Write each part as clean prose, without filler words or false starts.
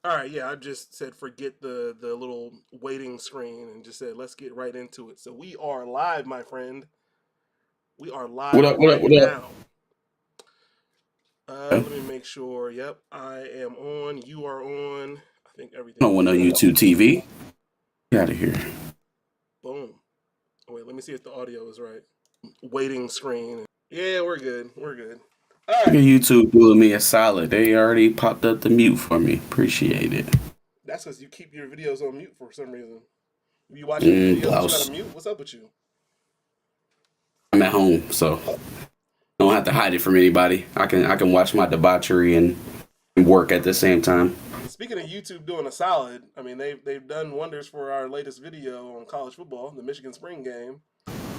All right, yeah, I just said forget the little waiting screen and just said let's get right into it. So we are live, my friend. We are What live up? What up? right What up? now. I Let me make sure. Yep, I am on. You are on. I think everything don't is want no good. YouTube TV. Get out of here. Boom. Oh, wait, let me see if the audio is right. Waiting screen. Yeah, we're good. We're good. All Look right. at YouTube doing me a solid. They already popped up the mute for me. Appreciate it. That's because you keep your videos on mute for some reason. You watching videos that you got to Blouse. mute? What's up with you? I'm at home, so I don't have to hide it from anybody. I can watch my debauchery and work at the same time. Speaking of YouTube doing a solid, I mean they've done wonders for our latest video on college football, the Michigan spring game,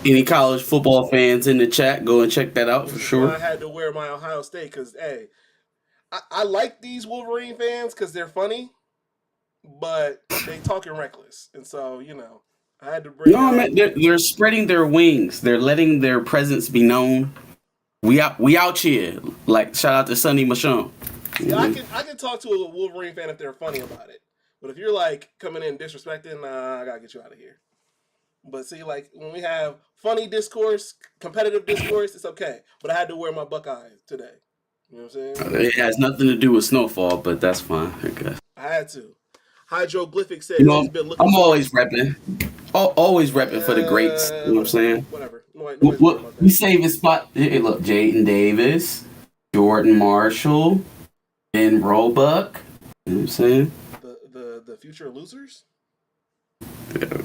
Any which college is football fans in the chat, go and check that out which for is why sure. I had to wear my Ohio State because hey, I like these Wolverine fans because they're funny, but they talking reckless, and so I had to bring No, out. man, they're spreading their wings. They're letting their presence be known. We out here. Like shout out to Sonny Michon. See, I can talk to a Wolverine fan if they're funny about it, but if you're like coming in disrespecting, nah, I gotta get you out of here. But see, like when we have funny discourse, competitive discourse, it's okay. But I had to wear my Buckeyes today. You know what I'm saying? It has nothing to do with Snowfall, but that's fine, I guess. I had to. Hydroglyphic said You he's know, been looking I'm forward. always repping. Always repping for the greats. You know what I'm Whatever, saying? whatever. Nobody's worried about We that. save his spot. Hey, look, Jaden Davis, Jordan Marshall, Ben Roebuck. You know what I'm saying? The future losers. Yeah.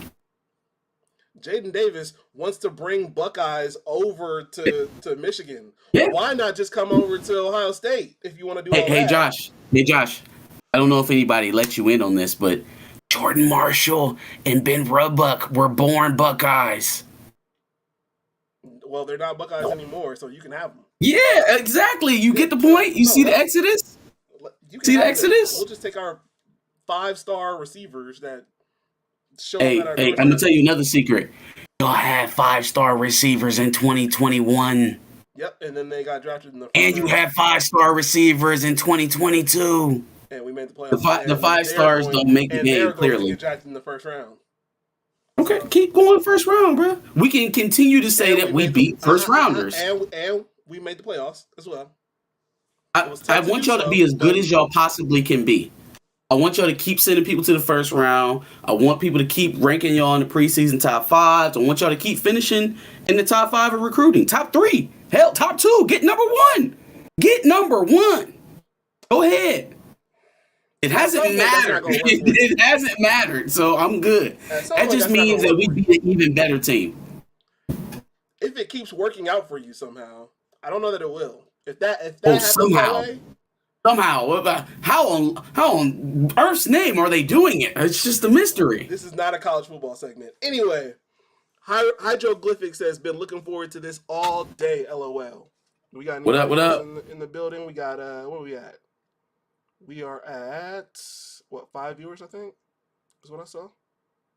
Jaden Davis wants to bring Buckeyes over to Michigan. Yeah. Why not just come over to Ohio State if you want to do Hey, all hey, that? Josh. Hey, Josh. I don't know if anybody let you in on this, but Jordan Marshall and Ben Roebuck were born Buckeyes. Well, they're not Buckeyes anymore, so you can have them. Yeah, exactly. You Yeah, get the no, point. You no, see the let Exodus? you can See the have them. Exodus? We'll just take our 5-star receivers that show up at Hey, our hey, I'm gonna tell doorstep. you another secret. Y'all had 5-star receivers in 2021, Yep, and then they got drafted in the first and you round, had 5-star receivers in 2022. and we made the The playoffs. five, the five stars don't make the And game they're going to clearly. get drafted in the first round. Okay, So, keep going first round, bro. We can continue to say and that we we made the beat first rounders. and we made the playoffs as well. It I, was I tough to want do y'all to be so, as good but as y'all possibly can be. I want y'all to keep sending people to the first round. I want people to keep ranking y'all in the preseason top fives. I want y'all to keep finishing in the top five of recruiting. Top three. Hell, top two. Get number one. Get number one. Go ahead. It at hasn't some point that's not mattered. going to work for you. It hasn't mattered. So I'm good. At some That point just that's not going means to that work we for you. beat an even better team. If it keeps working out for you somehow, I don't know that it will. If that Oh, happens that somehow. way, Somehow. How on Earth's name are they doing it? It's just a mystery. this is not a college football segment. Anyway, Hydroglyphic says, been looking forward to this all day, lol. We got What up? anybody What else up? in the building? We got, where are we at? We are at, what, 5 viewers, I think? Is what I saw? What's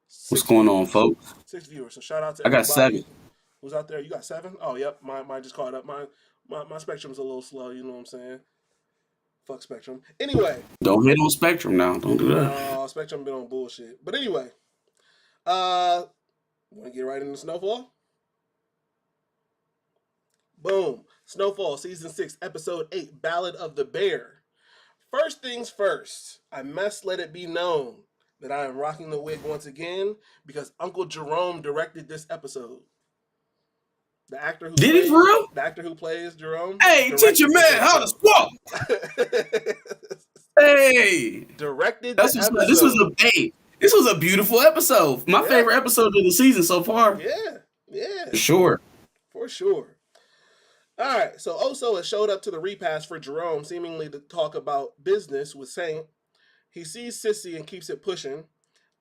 Six going on, viewers. folks? 6 viewers. So shout out to I got everybody 7. who's out there. You got 7? Oh, yep. Mine just caught up. My spectrum's a little slow, you know what I'm saying? Fuck Spectrum. Anyway, Don't hit on Spectrum now. Don't do that. no, Spectrum been on bullshit. But anyway, uh, want to get right into Snowfall? Boom. Snowfall, Season 6, Episode 8, Ballad of the Bear. First things first, I must let it be known that I am rocking the wig once again because Uncle Jerome directed this episode. The actor who Did he for plays real? the actor who plays Jerome Hey, teach your directed this man how to episode. squat. Hey, Directed that's the what's up. episode. This was a beautiful episode. My Yeah, favorite episode of the season so far. yeah, yeah, For sure. for sure. All right, so Oso has showed up to the repass for Jerome, seemingly to talk about business with Saint. He sees Sissy and keeps it pushing.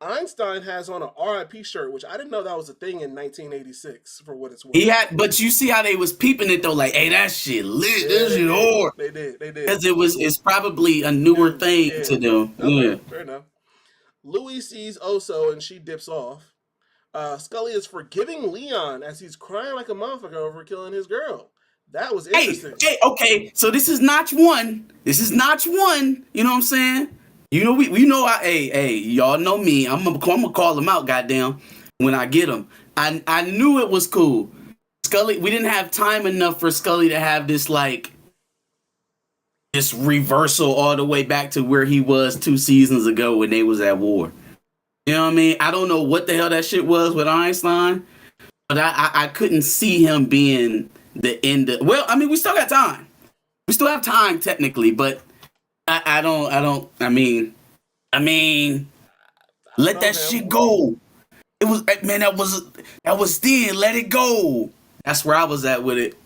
Einstein has on an RIP shirt, which I didn't know that was a thing in 1986, for what it's He worth. had, but you see how they was peeping it though, like, hey, that shit lit. Yeah, That they shit did. hard. They did. They did. Because it's probably a newer New, thing yeah. to do. Okay, Yeah. fair enough. Louis sees Oso and she dips off. Scully is forgiving Leon as he's crying like a motherfucker over killing his girl. That was Hey, interesting. hey, okay. So this is notch one. This is notch one. You know what I'm saying? You know, we know hey, y'all know me. I'm gonna call him out, goddamn, when I get him. I knew it was cool. Scully, we didn't have time enough for Scully to have this like this reversal all the way back to where he was 2 seasons ago when they was at war. You know what I mean? I don't know what the hell that shit was with Einstein, but I couldn't see him being the end of, well, I mean, we still got time. We still have time technically, but I mean, let that shit go. It was, man, that was then. Let it go. That's where I was at with it.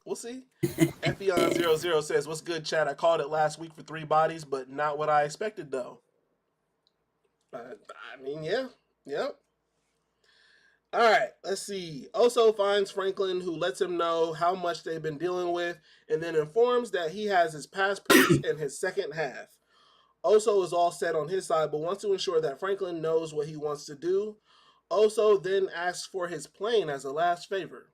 We'll see. Feon00 says, "What's good, chat? I called it last week for 3 bodies, but not what I expected, though." I mean, yeah. Yep. All right, let's see. Oso finds Franklin, who lets him know how much they've been dealing with, and then informs that he has his passports and his second half. Oso is all set on his side, but wants to ensure that Franklin knows what he wants to do. Oso then asks for his plane as a last favor.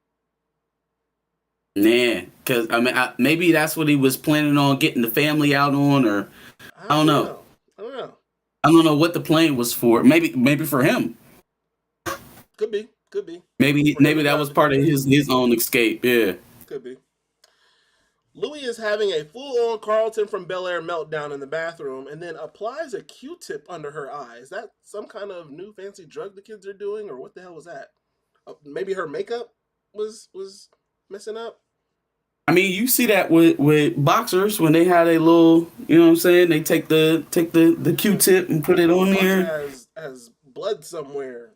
Yeah, because I mean, maybe that's what he was planning on getting the family out on, or I don't know. I don't know what the plane was for. Maybe for him. Could be. Maybe that was part of his own escape. Yeah. Could be. Louis is having a full-on Carlton from Bel Air meltdown in the bathroom, and then applies a Q-tip under her eye. Is that some kind of new fancy drug the kids are doing, or what the hell was that? Maybe her makeup was messing up. I mean, you see that with boxers when they have a little, you know what I'm saying? They take the Q-tip and put it on there. Has blood somewhere.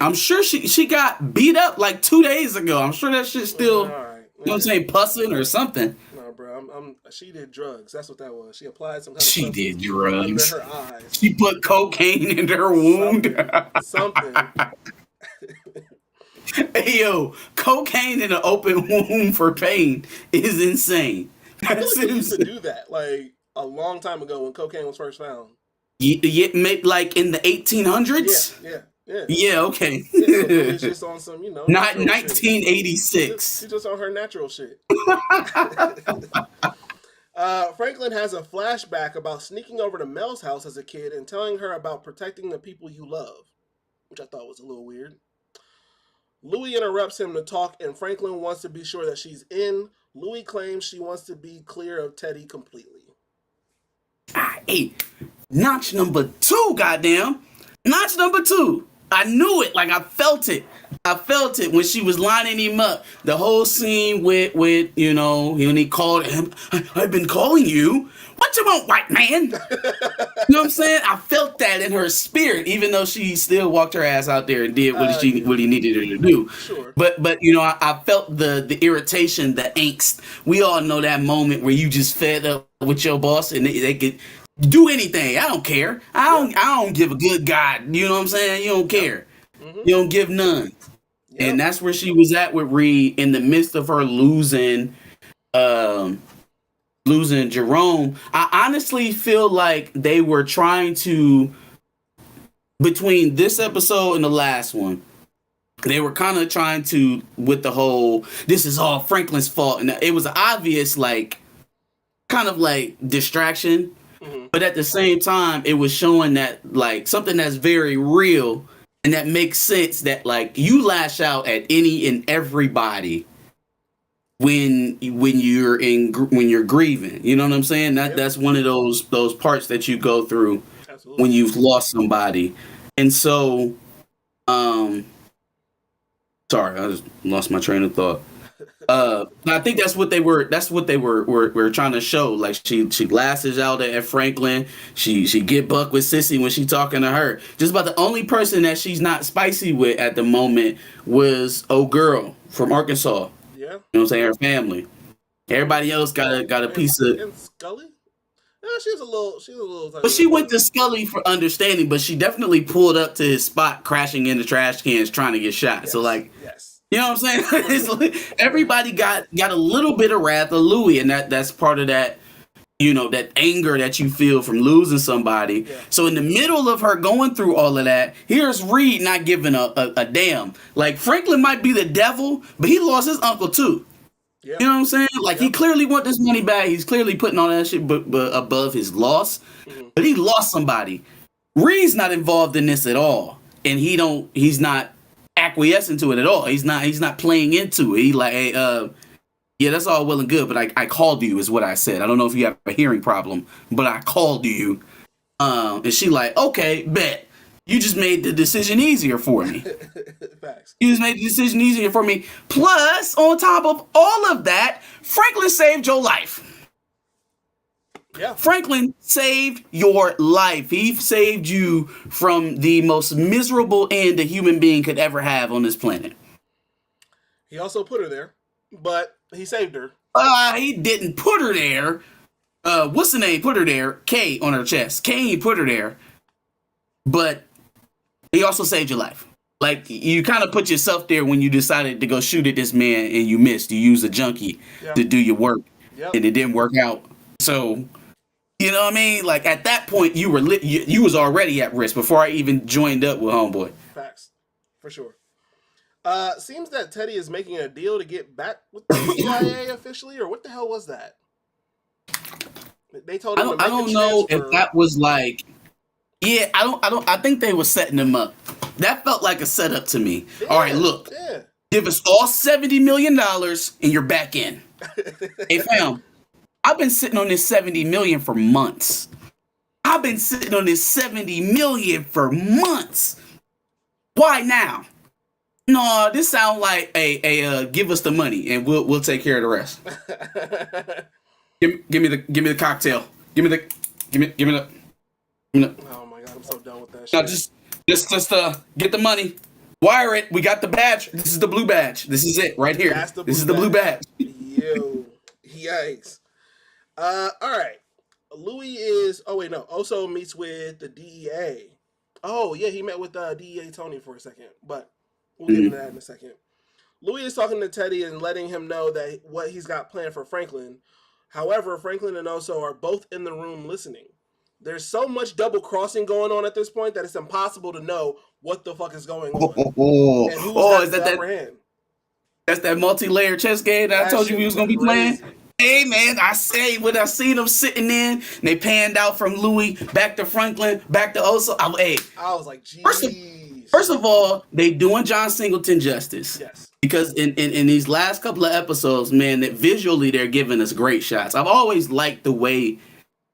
I'm sure she got beat up like 2 days ago. I'm sure that shit's still, right. You know what I'm saying, pussing or something. No, bro. She did drugs. That's what that was. She applied some kind of She did drugs. Under her eyes. She put cocaine in her wound. Something. Hey, yo, cocaine in an open wound for pain is insane. I feel like they used to do that, like, a long time ago when cocaine was first found. Yeah, like in the 1800s? Yeah. Yeah, okay. Yeah, so it's just on some, not 1986. She's just on her natural shit. Franklin has a flashback about sneaking over to Mel's house as a kid and telling her about protecting the people you love, which I thought was a little weird. Louis interrupts him to talk, and Franklin wants to be sure that she's in. Louis claims she wants to be clear of Teddy completely. Hey, notch number 2, goddamn. Notch number 2. I knew it. Like, I felt it. When she was lining him up. The whole scene with when he called him, I've been calling you. What you want, white man? You know what I'm saying? I felt that in her spirit, even though she still walked her ass out there and did what he needed her to do. Sure. But I felt the irritation, the angst. We all know that moment where you just fed up with your boss and they could do anything. I don't care. I don't give a good God. You know what I'm saying? You don't care. Mm-hmm. You don't give none. Yep. And that's where she was at with Reed in the midst of her losing Jerome. I honestly feel like they were trying to, between this episode and the last one, they were kind of trying to, with the whole, this is all Franklin's fault. And it was obvious, like, kind of like distraction. Mm-hmm. But at the same time, it was showing that, like, something that's very real and that makes sense, that, like, you lash out at any and everybody when you're grieving. You know what I'm saying? That's one of those parts that you go through. Absolutely. When you've lost somebody. And so, sorry, I just lost my train of thought. I think that's what they were trying to show. Like, she lashes out at Franklin. She get buck with Sissy when she talking to her. Just about the only person that she's not spicy with at the moment was old girl from Arkansas. Yeah. You know what I'm saying? Her family. Everybody else got a piece of. And Scully? No, she was a little. But she went to Scully for understanding, but she definitely pulled up to his spot, crashing into trash cans, trying to get shot. Yes, so, like, yes. You know what I'm saying? It's like everybody got a little bit of wrath of Louis, and that's part of that, that anger that you feel from losing somebody. Yeah. So in the middle of her going through all of that, here's Reed not giving a damn. Like, Franklin might be the devil, but he lost his uncle too. Yeah. You know what I'm saying? Like, he Yep. clearly want this money back. He's clearly putting all that shit but above his loss. Hmm. But he lost somebody. Reed's not involved in this at all. And he's not acquiescing to it at all. He's not playing into it. He like, hey, yeah, that's all well and good, but I called you is what I said. I don't know if you have a hearing problem, but I called you. And she like, okay, bet. You just made the decision easier for me. Facts. You just made the decision easier for me. Plus, on top of all of that, Franklin saved your life. Yeah. Franklin saved your life. He saved you from the most miserable end a human being could ever have on this planet. He also put her there, but he saved her. He didn't put her there. What's the name? Put her there. K on her chest. Kane put her there. But he also saved your life. Like, you kind of put yourself there when you decided to go shoot at this man and you missed. You used a junkie to do your work, and it didn't work out. So, you know what I mean? Like, at that point, you were you was already at risk before I even joined up with Homeboy. Facts. For sure. Seems that Teddy is making a deal to get back with the CIA officially, or what the hell was that? They told him I don't know if that was like, yeah, I think they were setting him up. That felt like a setup to me. Yeah, all right, look, give us all $70 million and you're back in. Hey, fam, I've been sitting on this $70 million for months. I've been sitting on this $70 million for months. Why now? No, this sounds like a give us the money and we'll take care of the rest. Give me the cocktail. Give me the. Oh my god, I'm so done with that shit. Now just get the money. Wire it. We got the badge. This is the blue badge. This is it right here. This is the blue badge. Yo, yikes. All right. Louis is. Oh wait, no. Oso meets with the DEA. Oh yeah, he met with DEA Tony for a second, but we'll get into that in a second. Louis is talking to Teddy and letting him know that what he's got planned for Franklin. However, Franklin and Oso are both in the room listening. There's so much double crossing going on at this point that it's impossible to know what the fuck is going on. And who's got the upper hand. That's that multi-layer chess game that I told you we was gonna be playing. Hey man, I say when I seen them sitting in, they panned out from Louis back to Franklin, back to Oso. I was like, geez. First of all, they doing John Singleton justice. Yes. Because in these last couple of episodes, man, that visually they're giving us great shots. I've always liked the way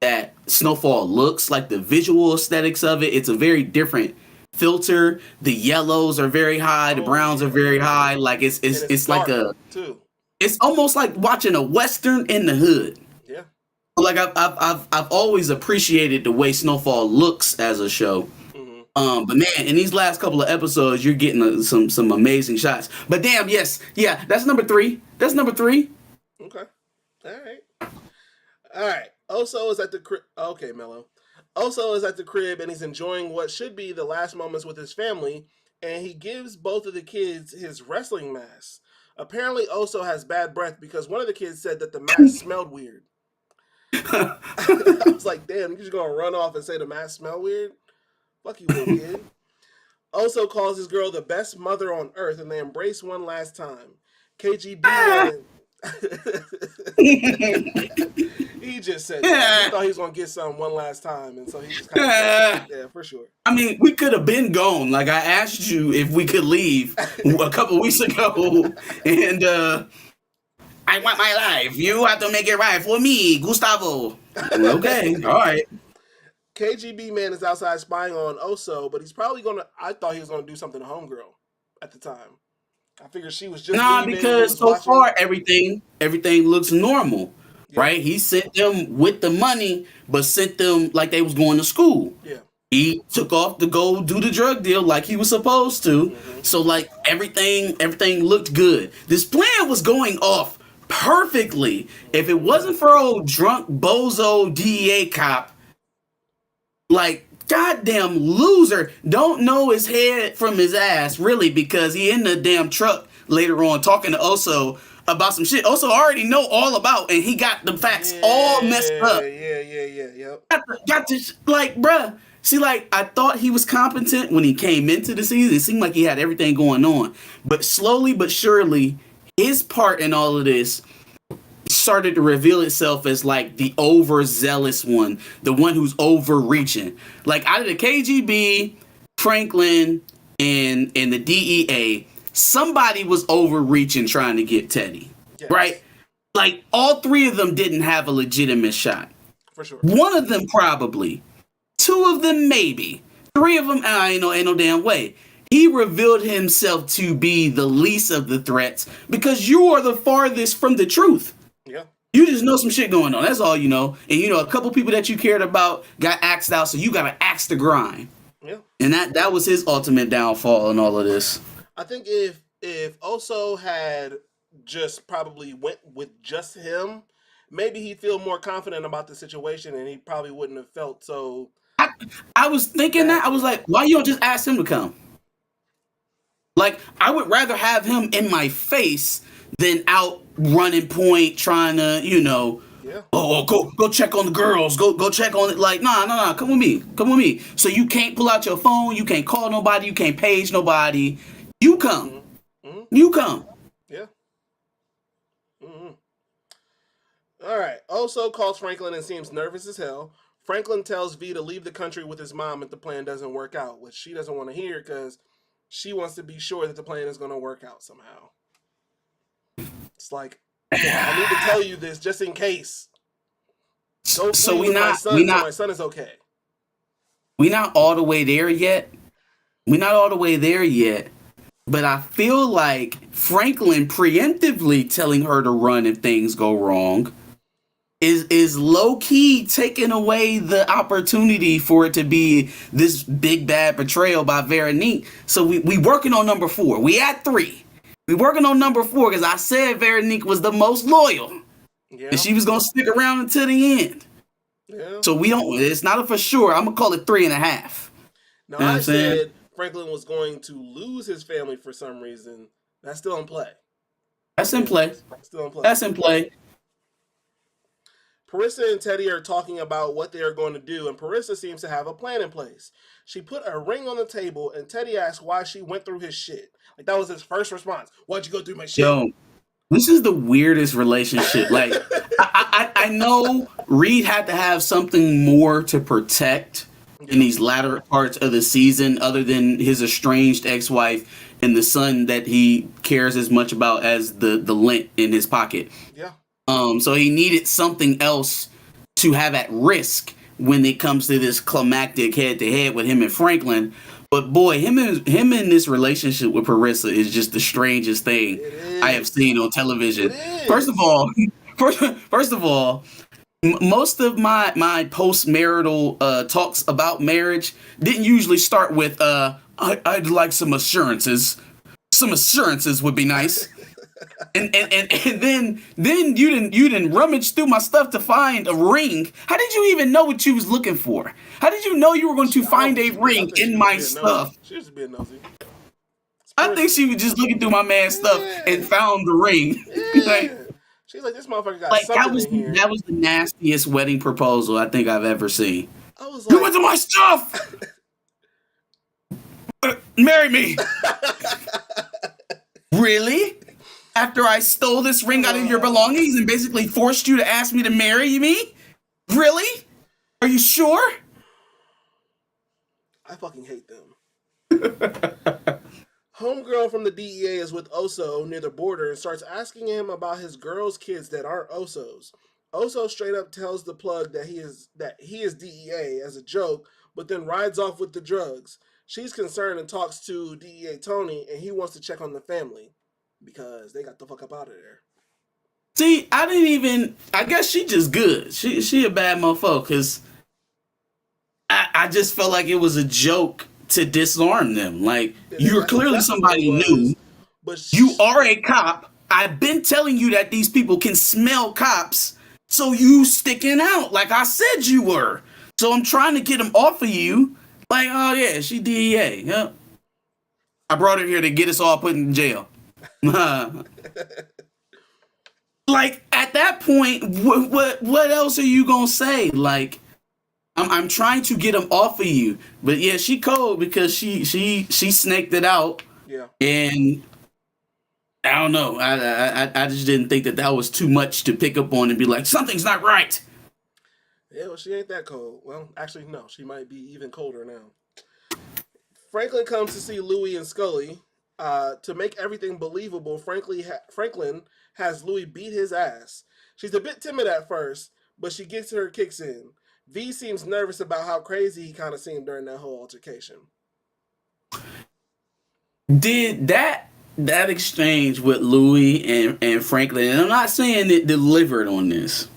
that Snowfall looks, like the visual aesthetics of it. It's a very different filter. The yellows are very high, the browns are very high. Like it's like it's almost like watching a Western in the hood. Yeah. Like I've always appreciated the way Snowfall looks as a show. But man, in these last couple of episodes, you're getting some amazing shots. But damn, yeah, that's number 3. That's number 3. Okay. All right. Oso is at the crib. Okay, Mello. Oso is at the crib and he's enjoying what should be the last moments with his family, and he gives both of the kids his wrestling masks. Apparently, Oso has bad breath because one of the kids said that the mask smelled weird. I was like, damn, you're just gonna run off and say the mask smell weird? Fuck you, little kid. Oso calls his girl the best mother on earth, and they embrace one last time. KGB. He just said that. He thought he was gonna get some one last time, and so he just kind of yeah, for sure. I mean, we could have been gone. Like, I asked you if we could leave a couple weeks ago, and I want my life. You have to make it right for me, Gustavo. Okay, all right. KGB man is outside spying on Oso, but he's probably gonna. I thought he was gonna do something to homegirl at the time. I figured she was just because so far everything looks normal. Yeah. Right? He sent them with the money, but sent them like they was going to school. Yeah. He took off to go do the drug deal like he was supposed to. Mm-hmm. So like everything looked good. This plan was going off perfectly. If it wasn't for old drunk bozo DEA cop, like goddamn loser, don't know his head from his ass, really, because he in the damn truck later on talking to Oso about some shit Oso already know all about, and he got the facts all messed up. Yep. Got to, like, bruh. See, like, I thought he was competent when he came into the season. It seemed like he had everything going on. But slowly but surely, his part in all of this started to reveal itself as like the overzealous one, the one who's overreaching. Like out of the KGB, Franklin, and the DEA, somebody was overreaching trying to get Teddy, Yes. right? Like all three of them didn't have a legitimate shot. For sure. One of them probably, two of them maybe, three of them ain't no damn way. He revealed himself to be the least of the threats because you are the farthest from the truth. Yeah. You just know some shit going on. That's all you know. And you know, a couple people that you cared about got axed out, so you got to axe the grind. Yeah. And that was his ultimate downfall in all of this. I think if Oso had just probably went with just him, maybe he'd feel more confident about the situation, and he probably wouldn't have felt so. I was thinking that. I was like, why you don't just ask him to come? Like, I would rather have him in my face than out running point trying to, you know, Yeah. oh, go check on the girls. Go check on it. Like, nah, come with me. So you can't pull out your phone. You can't call nobody. You can't page nobody. You come. Mm-hmm. You come. Yeah. Mm-hmm. All right. Oso calls Franklin and seems nervous as hell. Franklin tells V to leave the country with his mom if the plan doesn't work out, which she doesn't want to hear because she wants to be sure that the plan is going to work out somehow. It's like, I need to tell you this just in case. Don't So flee with my son so my son is okay. We're not all the way there yet. But I feel like Franklin preemptively telling her to run if things go wrong is low-key taking away the opportunity for it to be this big bad betrayal by Veronique. So we working on number 4. We at 3. We working on number 4 because I said Veronique was the most loyal. Yeah. And she was going to stick around until the end. Yeah. So it's not a for sure. I'm going to call it 3.5. Now, You know I said Franklin was going to lose his family for some reason. That's still in play. That's in play. Still in play. That's in play. Parissa and Teddy are talking about what they are going to do, and Parissa seems to have a plan in place. She put a ring on the table, and Teddy asks why she went through his shit. Like, that was his first response. Why'd you go through my shit? Yo, this is the weirdest relationship. Like, I know Reed had to have something more to protect in these latter parts of the season other than his estranged ex-wife and the son that he cares as much about as the lint in his pocket. Yeah. So he needed something else to have at risk when it comes to this climactic head-to-head with him and Franklin. But boy, him in this relationship with Parissa is just the strangest thing I have seen on television. First of all, most of my post-marital talks about marriage didn't usually start with I'd like some assurances. Some assurances would be nice. And then you didn't rummage through my stuff to find a ring. How did you even know what you was looking for? How did you know you were going to find a ring in my stuff? She was being nosy. I think she was just looking through my man's stuff and found the ring. Yeah. She's like, this motherfucker got something in here. That was the nastiest wedding proposal I think I've ever seen. I was like, you went to my stuff. Marry me. Really? After I stole this ring out of your belongings and basically forced you to ask me to marry me? Really? Are you sure? I fucking hate them. Homegirl from the DEA is with Oso near the border and starts asking him about his girl's kids that aren't Oso's. Oso straight up tells the plug that he is DEA as a joke, but then rides off with the drugs. She's concerned and talks to DEA Tony, and he wants to check on the family because they got the fuck up out of there. See, I guess she just good. She a bad motherfucker because I just felt like it was a joke to disarm them. Like, you're clearly somebody new. But you are a cop. I've been telling you that these people can smell cops, so you sticking out like I said you were. So I'm trying to get them off of you. Like, oh yeah, she DEA. Yep. I brought her here to get us all put in jail. Like, at that point, what else are you gonna say? Like, I'm trying to get them off of you, but yeah, she cold because she snaked it out. Yeah. And I don't know. I just didn't think that that was too much to pick up on and be like, something's not right. Yeah, well, she ain't that cold. Well, actually, no, she might be even colder now. Franklin comes to see Louis and Scully. To make everything believable, Franklin has Louis beat his ass. She's a bit timid at first, but she gets her kicks in. V seems nervous about how crazy he kind of seemed during that whole altercation. Did that exchange with Louis and Franklin, and I'm not saying it delivered on this,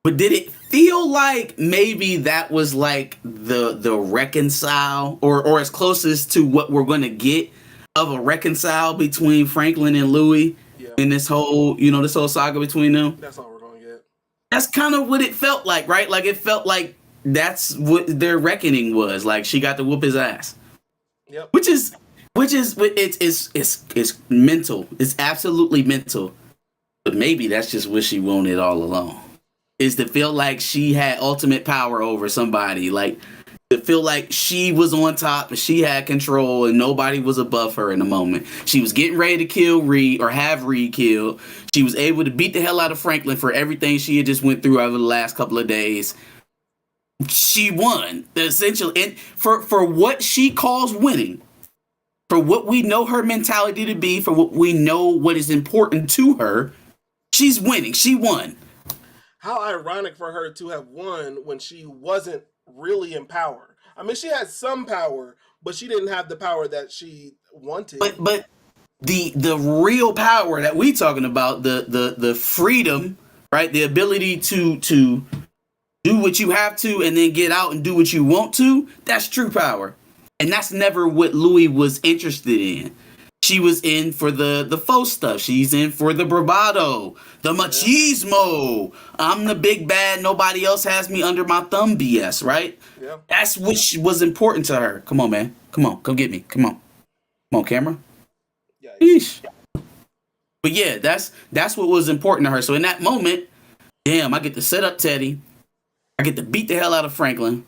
but did it feel like maybe that was like the reconcile or as closest to what we're gonna get of a reconcile between Franklin and Louis Yeah, in this whole saga between them? that's all we're gonna get. That's kind of what it felt like, right? Like it felt like that's what their reckoning was. Like she got to whoop his ass, Yep. which is it's mental. It's absolutely mental. But maybe that's just what she wanted all along. Is to feel like she had ultimate power over somebody, like to feel like she was on top and she had control and nobody was above her in the moment. She was getting ready to kill Reed or have Reed killed. She was able to beat the hell out of Franklin for everything she had just went through over the last couple of days. She won essentially, and for what she calls winning, for what we know her mentality to be, for what we know what is important to her, she's winning. She won. How ironic for her to have won when she wasn't really in power. I mean, she had some power, but she didn't have the power that she wanted. But the real power that we talking about, the freedom, right? The ability to do what you have to and then get out and do what you want to, that's true power. And that's never what Louis was interested in. She was in for the faux stuff. She's in for the bravado, the Yeah. machismo. I'm the big bad, nobody else has me under my thumb BS, right? Yeah. That's what was important to her. Come on, man. Come on. Come get me. Come on. Come on, camera. Yikes. Yeesh. But yeah, that's what was important to her. So in that moment, damn, I get to set up Teddy. I get to beat the hell out of Franklin.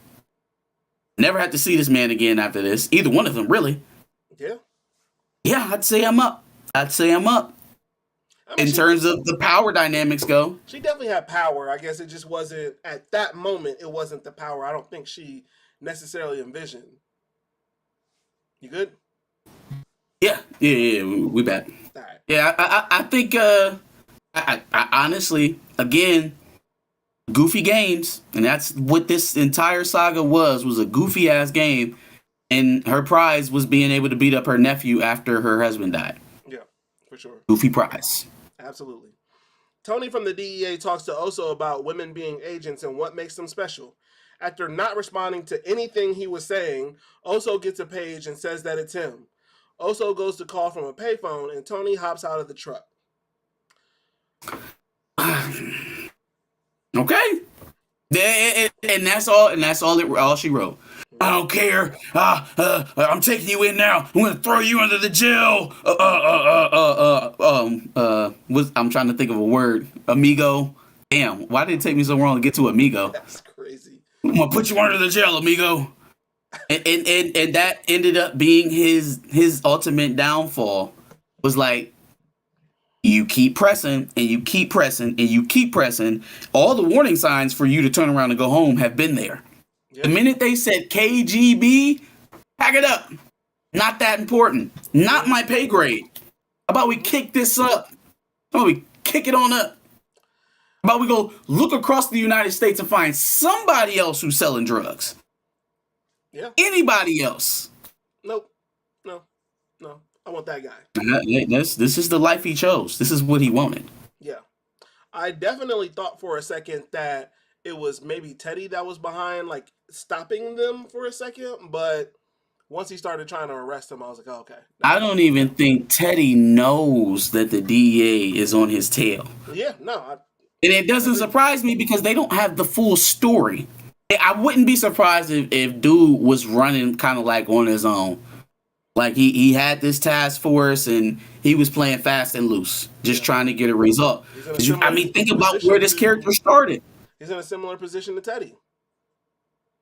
Never have to see this man again after this. Either one of them, really. Yeah. Yeah, I'd say I'm up. I'd say I'm up. I mean, In terms of the power dynamics go. she definitely had power. I guess it just wasn't at that moment. It wasn't the power. I don't think she necessarily envisioned. You good? Yeah, we back. All right. Yeah, I think I honestly, again, goofy games, and that's what this entire saga was a goofy ass game, and her prize was being able to beat up her nephew after her husband died. Yeah, for sure. Goofy prize. Absolutely. Tony from the DEA talks to Oso about women being agents and what makes them special. After not responding to anything he was saying, Oso gets a page and says that it's him. Oso goes to call from a payphone, and Tony hops out of the truck. Okay. And that's all. And that's all she wrote. I don't care. I'm taking you in now. I'm gonna throw you under the jail. I'm trying to think of a word. Amigo. Damn. Why did it take me so long to get to amigo? That's crazy. I'm gonna put you under the jail, amigo. And that ended up being his ultimate downfall. Was like, you keep pressing and you keep pressing and you keep pressing. All the warning signs for you to turn around and go home have been there. Yep. The minute they said KGB, pack it up. Not that important. Not my pay grade. How about we kick this up? How about we kick it on up? How about we go look across the United States and find somebody else who's selling drugs? Yeah. Anybody else? Nope. No. I want that guy. This is the life he chose. This is what he wanted. Yeah. I definitely thought for a second that it was maybe Teddy that was behind, like, stopping them for a second, but once he started trying to arrest him, I was like, oh, okay. I don't even think Teddy knows that the DEA is on his tail. Yeah, no. And it doesn't surprise me because they don't have the full story. I wouldn't be surprised if dude was running kind of like on his own. Like he had this task force and he was playing fast and loose, just trying to get a result. Think about where this character started. He's in a similar position to Teddy.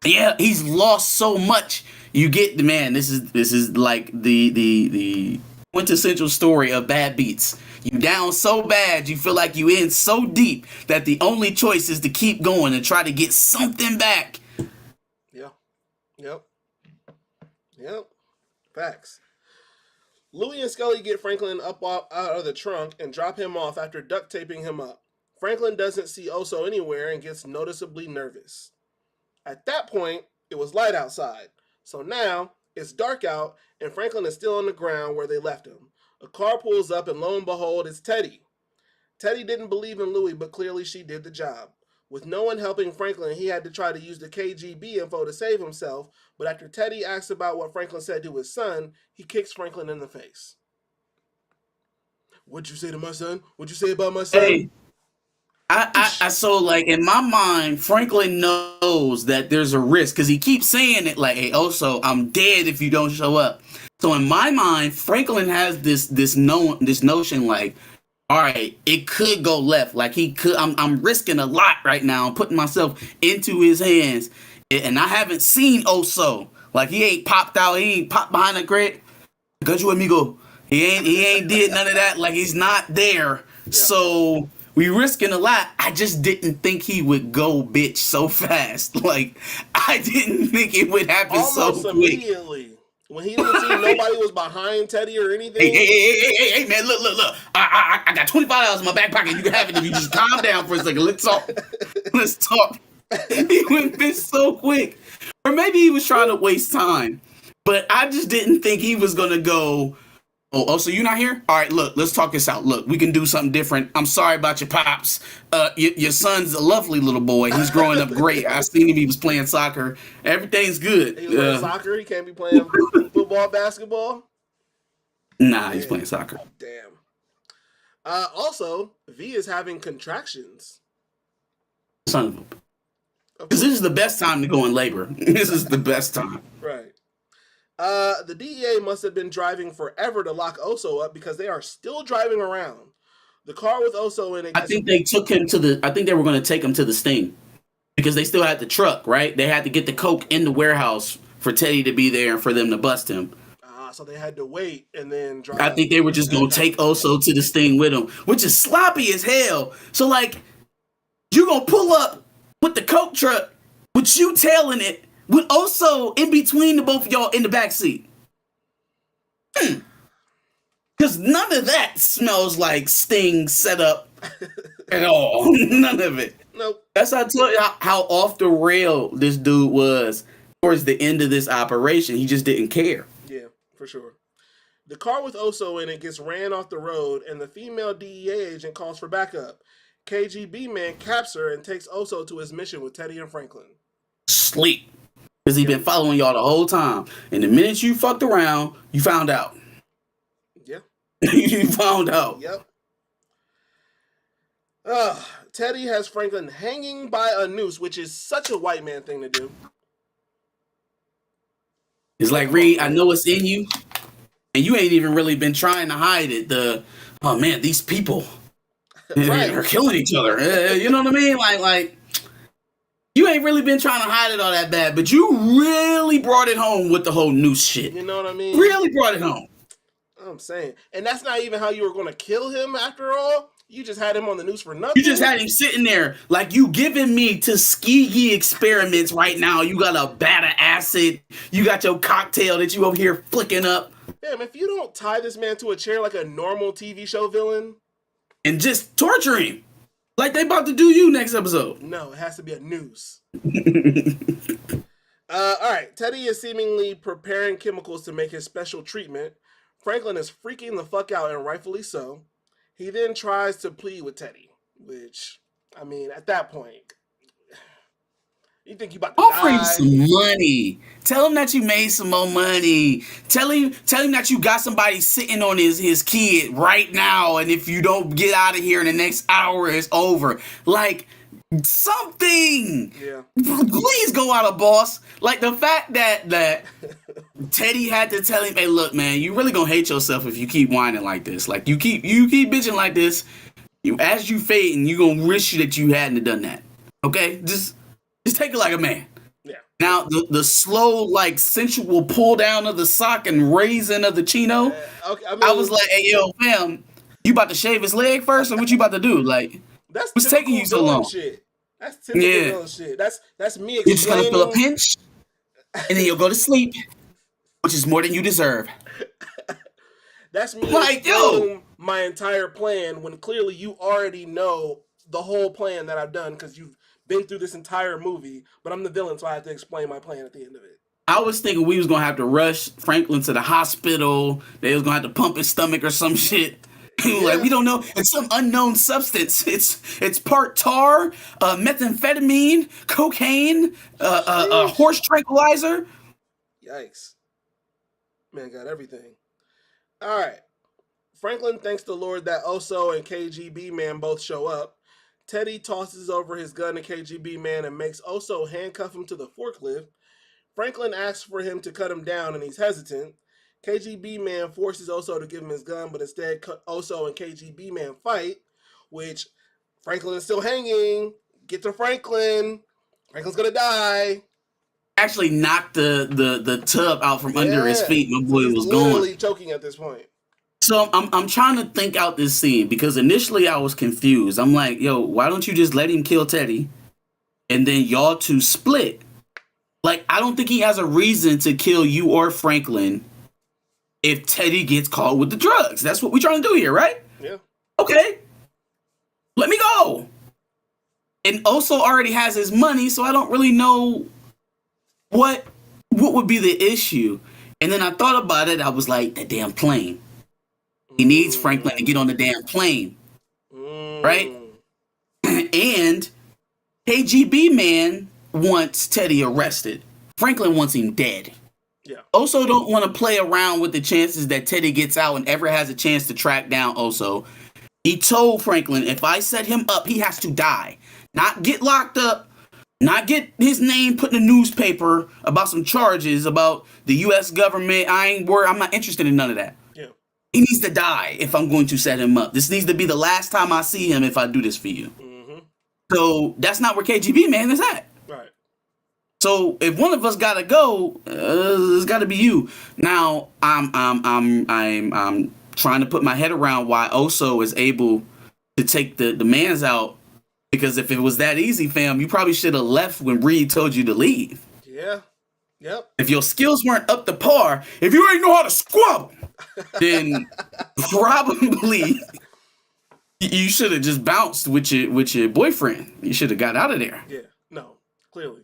Yeah, he's lost so much. You get the man. This is like the quintessential story of bad beats. You down so bad, you feel like you in so deep that the only choice is to keep going and try to get something back. Yeah. Yep. Yep. Facts. Louie and Scully get Franklin up out of the trunk and drop him off after duct taping him up. Franklin doesn't see Oso anywhere and gets noticeably nervous. At that point, it was light outside. So now, it's dark out and Franklin is still on the ground where they left him. A car pulls up and lo and behold, it's Teddy. Teddy didn't believe in Louie, but clearly she did the job. With no one helping Franklin, he had to try to use the KGB info to save himself, but after Teddy asks about what Franklin said to his son, he kicks Franklin in the face. What'd you say to my son? What'd you say about my son? Hey, I so like in my mind, Franklin knows that there's a risk because he keeps saying it like, "Hey, also, I'm dead if you don't show up." So in my mind, Franklin has this notion like, all right, it could go left. Like he could. I'm risking a lot right now. I'm putting myself into his hands, and I haven't seen Oso. Like he ain't popped out. He ain't popped behind the crate. Got you, amigo. He ain't did none of that. Like he's not there. Yeah. So we risking a lot. I just didn't think he would go bitch so fast. Like I didn't think it would happen almost so quick. Immediately. When he didn't see nobody was behind Teddy or anything. Hey, man, look. I got $25 in my back pocket. You can have it if you just calm down for a second. Let's talk. He went bitch so quick. Or maybe he was trying to waste time. But I just didn't think he was going to go, oh, so you're not here? All right, look, let's talk this out. Look, we can do something different. I'm sorry about your pops. Your son's a lovely little boy. He's growing up great. I seen him. He was playing soccer. Everything's good. He was playing soccer? He can't be playing football, basketball? Nah, he's playing soccer. Damn. Also, V is having contractions. Son of a... Because this is the best time to go in labor. This is the best time. Right. The DEA must have been driving forever to lock Oso up because they are still driving around. The car with Oso in it. I think they took him to the... I think they were going to take him to the sting. Because they still had the truck, right? They had to get the coke in the warehouse for Teddy to be there and for them to bust him. So they had to wait and then drive. I think they were just going to take Oso to the sting with him, which is sloppy as hell. So, like, you going to pull up with the coke truck with you tailing it with Oso in between the both of y'all in the backseat. Because none of that smells like Sting setup at all. None of it. Nope. That's how I tell you how off the rail this dude was towards the end of this operation. He just didn't care. Yeah, for sure. The car with Oso in it gets ran off the road, and the female DEA agent calls for backup. KGB man caps her and takes Oso to his mission with Teddy and Franklin. Sleep. Because he been following y'all the whole time. And the minute you fucked around, you found out. Yeah. You found out. Yep. Teddy has Franklin hanging by a noose, which is such a white man thing to do. It's like, Reed, I know it's in you, and you ain't even really been trying to hide it. Oh man, these people right. are killing each other. You know what I mean? Like, you ain't really been trying to hide it all that bad, but you really brought it home with the whole noose shit. You know what I mean? Really brought it home. I'm saying. And that's not even how you were going to kill him after all. You just had him on the noose for nothing. You just had him sitting there like you giving me Tuskegee experiments right now. You got a bat of acid. You got your cocktail that you over here flicking up. Damn, if you don't tie this man to a chair like a normal TV show villain. And just torture him. Like they about to do you next episode. No, it has to be a noose. All right. Teddy is seemingly preparing chemicals to make his special treatment. Franklin is freaking the fuck out, and rightfully so. He then tries to plead with Teddy, which, I mean, at that point, you think you about to offer die. him some money. Tell him that you made some more money. Tell him that you got somebody sitting on his kid right now, and if you don't get out of here in the next hour, it's over. Like, something. Yeah. Please go out, boss. Like the fact that Teddy had to tell him, hey, look, man, you really gonna hate yourself if you keep whining like this. Like you keep bitching like this. As you fade, and you gonna wish that you hadn't done that. Okay, just take it like a man. Yeah. Now the slow, like sensual pull down of the sock and raising of the chino, Okay, I I was mean, like, hey yo, fam, you about to shave his leg first, or what you about to do? Like, that's what's taking typical you so villain long? shit. That's typical Yeah, villain shit. That's me you're just gonna feel a explaining. pinch, and then you'll go to sleep, which is more than you deserve. That's me Like, yo, explaining my entire plan when clearly you already know the whole plan that I've done because you've been through this entire movie. But I'm the villain, so I have to explain my plan at the end of it. I was thinking we was gonna have to rush Franklin to the hospital. They was gonna have to pump his stomach or some shit. Like Yeah. we don't know. It's some unknown substance. It's part tar, methamphetamine, cocaine, Sheesh. horse tranquilizer. Yikes. Man got everything. All right. Franklin thanks the Lord that Oso and KGB Man both show up. Teddy tosses over his gun to KGB Man and makes Oso handcuff him to the forklift. Franklin asks for him to cut him down and he's hesitant. KGB Man forces Oso to give him his gun, but instead Oso and KGB Man fight, which Franklin is still hanging. Get to Franklin. Franklin's gonna die. Actually knocked the tub out from under his Yeah. feet. My So boy he's was going. literally choking at this point. So I'm trying to think out this scene because initially I was confused. I'm like, yo, why don't you just let him kill Teddy, and then y'all two split? Like, I don't think he has a reason to kill you or Franklin if Teddy gets caught with the drugs. That's what we're trying to do here, right? Yeah. Okay, let me go. And also already has his money, so I don't really know what would be the issue. And then I thought about it. I was like, that damn plane. He needs Franklin to get on the damn plane, right? And KGB Man wants Teddy arrested. Franklin wants him dead. Yeah. Oso don't want to play around with the chances that Teddy gets out and ever has a chance to track down Oso. He told Franklin, if I set him up, he has to die. Not get locked up, not get his name put in the newspaper about some charges about the U.S. government. I'm not interested in none of that. Yeah. He needs to die if I'm going to set him up. This needs to be the last time I see him if I do this for you. Mm-hmm. So that's not where KGB Man is at. Right. So if one of us gotta go, it's got to be you. Now I'm trying to put my head around why Oso is able to take the mans out, because if it was that easy, fam, you probably should have left when Reed told you to leave. Yeah. Yep. If your skills weren't up to par, if you ain't know how to squabble, then probably you should have just bounced with your boyfriend. You should have got out of there. Yeah. No. Clearly.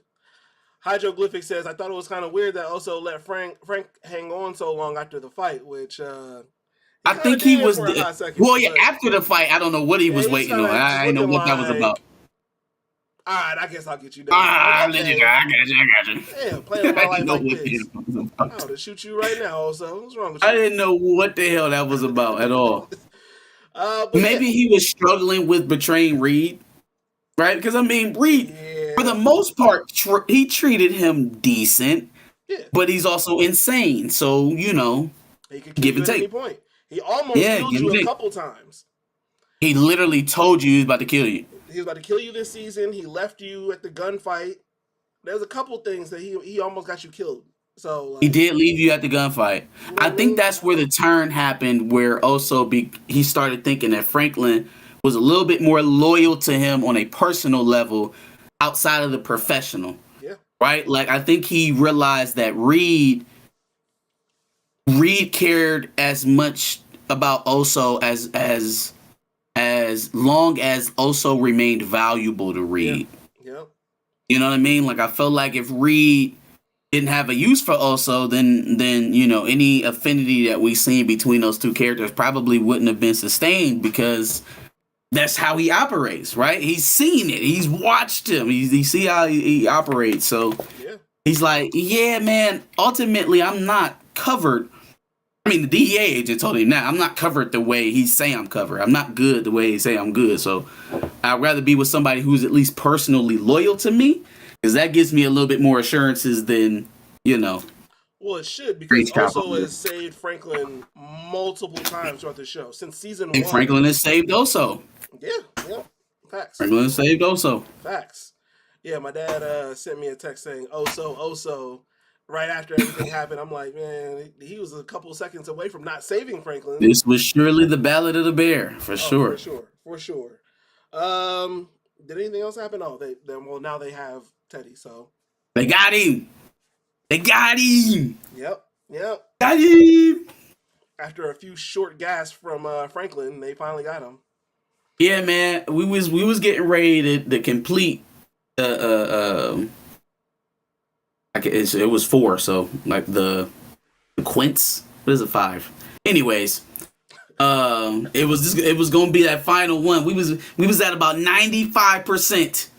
Hydroglyphic says, I thought it was kind of weird that Oso let Frank hang on so long after the fight, which I think he was. for a hot second, Well, yeah. but After the fight, I don't know what he was he's waiting on. kinda just I didn't know looking what that was like, about. all right, I guess I'll get you down. Like, Let okay. you go. I got you. Damn, playing with my I life didn't know like what the this. hell that was I about. would shoot you right now, Oso. What's wrong with I you? didn't know what the hell that was about at all. But Maybe yeah. he was struggling with betraying Reed, right? Because I mean, Reed, Yeah. for the most part, he treated him decent, Yeah. but he's also insane. So He could kill give you and at any take. point. He almost Yeah, killed give you and a take. couple times. He literally told you he was about to kill you. He was about to kill you this season. He left you at the gunfight. There's a couple things that he almost got you killed. So like, He did leave you at the gunfight. you know I what I think mean? that's where the turn happened, where also he started thinking that Franklin was a little bit more loyal to him on a personal level outside of the professional. Yeah. Right? Like, I think he realized that Reed cared as much about Oso as long as Oso remained valuable to Reed. Yeah. You know what I mean? Like, I felt like if Reed didn't have a use for Oso, then any affinity that we seen between those two characters probably wouldn't have been sustained, because that's how he operates, right? He's seen it. He's watched him. He see how he operates. So Yeah. he's like, yeah, man, ultimately I'm not covered. I mean, the DEA agent told him, I'm not covered the way he say I'm covered. I'm not good the way he say I'm good. So I'd rather be with somebody who's at least personally loyal to me, because that gives me a little bit more assurances than, Well, it should, because Reed's Oso compliment. has saved Franklin multiple times throughout the show since season And 1. Franklin has saved Oso. Yeah. Facts. Franklin has saved Oso. Facts. Yeah, my dad sent me a text saying, oh so," right after everything happened. I'm like, man, he was a couple seconds away from not saving Franklin. This was surely the Ballad of the Bear, for Oh, for sure. sure, for sure. Um, did anything else happen? Oh, well now they have Teddy. So, They got him. They got him. yep. Got him. After a few short gasps from Franklin, they finally got him. Yeah, man. We was getting ready to complete. It was 4, so like the quints. What is it, 5? Anyways, it was gonna be that final one. We was at about 95%.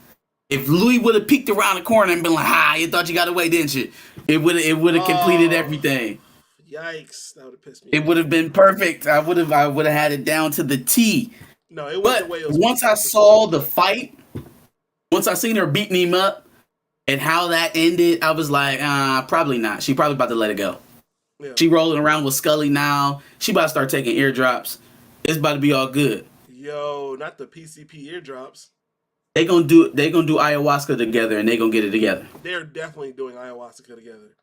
If Louis would have peeked around the corner and been like, "Ha, you thought you got away, didn't you?" It would have completed everything. Yikes! That would have pissed me It off. would have been perfect. I would have had it down to the T. No, it was But the way it was. once I saw the fight, once I seen her beating him up and how that ended, I was like, probably not. She probably about to let it go. Yeah. She rolling around with Scully now. She about to start taking eardrops. It's about to be all good. Yo, not the PCP eardrops. They gonna do ayahuasca together and they gonna get it together. They're definitely doing ayahuasca together.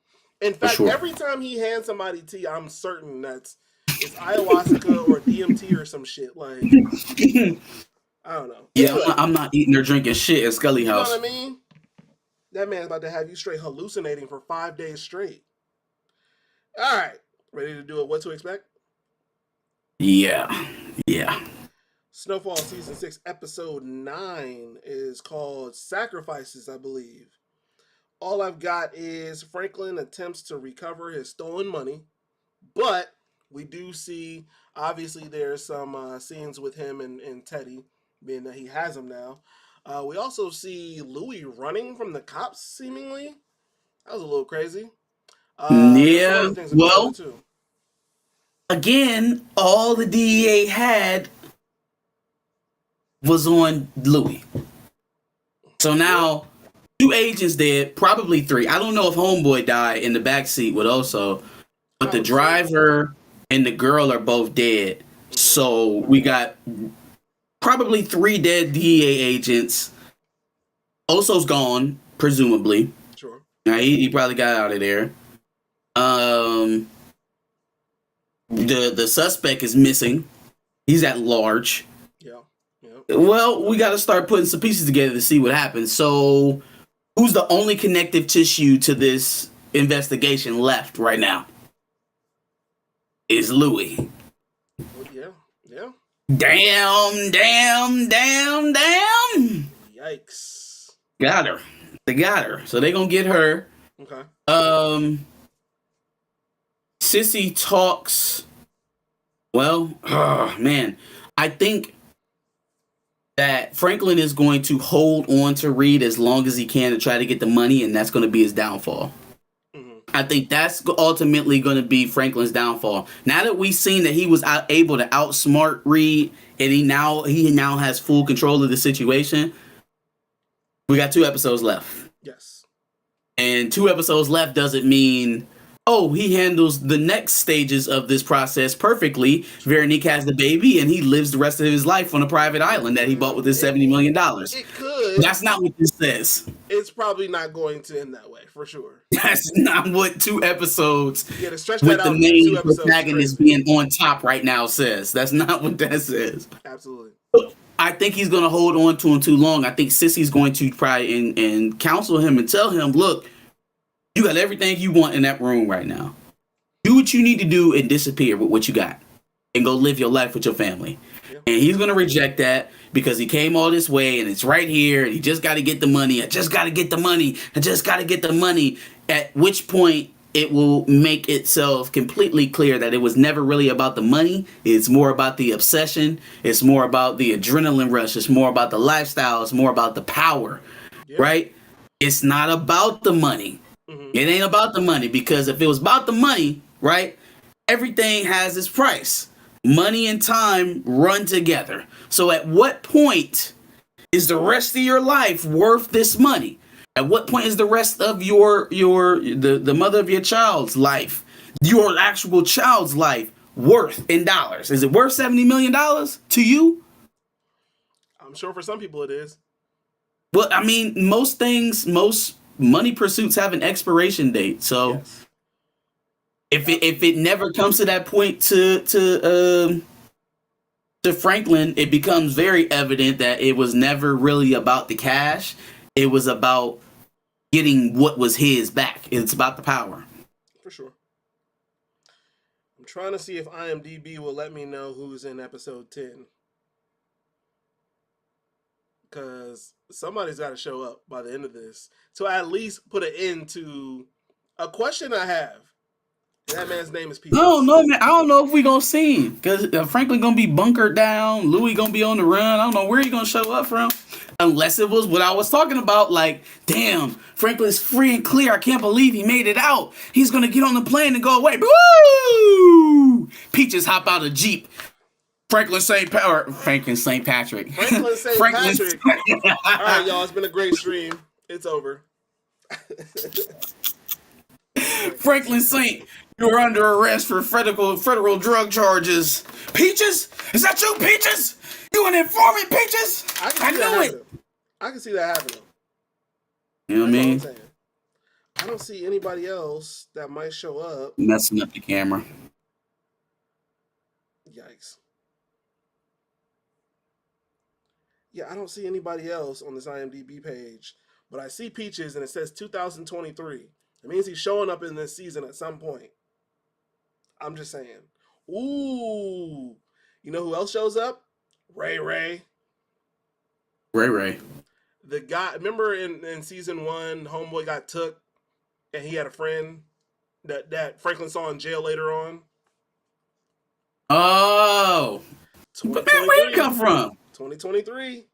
In fact, sure. Every time he hands somebody tea, I'm certain it's ayahuasca or DMT or some shit. Like, I don't know. Yeah, Anyway, I'm not eating or drinking shit at Scully house. You know what I mean? That man's about to have you straight hallucinating for 5 days straight. All right, ready to do it? What to expect? Yeah. Snowfall Season 6, Episode 9 is called Sacrifices, I believe. All I've got is Franklin attempts to recover his stolen money, but we do see, obviously, there's some scenes with him and Teddy, being that he has him now. We also see Louis running from the cops, seemingly. That was a little crazy. Yeah, well, too. Again, all the DEA had was on Louis. So now, 2 agents dead, probably 3. I don't know if Homeboy died in the backseat with also, but the driver and the girl are both dead. So we got probably 3 dead DEA agents. Oso's gone, presumably. Sure. Now he probably got out of there. The suspect is missing. He's at large. Yeah. Well, we got to start putting some pieces together to see what happens. So, who's the only connective tissue to this investigation left right now? Is Louis. Well, yeah. Damn. Yikes. Got her. They got her. So they gonna get her. Okay. Sissy talks. Well, man, I think that Franklin is going to hold on to Reed as long as he can to try to get the money, and that's going to be his downfall. Mm-hmm. I think that's ultimately going to be Franklin's downfall. Now that we've seen that he was able to outsmart Reed, and he now has full control of the situation, we got 2 episodes left. Yes. And 2 episodes left doesn't mean, oh, he handles the next stages of this process perfectly. Veronique has the baby, and he lives the rest of his life on a private island that he bought with his $70 million. It could. That's not what this says. It's probably not going to end that way, for sure. That's not what 2 episodes with the main protagonist being on top right now says. That's not what that says. Absolutely. I think he's going to hold on to him too long. I think Sissy's going to try and counsel him and tell him, look, you got everything you want in that room right now. Do what you need to do and disappear with what you got. And go live your life with your family. Yeah. And he's going to reject that because he came all this way and it's right here. And he just got to get the money. I just got to get the money. At which point it will make itself completely clear that it was never really about the money. It's more about the obsession. It's more about the adrenaline rush. It's more about the lifestyle. It's more about the power. Yeah. Right? It's not about the money. Mm-hmm. It ain't about the money, because if it was about the money, right, everything has its price. Money and time run together. So at what point is the rest of your life worth this money? At what point is the rest of the mother of your child's life, your actual child's life, worth in dollars? Is it worth $70 million to you? I'm sure for some people it is. Well, I mean, most money pursuits have an expiration date. So Yes. if it never comes to that point to Franklin, it becomes very evident that it was never really about the cash. It was about getting what was his back. It's about the power. For sure. I'm trying to see if IMDb will let me know who's in episode 10. Because somebody's got to show up by the end of this to at least put an end to a question I have. And that man's name is Peaches. I don't know, man. I don't know if we gonna see him because Franklin gonna be bunkered down. Louis gonna be on the run. I don't know where he gonna show up from, unless it was what I was talking about. Like, damn, Franklin's free and clear. I can't believe he made it out. He's gonna get on the plane and go away. Woo! Peaches hop out of Jeep. Franklin St. Patrick. Franklin St. Patrick. All right, y'all. It's been a great stream. It's over. Franklin St. You're under arrest for federal drug charges. Peaches? Is that you, Peaches? You an informant, Peaches? I knew it. I can see that happening. You know what I mean? I don't see anybody else that might show up. Messing up the camera. Yikes. Yeah, I don't see anybody else on this IMDb page, but I see Peaches and it says 2023. It means he's showing up in this season at some point. I'm just saying. Ooh. You know who else shows up? Ray Ray. The guy, remember in season 1, Homeboy got took and he had a friend that Franklin saw in jail later on? Oh. But man, where you come from? 2023.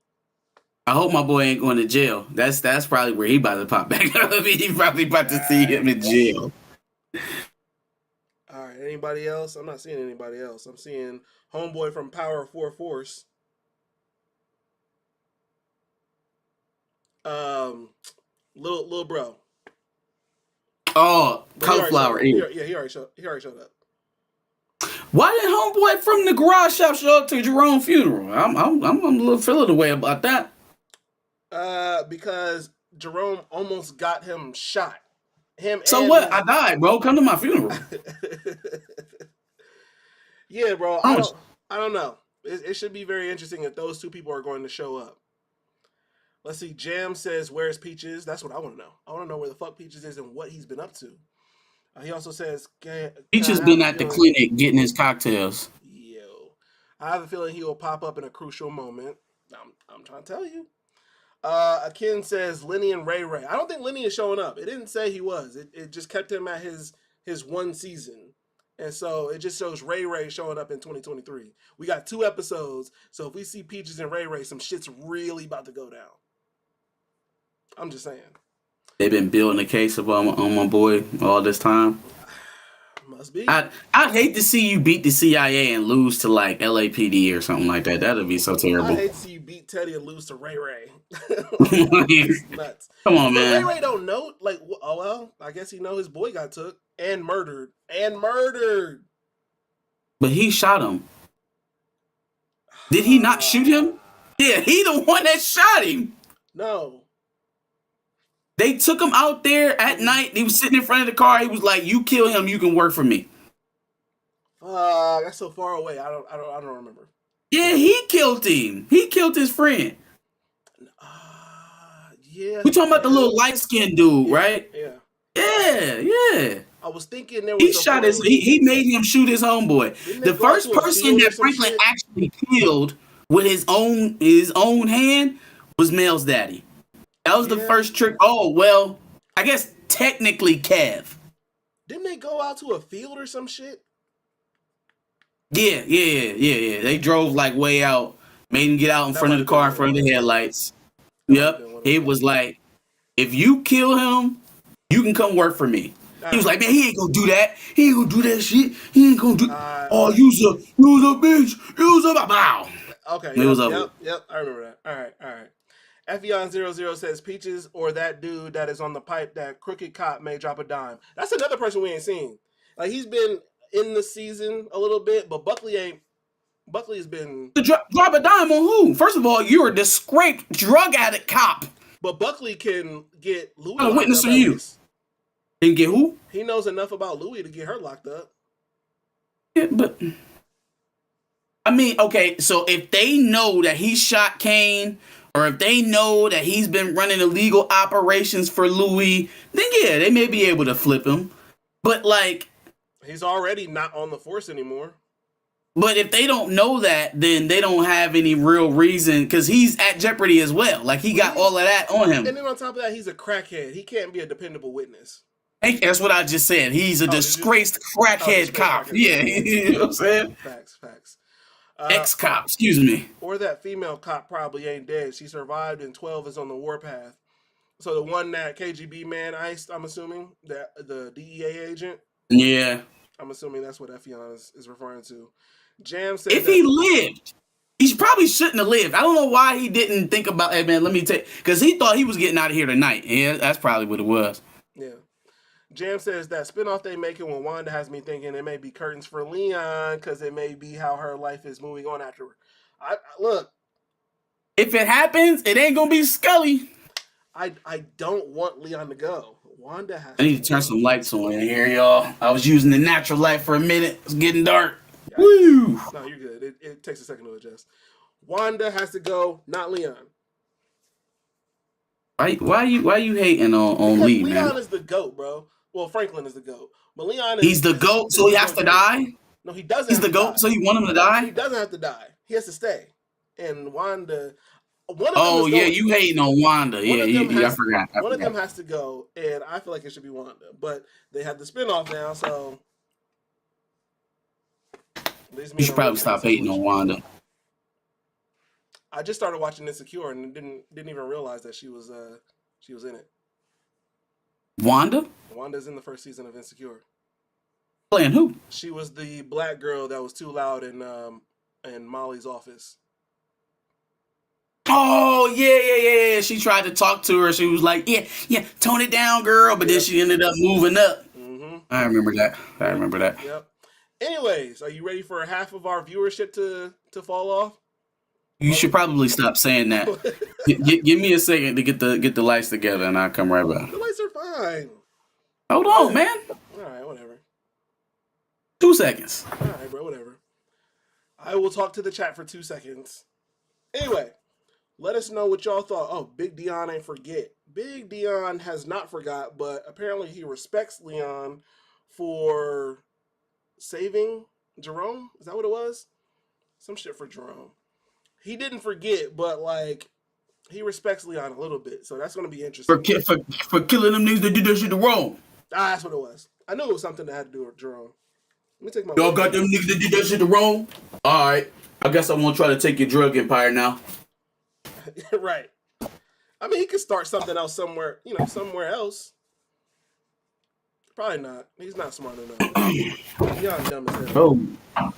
I hope my boy ain't going to jail. That's probably where he about to pop back up. He's probably about to see him in jail. All right, anybody else? I'm not seeing anybody else. I'm seeing Homeboy from Power 4 Force. Little bro. Oh, cauliflower. He already showed up. Why did Homeboy from the garage shop show up to Jerome's funeral? I'm a little feeling the way about that. Because Jerome almost got him shot. So what? I died, bro. Come to my funeral. Yeah, bro. I don't know. It should be very interesting if those two people are going to show up. Let's see. Jam says, "Where's Peaches?" That's what I want to know. I want to know where the fuck Peaches is and what he's been up to. He also says, Peaches been at the clinic getting his cocktails. Yo, I have a feeling he will pop up in a crucial moment. I'm trying to tell you. Akin says Lenny and Ray Ray. I don't think Lenny is showing up. It didn't say he was. It just kept him at his one season. And so it just shows Ray Ray showing up in 2023. We got 2 episodes. So if we see Peaches and Ray Ray, some shit's really about to go down. I'm just saying. They've been building a case on my boy all this time. Must be. I'd hate to see you beat the CIA and lose to like LAPD or something like that. That'd be so terrible. I hate to see you beat Teddy and lose to Ray Ray. Nuts. Come on, man. Ray Ray don't know. Like, oh well, I guess he know his boy got took and murdered. But he shot him. Did he not shoot him? Yeah, he the one that shot him. No. They took him out there at night. He was sitting in front of the car. He was like, "You kill him, you can work for me." That's so far away. I don't remember. Yeah, he killed him. He killed his friend. Yeah. We talking about the little light skinned dude, right? Yeah. Yeah. I was thinking there was he shot his. He made him shoot his homeboy. The first person that Franklin actually killed with his own hand was Mel's daddy. That was the first trick. Oh, well, I guess technically Kev. Didn't they go out to a field or some shit? Yeah. They drove like way out, made him get out in front of the car in front of the headlights. Yep. It was like, if you kill him, you can come work for me. He was like, man, he ain't gonna do that. He ain't gonna do that shit. He ain't gonna do. Oh, you's a bitch. You's a wow. Okay. It was over. Yep. I remember that. All right. Evion00 says Peaches or that dude that is on the pipe that crooked cop may drop a dime. That's another person we ain't seen. Like, he's been in the season a little bit, but Buckley has been drop a dime on who? First of all, you're a disgraced drug addict cop. But Buckley can get Louis What locked witness up are at you? least. Didn't get who? He knows enough about Louis to get her locked up. Yeah, but I mean, okay, so if they know that he shot Kane, or if they know that he's been running illegal operations for Louis, then yeah, they may be able to flip him. But like, He's already not on the force anymore. but if they don't know that, then they don't have any real reason because he's at jeopardy as well. Like he got all of that on him. And then on top of that, he's a crackhead. He can't be a dependable witness. Hey, that's what I just said. He's a disgraced crackhead cop. Yeah, you know what I'm saying? Facts. Ex-cop, excuse me. Or that female cop probably ain't dead. She survived and 12 is on the warpath. So the one that KGB man iced, I'm assuming, that the DEA agent. Yeah. I'm assuming that's what Effion is referring to. Jam said if he lived, he probably shouldn't have lived. I don't know why he didn't think about, hey man, let me take, because he thought he was getting out of here tonight. Yeah, that's probably what it was. Yeah. Jam says that spinoff they making with Wanda has me thinking it may be curtains for Leon because it may be how her life is moving on afterward. Look. If it happens, it ain't gonna be Scully. I don't want Leon to go. Wanda has I need to turn some lights on in here, y'all. I was using the natural light for a minute. It's getting dark. Yeah, Woo! No, you're good. It takes a second to adjust. Wanda has to go, not Leon. Why you hating on Lee, man? Leon is the GOAT, bro. Well, Franklin is the GOAT. But Leon is... He's the GOAT, so he has to die? No, he doesn't. He's the GOAT, so you want him to die? He doesn't have to die. He has to stay. And Wanda... Oh, yeah, you hating on Wanda. Yeah, I forgot. One of them has to go, and I feel like it should be Wanda. But they have the spinoff now, so... You should probably stop hating on Wanda. I just started watching Insecure and didn't even realize that she was in it. Wanda? Wanda's in the first season of Insecure. Playing who? She was the black girl that was too loud in Molly's office. Oh, yeah. She tried to talk to her. She was like, yeah, tone it down, girl. But then she ended up moving up. Mm-hmm. I remember that. Yep. Anyways, are you ready for half of our viewership to fall off? You should probably stop saying that. Give me a second to get the lights together, and I'll come right back. The lights are fine. Hold on, man. All right, whatever. 2 seconds. All right, bro, whatever. I will talk to the chat for 2 seconds. Anyway, let us know what y'all thought. Oh, Big Dion ain't forget. Big Dion has not forgot, but apparently he respects Leon for saving Jerome. Is that what it was? Some shit for Jerome. He didn't forget, but like he respects Leon a little bit, so that's gonna be interesting. For killing them niggas that did that shit to Rome. That's what it was. I knew it was something that had to do with Jerome. Let me take my. Y'all got them niggas that did that shit to Rome. All right, I guess I won't try to take your drug empire now. Right. I mean, he could start something else somewhere. Somewhere else. Probably not. He's not smart enough. Dion's dumb as hell. Oh.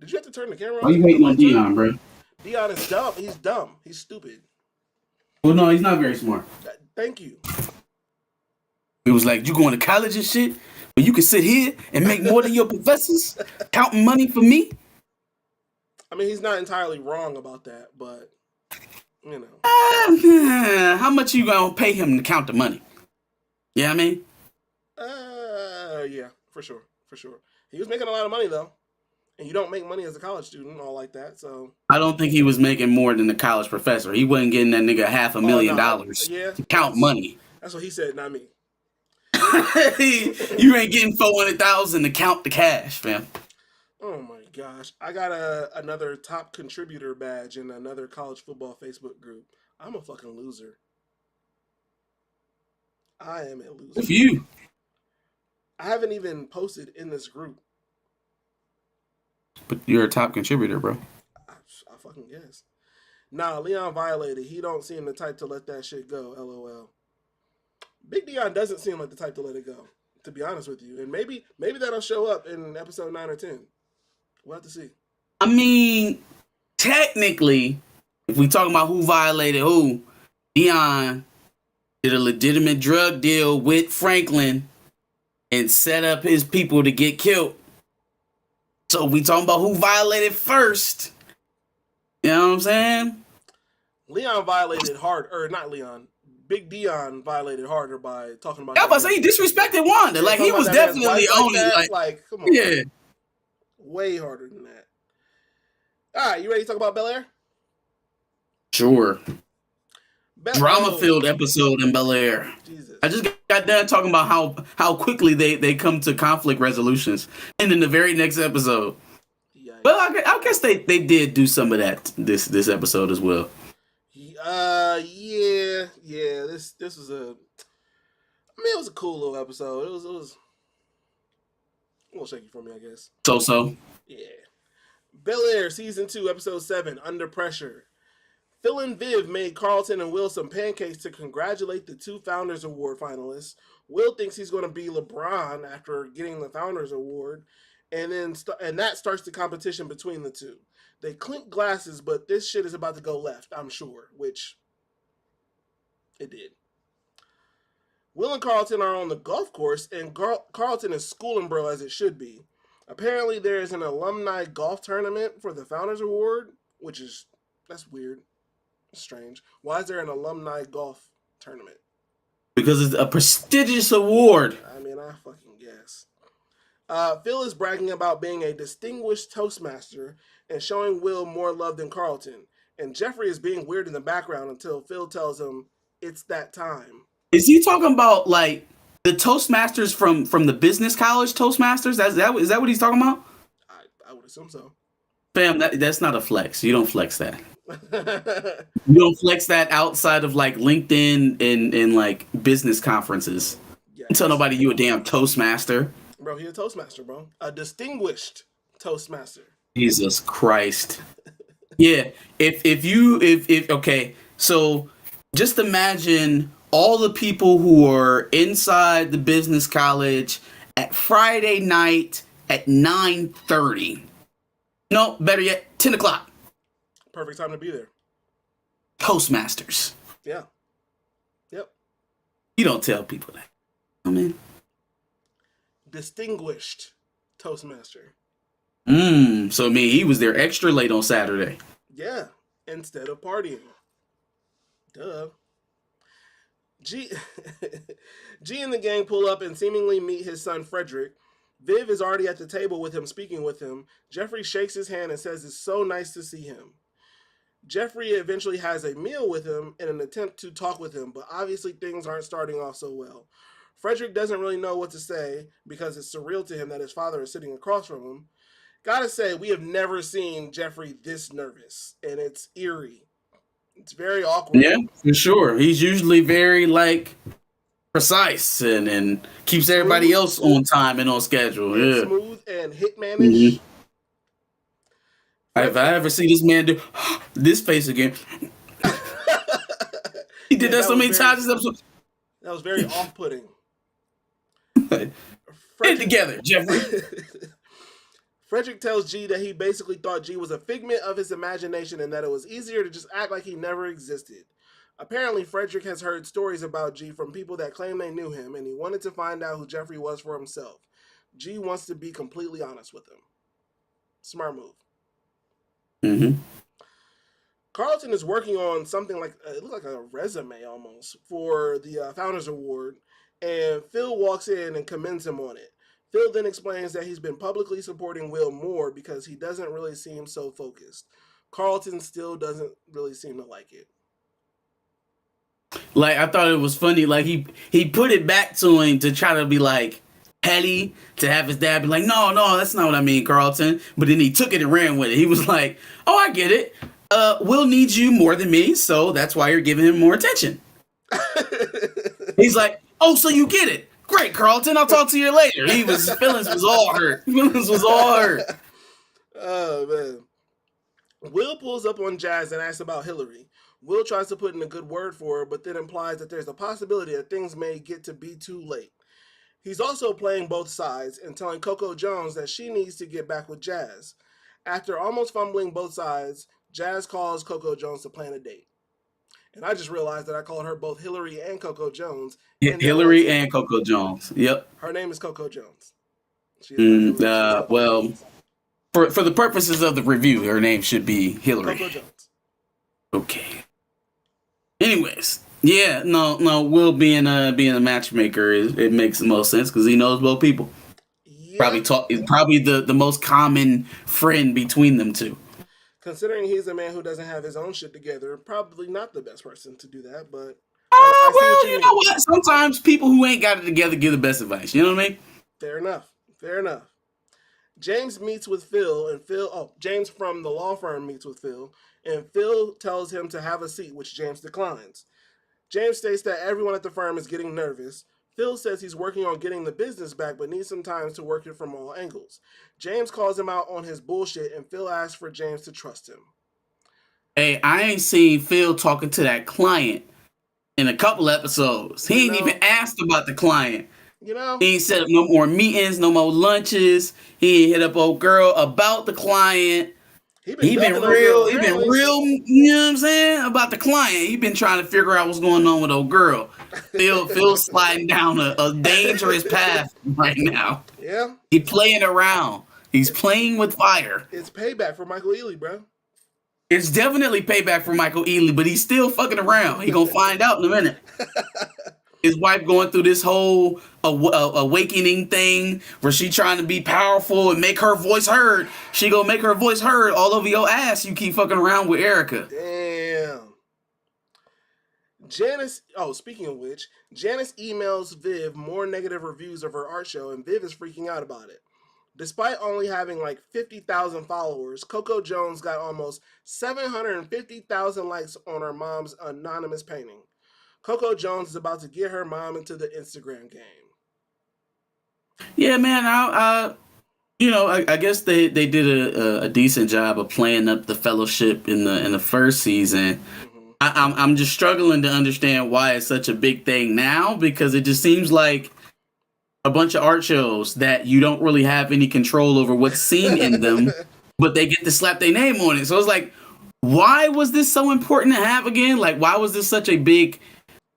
Did you have to turn the camera on? Why you hating on Dion, bro? Dion is dumb. He's dumb. He's stupid. Well, no, he's not very smart. Thank you. It was like, you going to college and shit, but you can sit here and make more than your professors counting money for me? I mean, he's not entirely wrong about that, but, how much you going to pay him to count the money? Yeah, I mean? Yeah, for sure. He was making a lot of money, though. And you don't make money as a college student, all like that, so... I don't think he was making more than the college professor. He wasn't getting that nigga $500,000 to count money. That's what he said, not me. You ain't getting $400,000 to count the cash, fam. Oh my gosh. I got another top contributor badge in another college football Facebook group. I'm a fucking loser. I am a loser. If you... I haven't even posted in this group. But you're a top contributor, bro. I fucking guess. Nah, Leon violated. He don't seem the type to let that shit go, LOL. Big Dion doesn't seem like the type to let it go, to be honest with you. And maybe that'll show up in episode 9 or 10. We'll have to see. I mean, technically, if we talking about who violated who, Dion did a legitimate drug deal with Franklin and set up his people to get killed. So we talking about who violated first. You know what I'm saying? Leon violated hard, or not Leon. Big Dion violated harder by talking about I that was about to say man. he disrespected Wanda. Yeah, Like he talking about was that man's definitely wife like owning. that. Like Like, come on, yeah, man. Way harder than that. All right, you ready to talk about Bel Air? sure. Drama Oh, filled episode in Bel Air. I Jesus. just got done talking about how quickly they come to conflict resolutions, and in the very next episode. Well, Yikes. I guess they did do some of that this episode as well. Yeah. This was a. I mean, it was a cool little episode. It was a little shaky for me, I guess. So. Yeah. Bel Air season 2, episode 7, Under Pressure. Phil and Viv made Carlton and Will some pancakes to congratulate the 2 Founders Award finalists. Will thinks he's going to be LeBron after getting the Founders Award, and that starts the competition between the two. They clink glasses, but this shit is about to go left, I'm sure, which it did. Will and Carlton are on the golf course, and Carlton is schooling bro as it should be. Apparently, there is an alumni golf tournament for the Founders Award, that's weird. Strange. Why is there an alumni golf tournament? Because it's a prestigious award. I mean, I fucking guess. Phil is bragging about being a distinguished Toastmaster and showing Will more love than Carlton. And Jeffrey is being weird in the background until Phil tells him it's that time. Is he talking about like the Toastmasters from the business college Toastmasters? Is that what he's talking about? I would assume so. Fam, that's not a flex. You don't flex that. You don't flex that outside of like LinkedIn and like business conferences. Yes. Don't tell nobody you a damn Toastmaster. Bro, he a Toastmaster, bro. A distinguished Toastmaster. Jesus Christ. Yeah. If okay, so just imagine all the people who are inside the business college at Friday night at 9:30. No, better yet, 10 o'clock. Perfect time to be there. Toastmasters. Yeah. Yep. You don't tell people that. I mean, distinguished Toastmaster. So I mean, he was there extra late on Saturday. Yeah, instead of partying. Duh. G and the gang pull up and seemingly meet his son Frederick. Viv is already at the table with him, speaking with him. Jeffrey shakes his hand and says it's so nice to see him. Jeffrey eventually has a meal with him in an attempt to talk with him, but obviously things aren't starting off so well. Frederick doesn't really know what to say because it's surreal to him that his father is sitting across from him. Gotta say, we have never seen Jeffrey this nervous, and it's eerie. It's very awkward. Yeah, for sure. He's usually very like precise and keeps everybody else on time and on schedule. Yeah, smooth and hitmanish. If I ever see this man do this face again, he did that so many times this episode. That was very off-putting. Get it together, Jeffrey. Frederick tells G that he basically thought G was a figment of his imagination and that it was easier to just act like he never existed. Apparently, Frederick has heard stories about G from people that claim they knew him, and he wanted to find out who Jeffrey was for himself. G wants to be completely honest with him. Smart move. Mm-hmm. Carlton is working on something like, it looks like a resume almost, for the Founders Award, and Phil walks in and commends him on it. Phil then explains that he's been publicly supporting Will more because he doesn't really seem so focused. Carlton still doesn't really seem to like it. Like, I thought it was funny, like he put it back to him to try to be like petty, to have his dad be like, no, that's not what I mean, Carlton. But then he took it and ran with it. He was like, oh, I get it. Will needs you more than me, so that's why you're giving him more attention. He's like, oh, so you get it. Great, Carlton, I'll talk to you later. Feelings was all hurt. Oh, man. Will pulls up on Jazz and asks about Hillary. Will tries to put in a good word for her, but then implies that there's a possibility that things may get to be too late. He's also playing both sides and telling Coco Jones that she needs to get back with Jazz. After almost fumbling both sides, Jazz calls Coco Jones to plan a date. And I just realized that I called her both Hillary and Coco Jones. Yeah, Hillary and Coco Jones. Yep. Her name is Coco Jones. Well, for the purposes of the review, her name should be Hillary. Coco Jones. Okay. Anyways, yeah, no. Will being a matchmaker it makes the most sense because he knows both people. Yeah. Probably the most common friend between them two. Considering he's a man who doesn't have his own shit together, probably not the best person to do that, but I see what Well, you you know mean. what? Sometimes people who ain't got it together give the best advice. You know what I mean? Fair enough. Fair enough. James meets with Phil, and James from the law firm meets with Phil, and Phil tells him to have a seat, which James declines. James states that everyone at the firm is getting nervous. Phil says he's working on getting the business back, but needs some time to work it from all angles. James calls him out on his bullshit, and Phil asks for James to trust him. Hey, I ain't seen Phil talking to that client in a couple episodes. You He ain't even know, asked about the client. you know, He ain't set up no more meetings, no more lunches. He ain't hit up old girl about the client. he been ducking old girl He been apparently. real, you know what I'm saying, about the client. He been trying to figure out what's going on with old girl. Phil's sliding down a dangerous path right now. Yeah, He playing around. He's playing with fire. it's payback for Michael Ealy, bro. It's definitely payback for Michael Ealy, but he's still fucking around. He gonna find out in a minute. His wife going through this whole awakening thing where she trying to be powerful and make her voice heard. She gonna make her voice heard all over your ass. You keep fucking around with Erica. Damn. Janice, speaking of which, Janice emails Viv more negative reviews of her art show, and Viv is freaking out about it. Despite only having like 50,000 followers, Coco Jones got almost 750,000 likes on her mom's anonymous painting. Coco Jones is about to get her mom into the Instagram game. Yeah, man. I guess they did a decent job of playing up the fellowship in the first season. Mm-hmm. I'm just struggling to understand why it's such a big thing now because it just seems like a bunch of art shows that you don't really have any control over what's seen in them, but they get to slap their name on it. So it's like, why was this so important to have again? Like, why was this such a big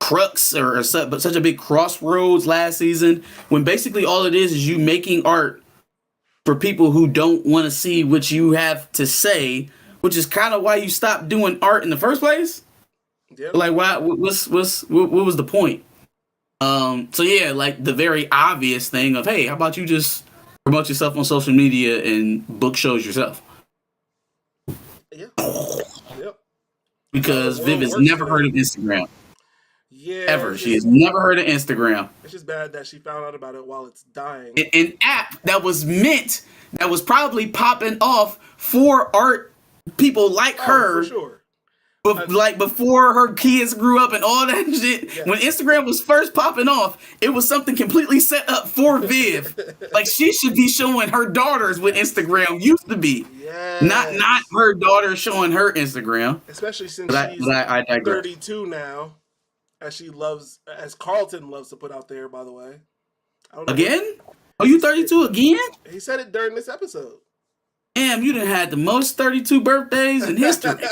crux or such a big crossroads last season when basically all it is you making art for people who don't want to see what you have to say, which is kind of why you stopped doing art in the first place. Yep. Like, why? What was the point? So yeah, like the very obvious thing of, hey, how about you just promote yourself on social media and book shows yourself? Yeah. Yep. Because Viv has never heard of Instagram. Yeah. Ever. She has never heard of Instagram. It's just bad that she found out about it while it's dying. An app that was probably popping off for art people like her. For sure. But like before her kids grew up and all that shit, yeah. When Instagram was first popping off, it was something completely set up for Viv. Like she should be showing her daughters what Instagram used to be. Yes. Not her daughter showing her Instagram. Especially since she's 32 now, as Carlton loves to put out there, by the way. Again? Are you 32 again? He said it during this episode. Damn, you done had the most 32 birthdays in history.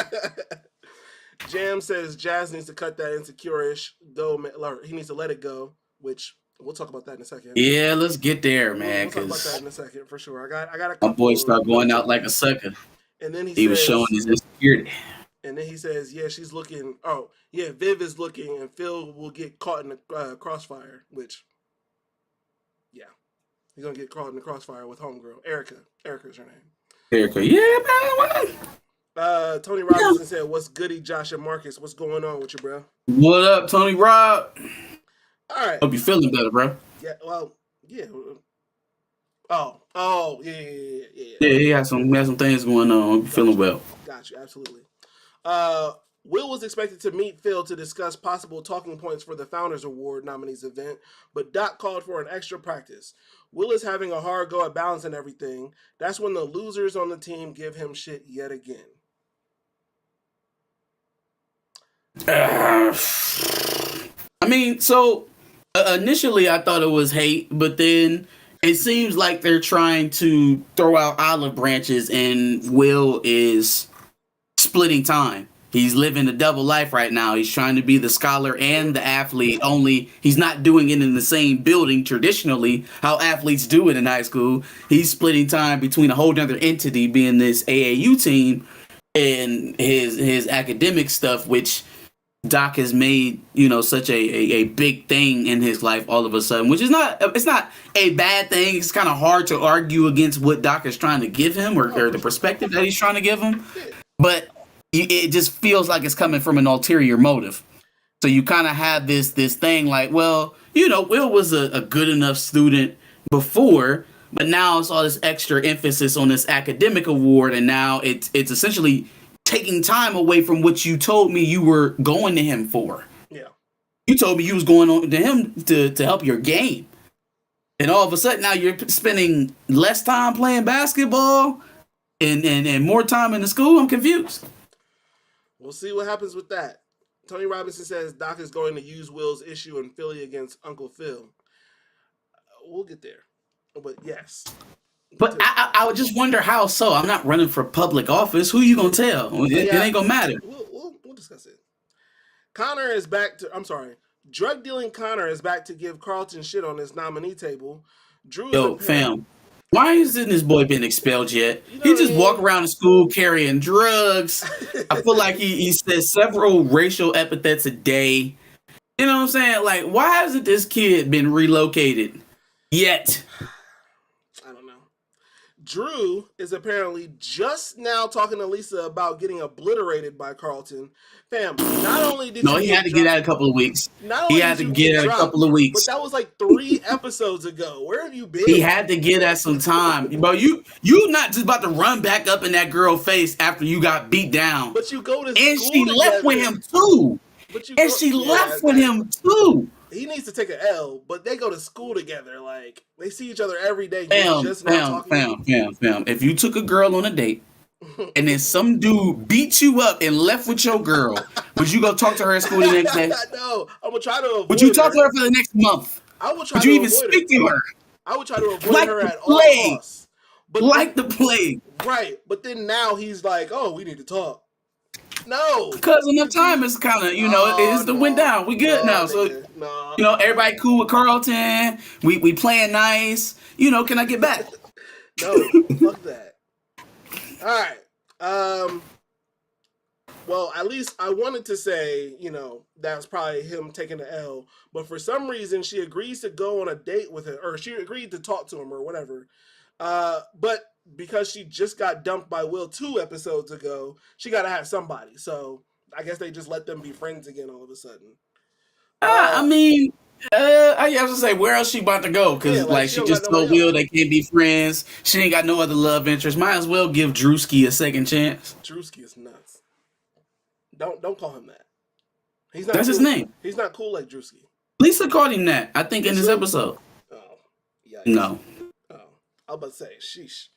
Jam says Jazz needs to cut that insecure-ish, though he needs to let it go, which we'll talk about that in a second. Yeah, let's get there, man. We'll talk about that in a second for sure. I got a couple. My boy started going out like a sucker. And then he was showing his insecurity. And then he says, yeah, she's looking. Oh, yeah, Viv is looking, and Phil will get caught in the crossfire, which, yeah, he's gonna get caught in the crossfire with homegirl Erica. Erica's her name. Erica, yeah, man. Tony Robinson said, "What's goody, Josh and Marcus? What's going on with you, bro?" What up, Tony Rob? All right. Hope you feeling better, bro. Yeah. Well, yeah. Oh, yeah. Yeah, he had some things going on. Hope you feeling well. Got you, absolutely. Will was expected to meet Phil to discuss possible talking points for the Founders Award nominees event, but Doc called for an extra practice. Will is having a hard go at balancing everything. That's when the losers on the team give him shit yet again. I mean, so initially I thought it was hate, but then it seems like they're trying to throw out olive branches, and Will is splitting time. He's living a double life right now. He's trying to be the scholar and the athlete, only he's not doing it in the same building traditionally, how athletes do it in high school. He's splitting time between a whole other entity, being this AAU team, and his academic stuff, which Doc has made, such a big thing in his life all of a sudden, which is it's not a bad thing. It's kind of hard to argue against what Doc is trying to give him or the perspective that he's trying to give him. But it just feels like it's coming from an ulterior motive. So you kind of have this thing like, well, Will was a good enough student before, but now it's all this extra emphasis on this academic award, and now it's essentially taking time away from what you told me you were going to him for. Yeah. You told me you was going on to him to help your game. And all of a sudden now you're spending less time playing basketball and more time in the school. I'm confused. We'll see what happens with that. Tony Robinson says Doc is going to use Will's issue in Philly against Uncle Phil. We'll get there. But yes. But I would just wonder how so. I'm not running for public office. Who you gonna tell? It ain't gonna matter. We'll discuss it. Connor is back to... I'm sorry. Drug dealing Connor is back to give Carlton shit on his nominee table. Yo, fam. Why isn't this boy been expelled yet? He just walk around the school carrying drugs. I feel like he says several racial epithets a day. You know what I'm saying? Like, why hasn't this kid been relocated yet? Drew is apparently just now talking to Lisa about getting obliterated by Carlton. Fam, not only did he had to get out a couple of weeks. He had to get out a couple of weeks. But that was like 3 episodes ago. Where have you been? He had to get at some time. Bro, you not just about to run back up in that girl's face after you got beat down. But you go to school and she left with him too. Left with him too. He needs to take an L, but they go to school together. Like, they see each other every day. Fam. If you took a girl on a date and then some dude beat you up and left with your girl, would you go talk to her at school the next day? No, I would try to avoid Would you talk to her for the next month? I would try would you even speak to her? I would try to avoid her at all costs. But like the plague. Right. But then now he's like, oh, we need to talk. No, because enough time is kind of went down. We good now, so everybody cool with Carlton. We playing nice. Can I get back? No, fuck that. All right. Well, at least I wanted to say, that's probably him taking the L. But for some reason, she agrees to go on a date with him, or she agreed to talk to him, or whatever. But because she just got dumped by Will 2 episodes ago, she got to have somebody. So I guess they just let them be friends again all of a sudden. I have to say, where else she about to go? Because she just told Will they can't be friends. She ain't got no other love interest. Might as well give Drewski a second chance. Drewski is nuts. Don't call him that. He's not. That's cool. His name. He's not cool like Drewski. Lisa called him that, I think, in this episode. Oh, yeah. No. Oh, I was about to say, sheesh.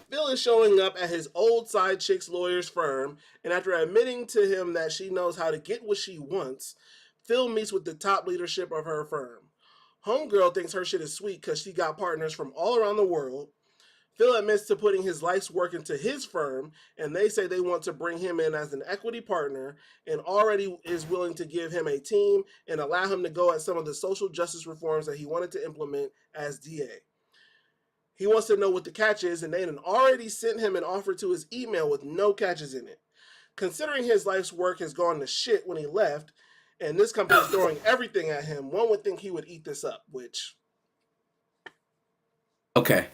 Phil is showing up at his old side chick's lawyer's firm, and after admitting to him that she knows how to get what she wants, Phil meets with the top leadership of her firm. Homegirl thinks her shit is sweet because she got partners from all around the world. Phil admits to putting his life's work into his firm, and they say they want to bring him in as an equity partner and already is willing to give him a team and allow him to go at some of the social justice reforms that he wanted to implement as DA. He wants to know what the catch is, and they had already sent him an offer to his email with no catches in it. Considering his life's work has gone to shit when he left, and this company is throwing everything at him, one would think he would eat this up, which... Okay.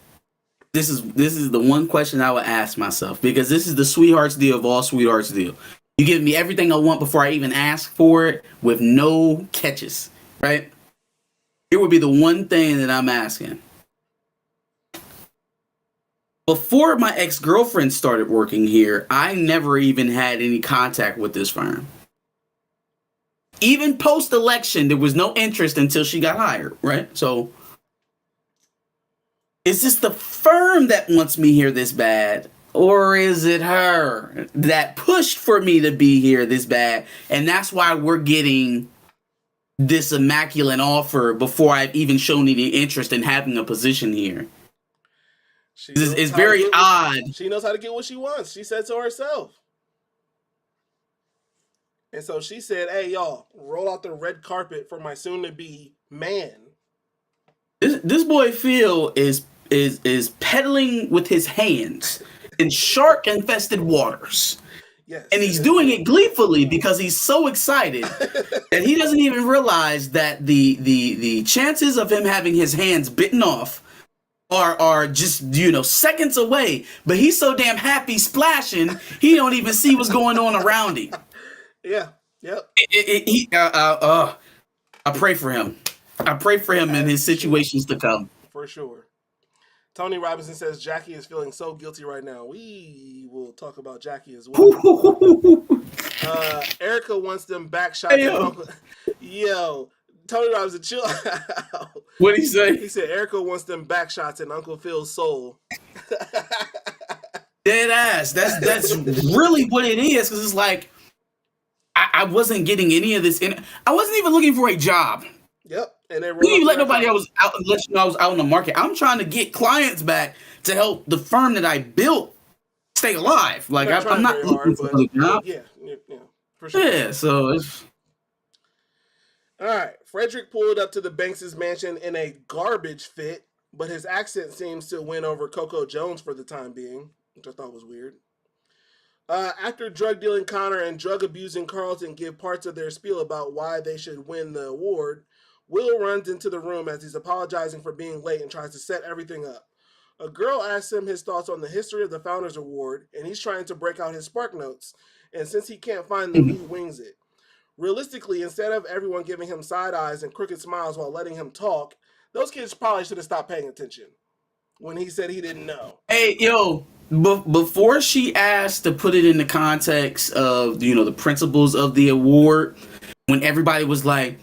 This is the one question I would ask myself, because this is the sweetheart's deal of all sweethearts deal. You give me everything I want before I even ask for it with no catches, right? It would be the one thing that I'm asking. Before my ex-girlfriend started working here, I never even had any contact with this firm. Even post-election, there was no interest until she got hired, right? So, is this the firm that wants me here this bad? Or is it her that pushed for me to be here this bad? And that's why we're getting this immaculate offer before I've even shown any interest in having a position here. It's very odd. She knows how to get what she wants. She said so herself. And so she said, hey, y'all, roll out the red carpet for my soon-to-be man. This boy Phil is pedaling with his hands in shark-infested waters. Yes, And he's doing it gleefully because he's so excited that he doesn't even realize that the chances of him having his hands bitten off are just seconds away. But he's so damn happy splashing, he don't even see what's going on around him. Yeah. Yep. I pray for him. I pray for him in his situations to come. For sure. Tony Robinson says Jackie is feeling so guilty right now. We will talk about Jackie as well. Erica wants them back shots. Hey, yo. Yo, Tony Robinson, chill out. What'd he say? He said Erica wants them back shots in Uncle Phil's soul. Dead ass. That's really what it is. Because it's like I wasn't getting any of this. I wasn't even looking for a job. Yep. And they didn't even let nobody I was out I was out in the market. I'm trying to get clients back to help the firm that I built stay alive. Like I'm not looking for a job. Yeah, for sure. Yeah, so it's all right. Frederick pulled up to the Banks' mansion in a garbage fit, but his accent seems to win over Coco Jones for the time being, which I thought was weird. After drug dealing Connor and drug abusing Carlton give parts of their spiel about why they should win the award, Will runs into the room as he's apologizing for being late and tries to set everything up. A girl asks him his thoughts on the history of the Founders Award, and he's trying to break out his Spark Notes, and since he can't find them, he wings it. Realistically, instead of everyone giving him side eyes and crooked smiles while letting him talk, those kids probably should have stopped paying attention when he said he didn't know. Hey, yo, before she asked to put it in the context of, the principles of the award, when everybody was like,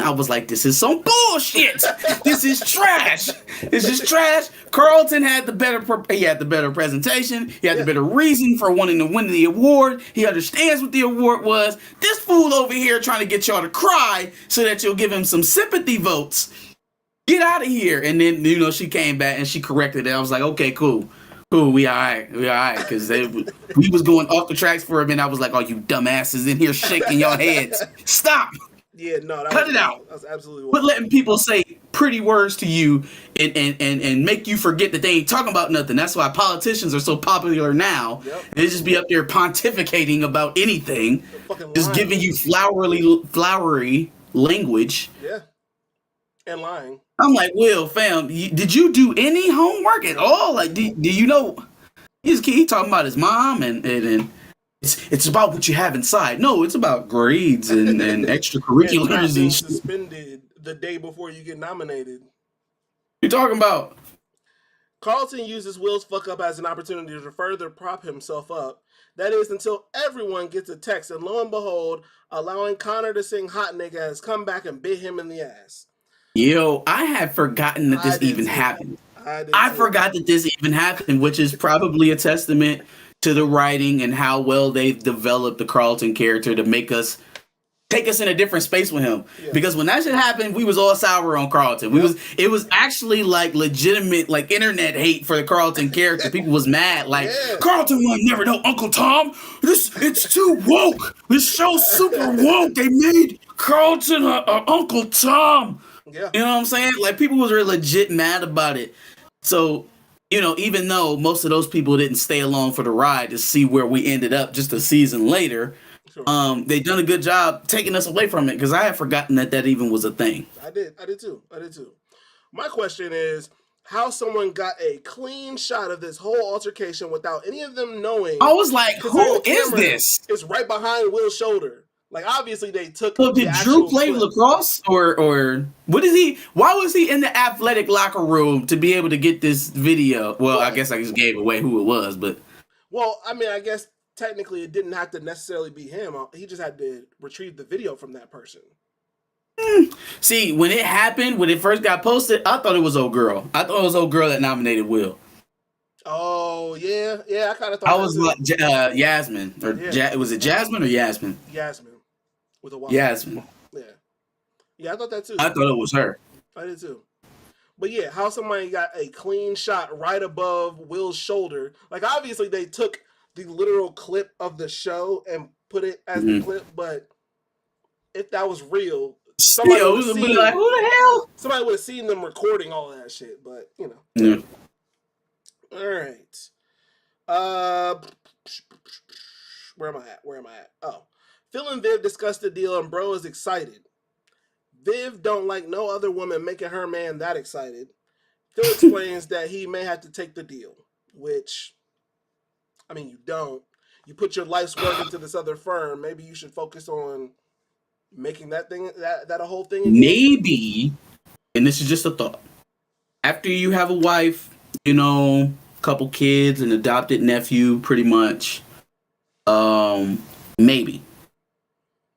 I was like, this is some bullshit. This is trash. This is trash. Carlton had the better presentation. He had the better reason for wanting to win the award. He understands what the award was. This fool over here trying to get y'all to cry so that you'll give him some sympathy votes. Get out of here. And then, she came back and she corrected it. I was like, okay, cool, we all right, because we was going off the tracks for a minute. I was like, oh, you dumbasses in here shaking your heads. Stop. Yeah, no, cut it out. That's absolutely wild. Quit letting people say pretty words to you and make you forget that they ain't talking about nothing. That's why politicians are so popular now. Yep. They just be up there pontificating about anything, just giving you flowery language. Yeah, and lying. I'm like, Will, fam, did you do any homework at all? Like, do you know? He talking about his mom and it's about what you have inside. No, it's about grades and extracurriculars and shit. Suspended the day before you get nominated. You talking about? Carlton uses Will's fuck up as an opportunity to further prop himself up. That is until everyone gets a text, and lo and behold, allowing Connor to sing Hot Nigga has come back and bit him in the ass. Yo, I had forgotten that this even happened. I forgot that this even happened, which is probably a testament to the writing and how well they've developed the Carlton character to take us in a different space with him. Yeah. Because when that shit happened, we was all sour on Carlton. It was actually like legitimate like internet hate for the Carlton character. People was mad like Carlton will never know Uncle Tom. It's too woke. This show's super woke. They made Carlton a Uncle Tom. Yeah. You know what I'm saying? Like people was really legit mad about it. So, even though most of those people didn't stay along for the ride to see where we ended up just a season later, sure. They done a good job taking us away from it because I had forgotten that even was a thing. I did too. My question is how someone got a clean shot of this whole altercation without any of them knowing. I was like, who is this? It's right behind Will's shoulder. Like obviously they took. So did Drew play lacrosse or what is he? Why was he in the athletic locker room to be able to get this video? Well, I guess I just gave away who it was, but. Well, I mean, I guess technically it didn't have to necessarily be him. He just had to retrieve the video from that person. See, when it happened, when it first got posted, I thought it was old girl. I thought it was old girl that nominated Will. Oh yeah, I kind of thought. I was like Yasmin or was it Jasmine or Yasmin? Yasmin. With a Y. Yasmin. Yeah, I thought that too. I thought it was her. I did too. But yeah, how somebody got a clean shot right above Will's shoulder. Like obviously they took the literal clip of the show and put it as the clip, but if that was real, somebody would have seen like, who the hell? Somebody would have seen them recording all that shit, but Yeah. All right. Uh, where am I at? Where am I at? Oh, Phil and Viv discuss the deal, and Bro is excited. Viv don't like no other woman making her man that excited. Phil explains that he may have to take the deal, which, I mean, you don't. You put your life's work into this other firm. Maybe you should focus on making that a whole thing again. Maybe, and this is just a thought. After you have a wife, couple kids, an adopted nephew, pretty much. Maybe.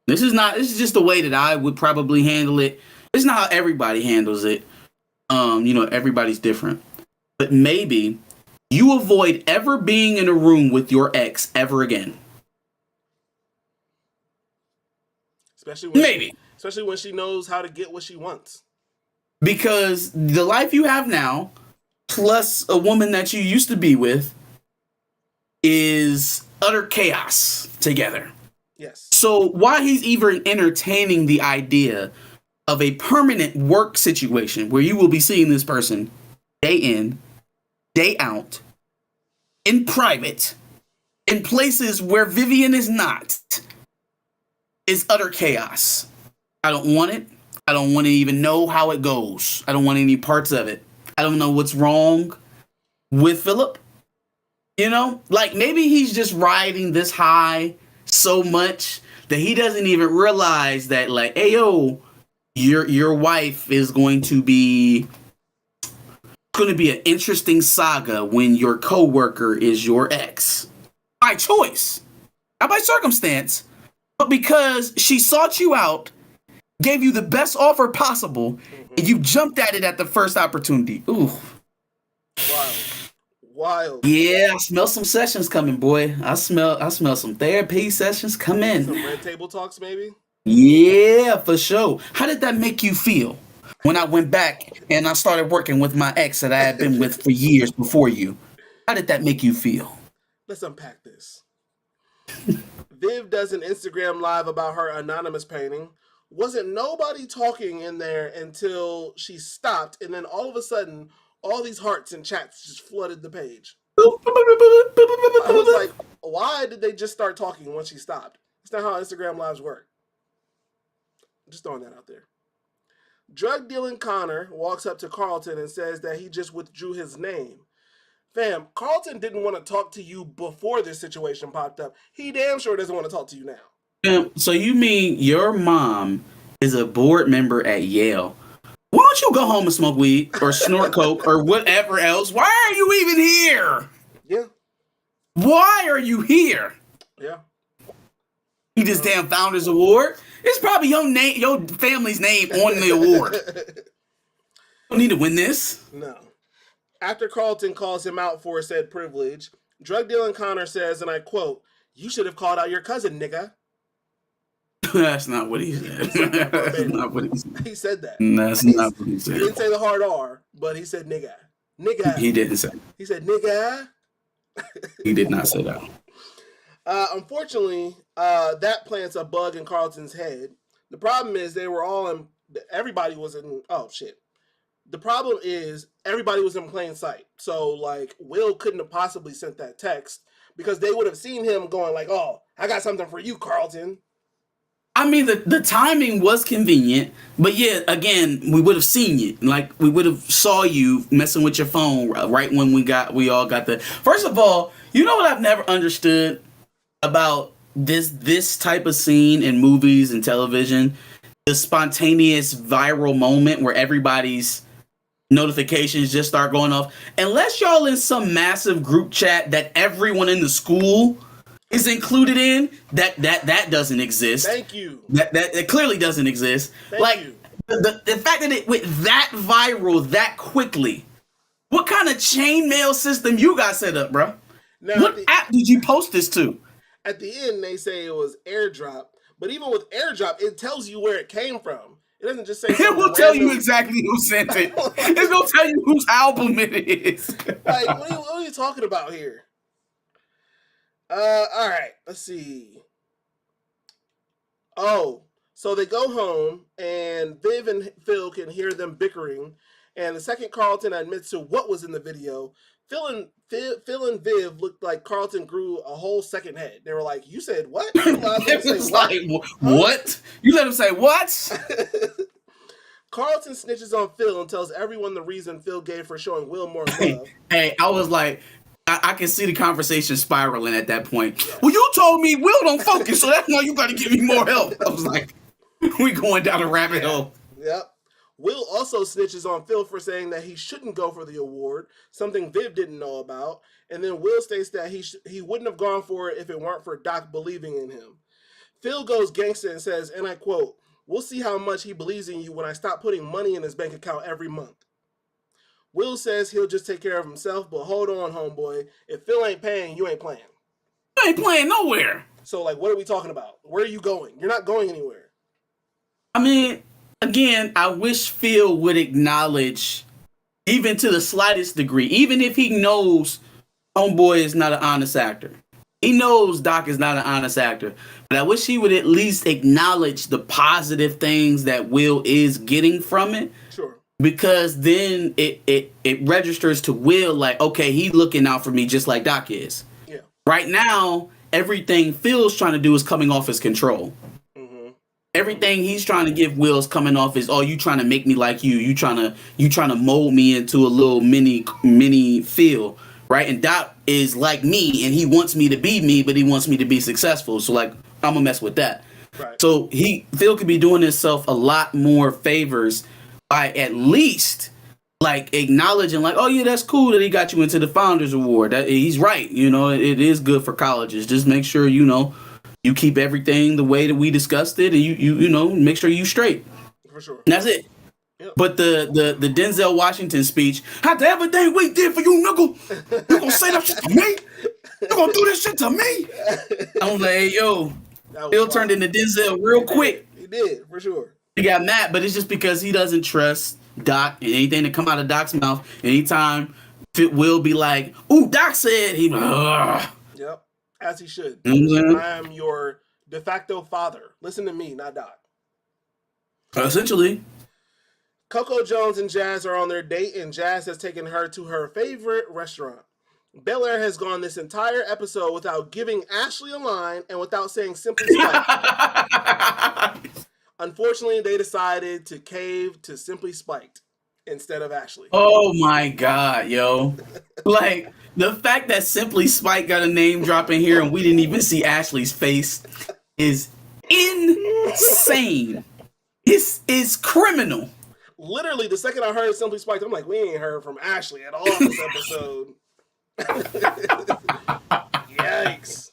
This is just the way that I would probably handle it. It's not how everybody handles it. Everybody's different. But maybe you avoid ever being in a room with your ex ever again. Especially when she knows how to get what she wants. Because the life you have now, plus a woman that you used to be with, is utter chaos together. Yes. So why he's even entertaining the idea of a permanent work situation where you will be seeing this person day in, day out, in private, in places where Vivian is not, is utter chaos. I don't want it. I don't want to even know how it goes. I don't want any parts of it. I don't know what's wrong with Philip. Maybe he's just riding this high so much that he doesn't even realize that, hey, yo, your wife is going to be an interesting saga when your coworker is your ex. By choice, not by circumstance, but because she sought you out, gave you the best offer possible, and you jumped at it at the first opportunity. Ooh. Wild. Yeah, I smell some sessions coming, boy. I smell some therapy sessions coming. Some red table talks, maybe? Yeah, for sure. How did that make you feel when I went back and I started working with my ex that I had been with for years before you? How did that make you feel? Let's unpack this. Viv does an Instagram live about her anonymous painting. Wasn't nobody talking in there until she stopped, and then all of a sudden, all these hearts and chats just flooded the page. I was like, why did they just start talking once she stopped? That's not how Instagram lives work. Just throwing that out there. Drug dealing Connor walks up to Carlton and says that he just withdrew his name. Fam, Carlton didn't want to talk to you before this situation popped up. He damn sure doesn't want to talk to you now. So you mean your mom is a board member at Yale? Why don't you go home and smoke weed or snort coke or whatever else? Why are you even here? Yeah. Why are you here? Yeah. You just damn Founders Award. It's probably your family's name on the award. You don't need to win this. No. After Carlton calls him out for said privilege, drug dealing Connor says, and I quote, "You should have called out your cousin, nigga." That's not what he said. That's not what he said. He said that. That's not what he said. He didn't say the hard R, but he said nigga. Nigga. He didn't say. He said nigga. He did not say that. Unfortunately, that plants a bug in Carlton's head. The problem is everybody was in, oh shit. The problem is everybody was in plain sight. So Will couldn't have possibly sent that text because they would have seen him going oh, I got something for you, Carlton. I mean, the timing was convenient, but yeah, again, we would have seen you. We would have saw you messing with your phone right when we all got the. First of all, you know what I've never understood about this type of scene in movies and television, the spontaneous viral moment where everybody's notifications just start going off. Unless y'all in some massive group chat that everyone in the school is included in, that doesn't exist. Thank you. That it clearly doesn't exist. Thank you. The fact that it went that viral that quickly. What kind of chainmail system you got set up, bro? Now, what app did you post this to? At the end, they say it was airdrop, but even with airdrop, it tells you where it came from. It doesn't just say. It will tell you exactly who sent it. It's gonna tell you whose album it is. What are you talking about here? All right, let's see. Oh, so they go home, and Viv and Phil can hear them bickering, And the second Carlton admits to what was in the video, Phil and Viv looked like Carlton grew a whole second head. They were like, "You said what? You allowed them to say what? Like, what? You let him say what?" Carlton snitches on Phil and tells everyone the reason Phil gave for showing Will more love. Hey, I was like, I can see the conversation spiraling at that point. Yeah. Well, you told me Will don't focus, so that's why you got to give me more help. I was like, we going down a rabbit hole. Yep. Will also snitches on Phil for saying that he shouldn't go for the award, something Viv didn't know about. And then Will states that he wouldn't have gone for it if it weren't for Doc believing in him. Phil goes gangster and says, and I quote, "We'll see how much he believes in you when I stop putting money in his bank account every month." Will says he'll just take care of himself, but hold on, homeboy. If Phil ain't paying, you ain't playing. You ain't playing nowhere. So, like, what are we talking about? Where are you going? You're not going anywhere. I mean, again, I wish Phil would acknowledge, even to the slightest degree, even if he knows homeboy is not an honest actor. He knows Doc is not an honest actor. But I wish he would at least acknowledge the positive things that Will is getting from it. Sure. Because then it registers to Will like, okay, he's looking out for me just like Doc is. Yeah. Right now, everything Phil's trying to do is coming off his control. Mm-hmm. Everything he's trying to give Will's coming off is, oh, you trying to make me like you. You trying to mold me into a little mini Phil, right? And Doc is like me, and he wants me to be me, but he wants me to be successful. So like, I'm gonna mess with that. Right. So Phil could be doing himself a lot more favors by at least like acknowledging like, oh yeah, that's cool that he got you into the Founders Award. That he's right, it is good for colleges. Just make sure you keep everything the way that we discussed it, and you make sure you straight. For sure. And that's it. Yep. But the Denzel Washington speech, after everything we did for you, nigga, you gonna say that shit to me? You gonna do this shit to me? I'm like, hey, yo, Phil turned into Denzel real quick. He did, for sure. He got mad, but it's just because he doesn't trust Doc, and anything that come out of Doc's mouth, anytime Fit will be like, "Ooh, Doc said," he like, ugh. Yep, as he should. I am your de facto father. Listen to me, not Doc. Essentially. Coco Jones and Jazz are on their date, and Jazz has taken her to her favorite restaurant. Bel Air has gone this entire episode without giving Ashley a line and without saying simply Spiked. Unfortunately, they decided to cave to Simply Spiked instead of Ashley. Oh my God, yo. Like, the fact that Simply Spiked got a name drop in here and we didn't even see Ashley's face is insane. It's criminal. Literally, the second I heard Simply Spiked, I'm like, we ain't heard from Ashley at all this episode. Yikes.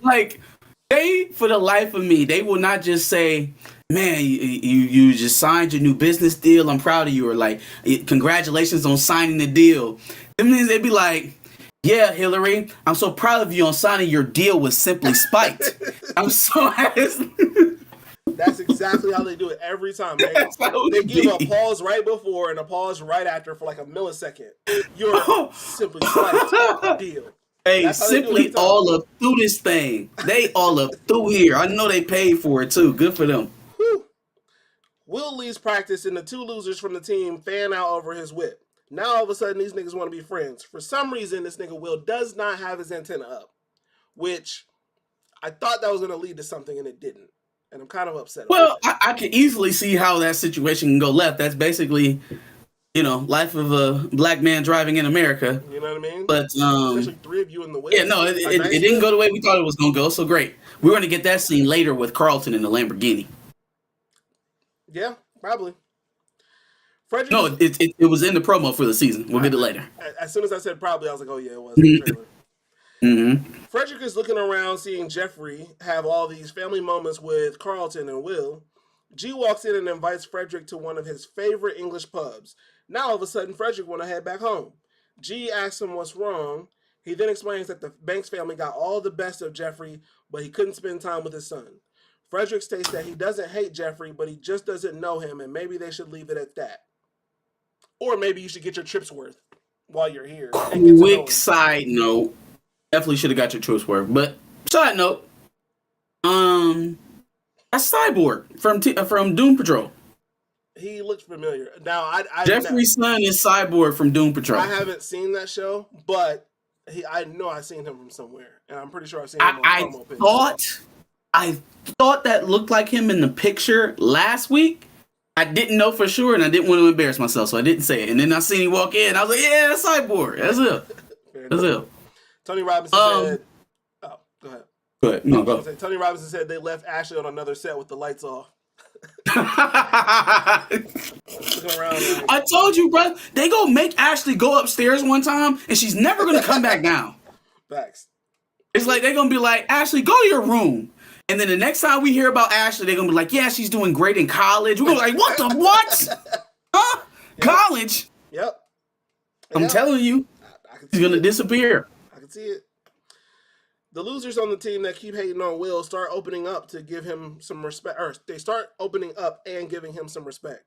Like, they, for the life of me, they will not just say, man, you just signed your new business deal. I'm proud of you. Or like, congratulations on signing the deal. That means they'd be like, yeah, Hillary, I'm so proud of you on signing your deal with Simply Spiked. I'm so That's exactly how they do it every time. They give a pause right before and a pause right after for like a millisecond. You're Simply Spiked deal. Hey, Simply all up through this thing. They all up through here. I know they paid for it too. Good for them. Whew. Will leaves practice and the two losers from the team fan out over his whip. Now all of a sudden these niggas want to be friends. For some reason, this nigga Will does not have his antenna up, which I thought that was going to lead to something and it didn't. And I'm kind of upset. Well, I can easily see how that situation can go left. That's basically, life of a black man driving in America. You know what I mean? But especially three of you in the way. Yeah, no, it didn't go the way we thought it was going to go. So great. We're going to get that scene later with Carlton in the Lamborghini. Yeah, probably. Frederick it was in the promo for the season. We'll get it later. As soon as I said probably, I was like, oh yeah, it was. Mm-hmm. Frederick is looking around, seeing Jeffrey have all these family moments with Carlton and Will. G walks in and invites Frederick to one of his favorite English pubs. Now, all of a sudden, Frederick want to head back home. G asks him what's wrong. He then explains that the Banks family got all the best of Jeffrey, but he couldn't spend time with his son. Frederick states that he doesn't hate Jeffrey, but he just doesn't know him, and maybe they should leave it at that. Or maybe you should get your trips worth while you're here. Quick side note. Definitely should have got your trips worth. But side note. A Cyborg from Doom Patrol. He looked familiar. Now Jeffrey's son is Cyborg from Doom Patrol. I haven't seen that show, but I know I've seen him from somewhere, and I'm pretty sure I've seen him on promo pictures. I thought that looked like him in the picture last week. I didn't know for sure, and I didn't want to embarrass myself, so I didn't say it. And then I seen him walk in, I was like, "Yeah, that's Cyborg. That's it. That's it." Tony Robinson said, "Oh, go ahead." Go ahead. No, go. Tony Robinson said they left Ashley on another set with the lights off. Looking around like, I told you, bro. They gonna make Ashley go upstairs one time, and she's never gonna come back down. Facts. It's like they're gonna be like, Ashley, go to your room. And then the next time we hear about Ashley, they're gonna be like, yeah, she's doing great in college. We're gonna be like, what the what? Huh? Yep. College? Yep. I'm telling you, she's gonna disappear. I can see it. The losers on the team that keep hating on Will start opening up to give him some respect, or they start opening up and giving him some respect.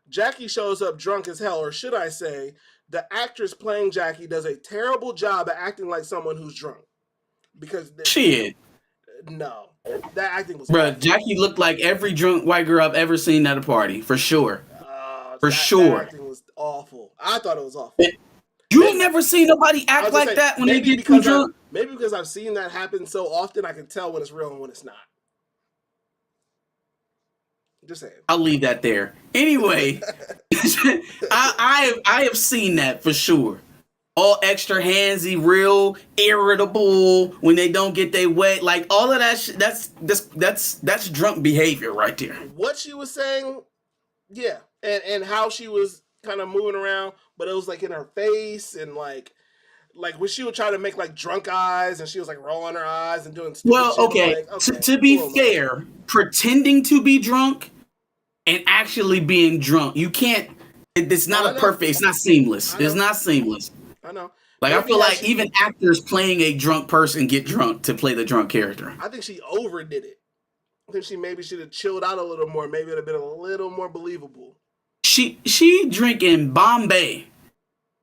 Jackie shows up drunk as hell, or should I say, the actress playing Jackie does a terrible job at acting like someone who's drunk. Because shit. No, that acting was. Bruh, Jackie looked like every drunk white girl I've ever seen at a party, for sure. For sure. That acting was awful. I thought it was awful. You've never seen nobody act like that when they get too drunk? Maybe because I've seen that happen so often, I can tell when it's real and when it's not. Just saying. I'll leave that there. Anyway, I have seen that for sure. All extra handsy, real irritable when they don't get their way. Like all of that. That's drunk behavior right there. What she was saying, yeah, and how she was kind of moving around, but it was like in her face and like when she would try to make like drunk eyes and she was like rolling her eyes and doing stupid shit. Okay. Like, okay, to be fair, pretending to be drunk and actually being drunk, you can't. It's not perfect. It's not seamless. It's not seamless. I know. Like maybe I feel like even actors playing a drunk person get drunk to play the drunk character. I think she overdid it. I think she maybe should have chilled out a little more. Maybe it'd have been a little more believable. She drinking Bombay.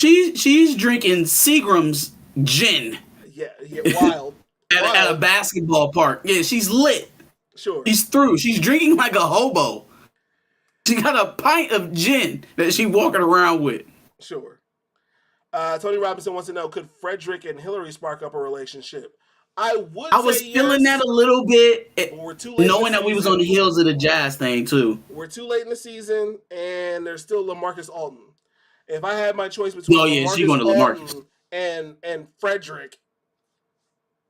She's drinking Seagram's gin. Yeah, wild. at a basketball park. Yeah, she's lit. Sure. She's through. She's drinking like a hobo. She got a pint of gin that she walking around with. Sure. Tony Robinson wants to know, could Frederick and Hillary spark up a relationship? I was feeling that a little bit, we're too late knowing that we was on the heels of the Jazz thing too. We're too late in the season, and there's still LaMarcus Alton. If I had my choice between she's going to LaMarcus and Frederick,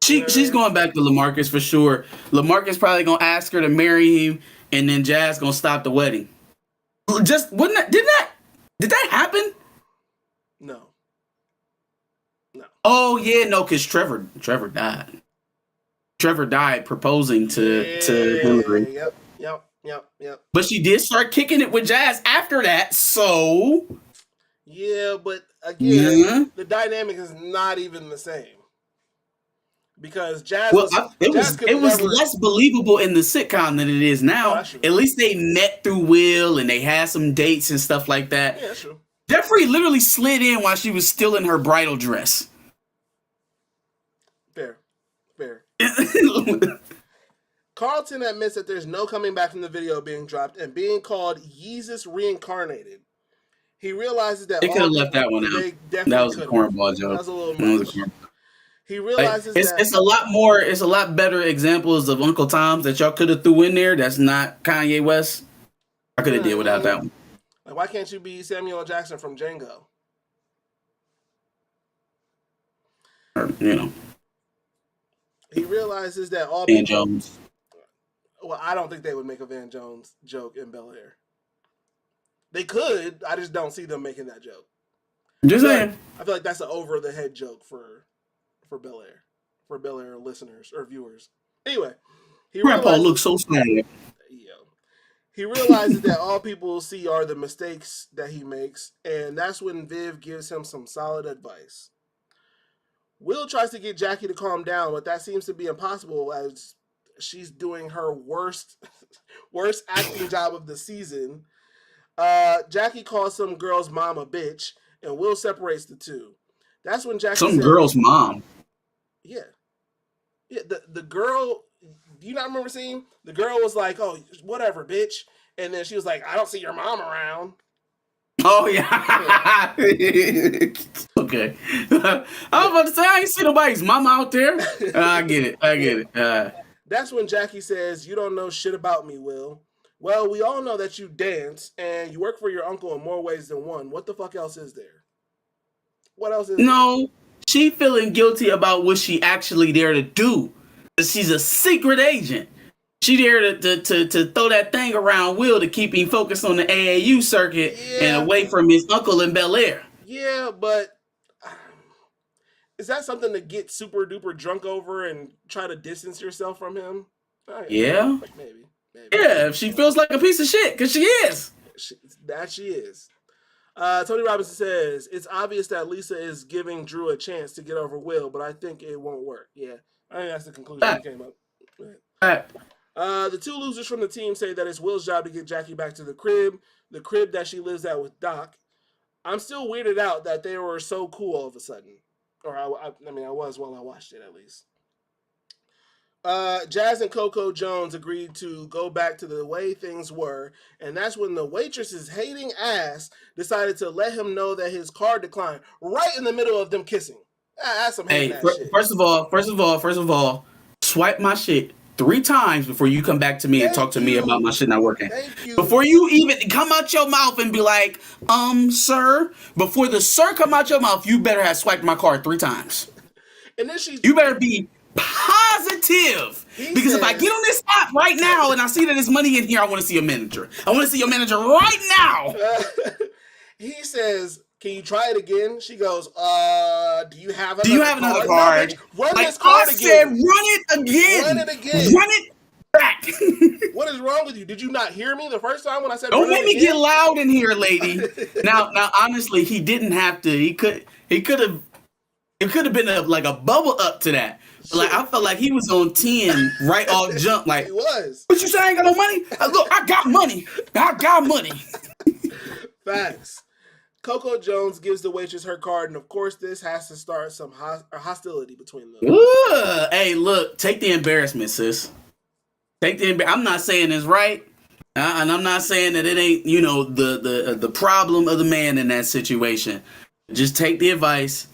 she's going back to LaMarcus for sure. LaMarcus probably gonna ask her to marry him, and then Jazz gonna stop the wedding. Just did that happen? No. Oh yeah, no, because Trevor died. Trevor died proposing to Hillary. Yep. But she did start kicking it with Jazz after that, so yeah, but again, the dynamic is not even the same. Because Jazz it was less believable in the sitcom than it is now. At least they met through Will and they had some dates and stuff like that. Yeah, that's true. Jeffrey literally slid in while she was still in her bridal dress. Fair. Carlton admits that there's no coming back from the video being dropped and being called Yeezus Reincarnated. He realizes that they could have left that one out. That was a cornball joke. That was a little much. He realizes that it's a lot more. It's a lot better examples of Uncle Tom's that y'all could have threw in there. That's not Kanye West. I could have did without that one. Like, why can't you be Samuel L. Jackson from Django? Or, you know. He realizes that all Van Jones. Well, I don't think they would make a Van Jones joke in Bel Air. They could. I just don't see them making that joke. Just saying. I feel like that's an over the head joke for Bel Air, listeners or viewers. Anyway, Grandpa looks so sad. He realizes that all people see are the mistakes that he makes, and that's when Viv gives him some solid advice. Will tries to get Jackie to calm down, but that seems to be impossible as she's doing her worst acting job of the season. Jackie calls some girl's mom a bitch, and Will separates the two. That's when Jackie said, girl's mom. Yeah. The girl, do you not remember seeing? The girl was like, oh, whatever, bitch. And then she was like, I don't see your mom around. Oh yeah. Okay. I was about to say I ain't see nobody's mama out there. I get it. I get it. That's when Jackie says, you don't know shit about me, Will. Well, we all know that you dance and you work for your uncle in more ways than one. What the fuck else is there? What else is there? No, she feeling guilty about what she actually there to do. She's a secret agent. She there to throw that thing around Will to keep him focused on the AAU circuit and away from his uncle in Bel Air. Yeah, but is that something to get super duper drunk over and try to distance yourself from him? Yeah. Maybe. Yeah, if she feels like a piece of shit, because she is. She is. Tony Robinson says, it's obvious that Lisa is giving Drew a chance to get over Will, but I think it won't work. Yeah, I think that's the conclusion he came up with. The two losers from the team say that it's Will's job to get Jackie back to the crib that she lives at with Doc. I'm still weirded out that they were so cool all of a sudden. Or I was while I watched it, at least. Jazz and Coco Jones agreed to go back to the way things were, and that's when the waitress's hating ass decided to let him know that his card declined right in the middle of them kissing. That's some hating ass shit. First of all, swipe my shit 3 times before you come back to me and talk to me about my shit not working. Thank you. Before you even come out your mouth and be like, sir, before the sir come out your mouth, you better have swiped my card 3 times. And then you better be positive. Because if I get on this app right now and I see that there's money in here, I want to see a manager. I want to see your manager right now. He says, can you try it again? She goes, do you have another card? No, run this card again. Said, run it again. Run it again. Run it back. What is wrong with you? Did you not hear me the first time when I said don't make me get loud in here, lady. Now, honestly, he didn't have to. It could have been a bubble up to that. Sure. Like I felt like he was on 10 right off jump. Like he was. What you say? I ain't got no money? Look, I got money. I got money. Facts. Coco Jones gives the waitress her card, and of course, this has to start some hostility between them. Ooh, hey, look, take the embarrassment, sis. Take the. I'm not saying it's right, and I'm not saying that it ain't the problem of the man in that situation. Just take the advice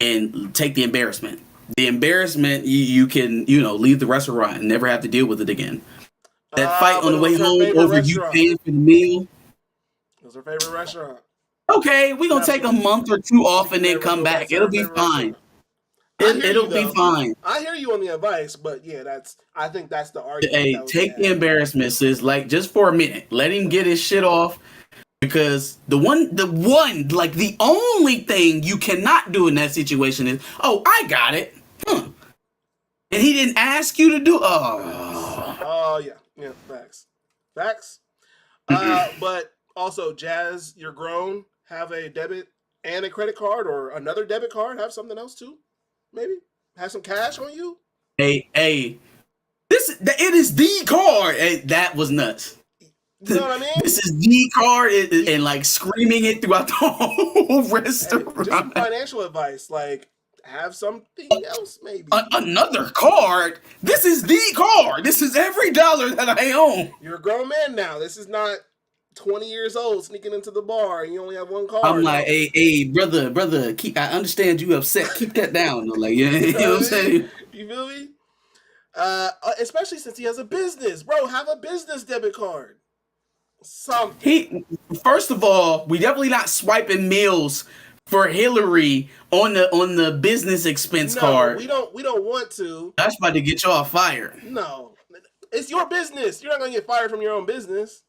and take the embarrassment. The embarrassment, you can, leave the restaurant and never have to deal with it again. That fight on the way home over you paying for the meal. It was her favorite restaurant. Okay, we're going to take a month or 2 off and then come back. It'll be fine. It'll be fine. I hear you on the advice, but yeah, I think that's the argument. Hey, take the embarrassment, sis. Like, just for a minute. Let him get his shit off. Because the only thing you cannot do in that situation is, oh, I got it. And he didn't ask you to do. Oh yeah, facts. But also, Jazz, you're grown. Have a debit and a credit card, or another debit card. Have something else too. Maybe have some cash on you. Hey, it is the card. Hey, that was nuts. You know what I mean? This is the card and like screaming it throughout the whole restaurant. Hey, just some financial advice, like have something else, maybe. Another card? This is the card. This is every dollar that I own. You're a grown man now. This is not 20 years old sneaking into the bar and you only have one card. I'm like, hey, brother, I understand you upset. Keep that down. Like, you know what I'm saying? You feel me? Especially since he has a business. Bro, have a business debit card. Something. First of all, we definitely not swiping meals for Hillary on the business expense card. We don't want to. That's about to get y'all fired. No. It's your business. You're not gonna get fired from your own business.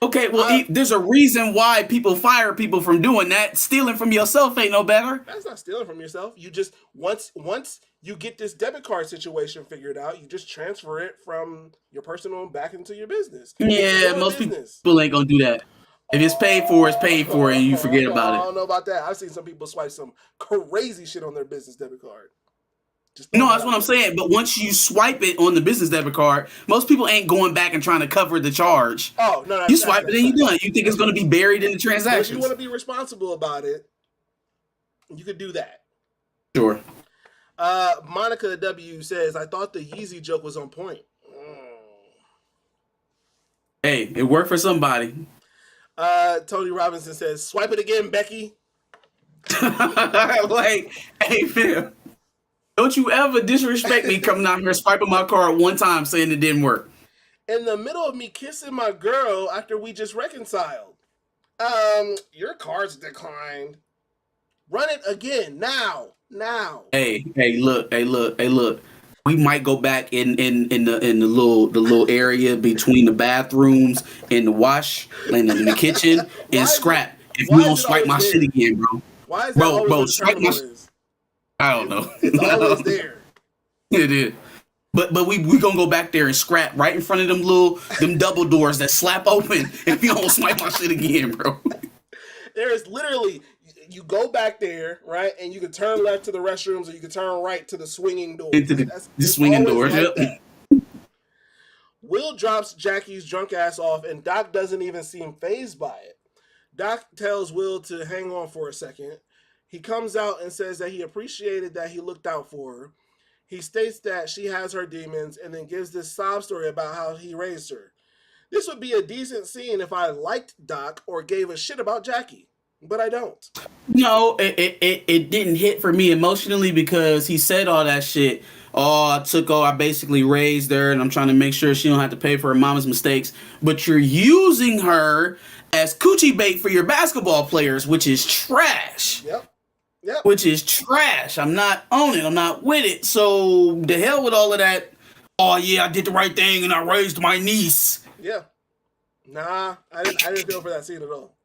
Okay, well, there's a reason why people fire people from doing that. Stealing from yourself ain't no better. That's not stealing from yourself. You just once you get this debit card situation figured out, you just transfer it from your personal back into your business. Yeah, most people ain't gonna do that. If it's paid for, it's paid for, and you forget about it. I don't know about that. I've seen some people swipe some crazy shit on their business debit card. No, that's what I'm saying. But once you swipe it on the business debit card, most people ain't going back and trying to cover the charge. Oh, no. You swipe it and you're done. You think it's going to be buried in the transactions. If you want to be responsible about it, you could do that. Sure. Monica W says, I thought the Yeezy joke was on point. Hey, it worked for somebody. Tony Robinson says, "Swipe it again, Becky." Like, hey, fam, don't you ever disrespect me coming out here swiping my card one time saying it didn't work. In the middle of me kissing my girl after we just reconciled. Your card's declined. Run it again now. Now. Look. We might go back in the little area between the bathrooms and the wash and in the kitchen and scrap if you Why don't is it swipe always my shit there? again, bro. Why is that Bro, always bro, where the swipe my. terminal is? I don't know. It's always there. It is. But we gonna go back there and scrap right in front of them double doors that slap open if you don't swipe my shit again, bro. There is literally, you go back there, right, and you can turn left to the restrooms or you can turn right to the swinging doors. Into the swinging doors. Like Yep. that. Will drops Jackie's drunk ass off, and Doc doesn't even seem fazed by it. Doc tells Will to hang on for a second. He comes out and says that he appreciated that he looked out for her. He states that she has her demons and then gives this sob story about how he raised her. This would be a decent scene if I liked Doc or gave a shit about Jackie, but I don't. No, it didn't hit for me emotionally because he said all that shit. Oh, I basically raised her and I'm trying to make sure she don't have to pay for her mama's mistakes. But you're using her as coochie bait for your basketball players, which is trash. Yep. Which is trash. I'm not on it. I'm not with it. So the hell with all of that. Oh yeah, I did the right thing and I raised my niece. Yeah. Nah, I didn't feel for that scene at all.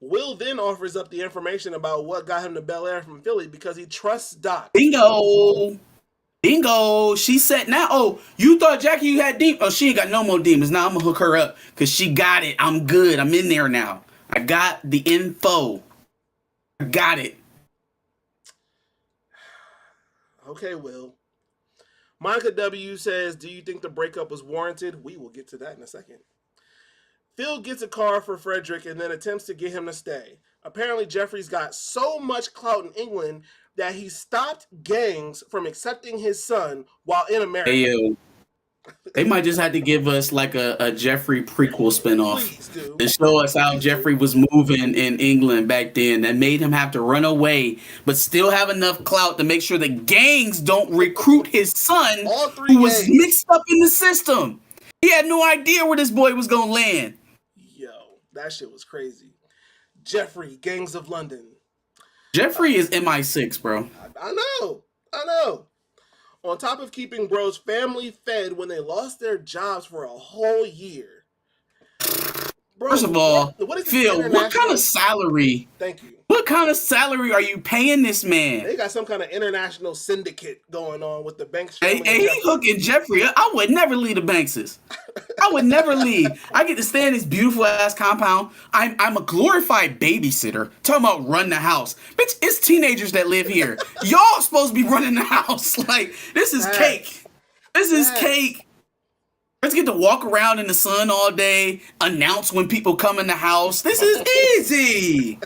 Will then offers up the information about what got him to Bel Air from Philly because he trusts Doc. Bingo. She said now. Oh, you thought Jackie had demons? Oh, she ain't got no more demons. Now I'm gonna hook her up because she got it. I'm good. I'm in there now. I got the info. I got it. Okay, Will. Monica W says, "Do you think the breakup was warranted?" We will get to that in a second. Phil gets a car for Frederick and then attempts to get him to stay. Apparently, Jeffrey's got so much clout in England that he stopped gangs from accepting his son while in America. Hey, yo. They might just have to give us like a Jeffrey prequel spinoff to show us how Jeffrey was moving in England back then that made him have to run away, but still have enough clout to make sure the gangs don't recruit his son who was mixed up in the system. He had no idea where this boy was going to land. Yo, that shit was crazy. Jeffrey, Gangs of London. Jeffrey is MI6, bro. I know. On top of keeping bro's family fed when they lost their jobs for a whole year. Bro, first of all, what is Phil, what kind of salary? Thank you. What kind of salary are you paying this man? They got some kind of international syndicate going on with the Banks. Hey, he hooking Jeffrey. I would never leave the Bankses. I would never leave. I get to stay in this beautiful ass compound. I'm a glorified babysitter. Talking about run the house. Bitch, it's teenagers that live here. Y'all supposed to be running the house. Like, this is cake. This is cake. Let's get to walk around in the sun all day, announce when people come in the house. This is easy.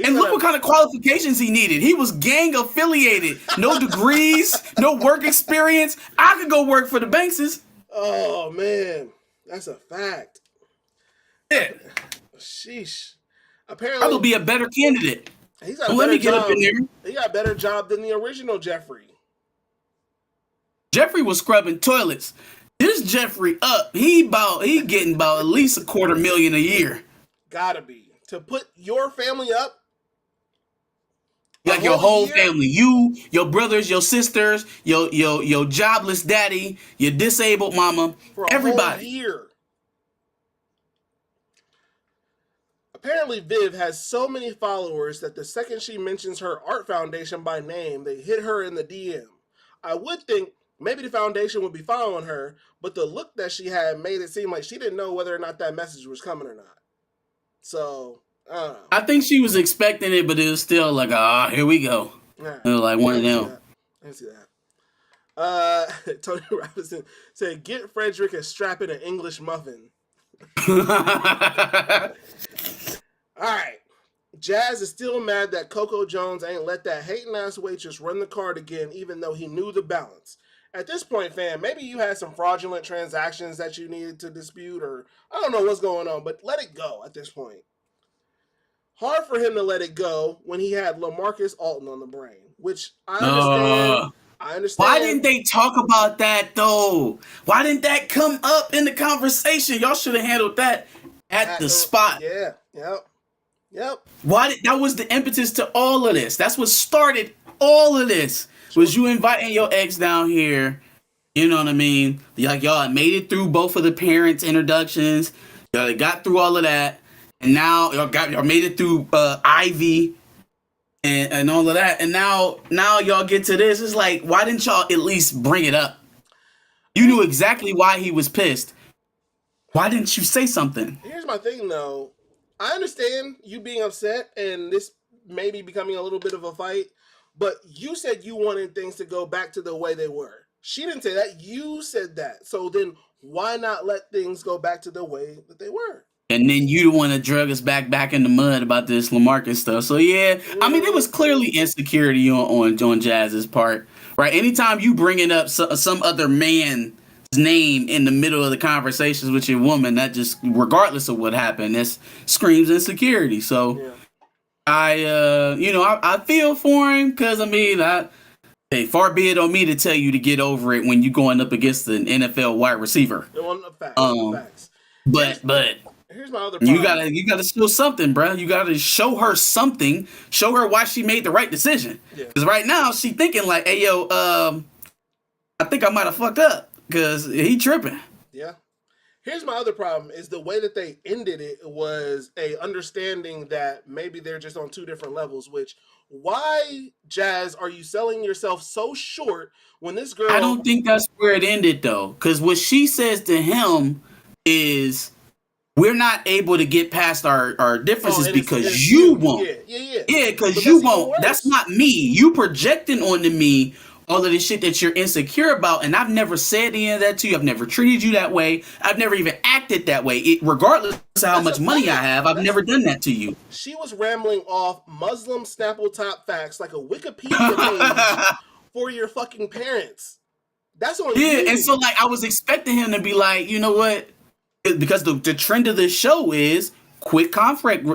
And look what kind of qualifications he needed. He was gang affiliated. No degrees, no work experience. I could go work for the Bankses. Oh, man. That's a fact. Yeah. Sheesh. Apparently, I will be a better candidate. Let me get up in there. He got a better job than the original Jeffrey. Jeffrey was scrubbing toilets. This Jeffrey up, he getting about at least $250,000 a year. Gotta be. To put your family up. Like your whole family, you, your brothers, your sisters, your jobless daddy, your disabled mama, for a everybody. Whole year. Apparently, Viv has so many followers that the second she mentions her art foundation by name, they hit her in the DM. I would think maybe the foundation would be following her, but the look that she had made it seem like she didn't know whether or not that message was coming or not. So, I don't know. I think she was expecting it, but it was still like, here we go. Yeah. It was like one of them. I didn't see that. Tony Robinson said, "Get Frederick a strap in an English muffin." All right. Jazz is still mad that Coco Jones ain't let that hating ass waitress run the card again, even though he knew the balance. at this point, fam, maybe you had some fraudulent transactions that you needed to dispute, or I don't know what's going on, but let it go at this point. Hard for him to let it go when he had LaMarcus Alton on the brain, which I understand. Uh, I why understand. didn't they talk about that though? Why didn't that come up in the conversation? Y'all should have handled that at the spot. Yeah, yep. That was the impetus to all of this. That's what started all of this. Was you inviting your ex down here? You know what I mean? Like y'all made it through both of the parents' introductions. Y'all got through all of that, and now y'all made it through Ivy and all of that, and now y'all get to this. It's like, why didn't y'all at least bring it up? You knew exactly why he was pissed. Why didn't you say something? Here's my thing, though. I understand you being upset and this maybe becoming a little bit of a fight, but you said you wanted things to go back to the way they were. She didn't say that. You said that. So then why not let things go back to the way that they were? And then you want to drug us back in the mud about this LaMarcus stuff. So yeah, I mean, it was clearly insecurity on Jazz's part, right? Anytime you bringing up some other man's name in the middle of the conversations with your woman, that just, regardless of what happened, this screams insecurity. So yeah. I feel for him, because I mean, hey, far be it on me to tell you to get over it when you're going up against an NFL wide receiver. Facts. But here's my other problem. You gotta show something, bro. You gotta show her something. Show her why she made the right decision. Because right now she thinking like, hey yo, I think I might have fucked up because he tripping. Yeah. Here's my other problem is the way that they ended it was a understanding that maybe they're just on two different levels, which why, Jazz, are you selling yourself so short when this girl... I don't think that's where it ended though. Because what she says to him is, we're not able to get past our differences because you won't. Yeah, because you won't. That's not me. You projecting onto me all of the shit that you're insecure about, and I've never said any of that to you. I've never treated you that way. I've never even acted that way. Regardless of how much money I have, I've never done that to you. She was rambling off Muslim Snapple top facts like a Wikipedia page for your fucking parents. That's on you. Yeah, and so like I was expecting him to be like, you know what? Because the trend of the show is quick conflict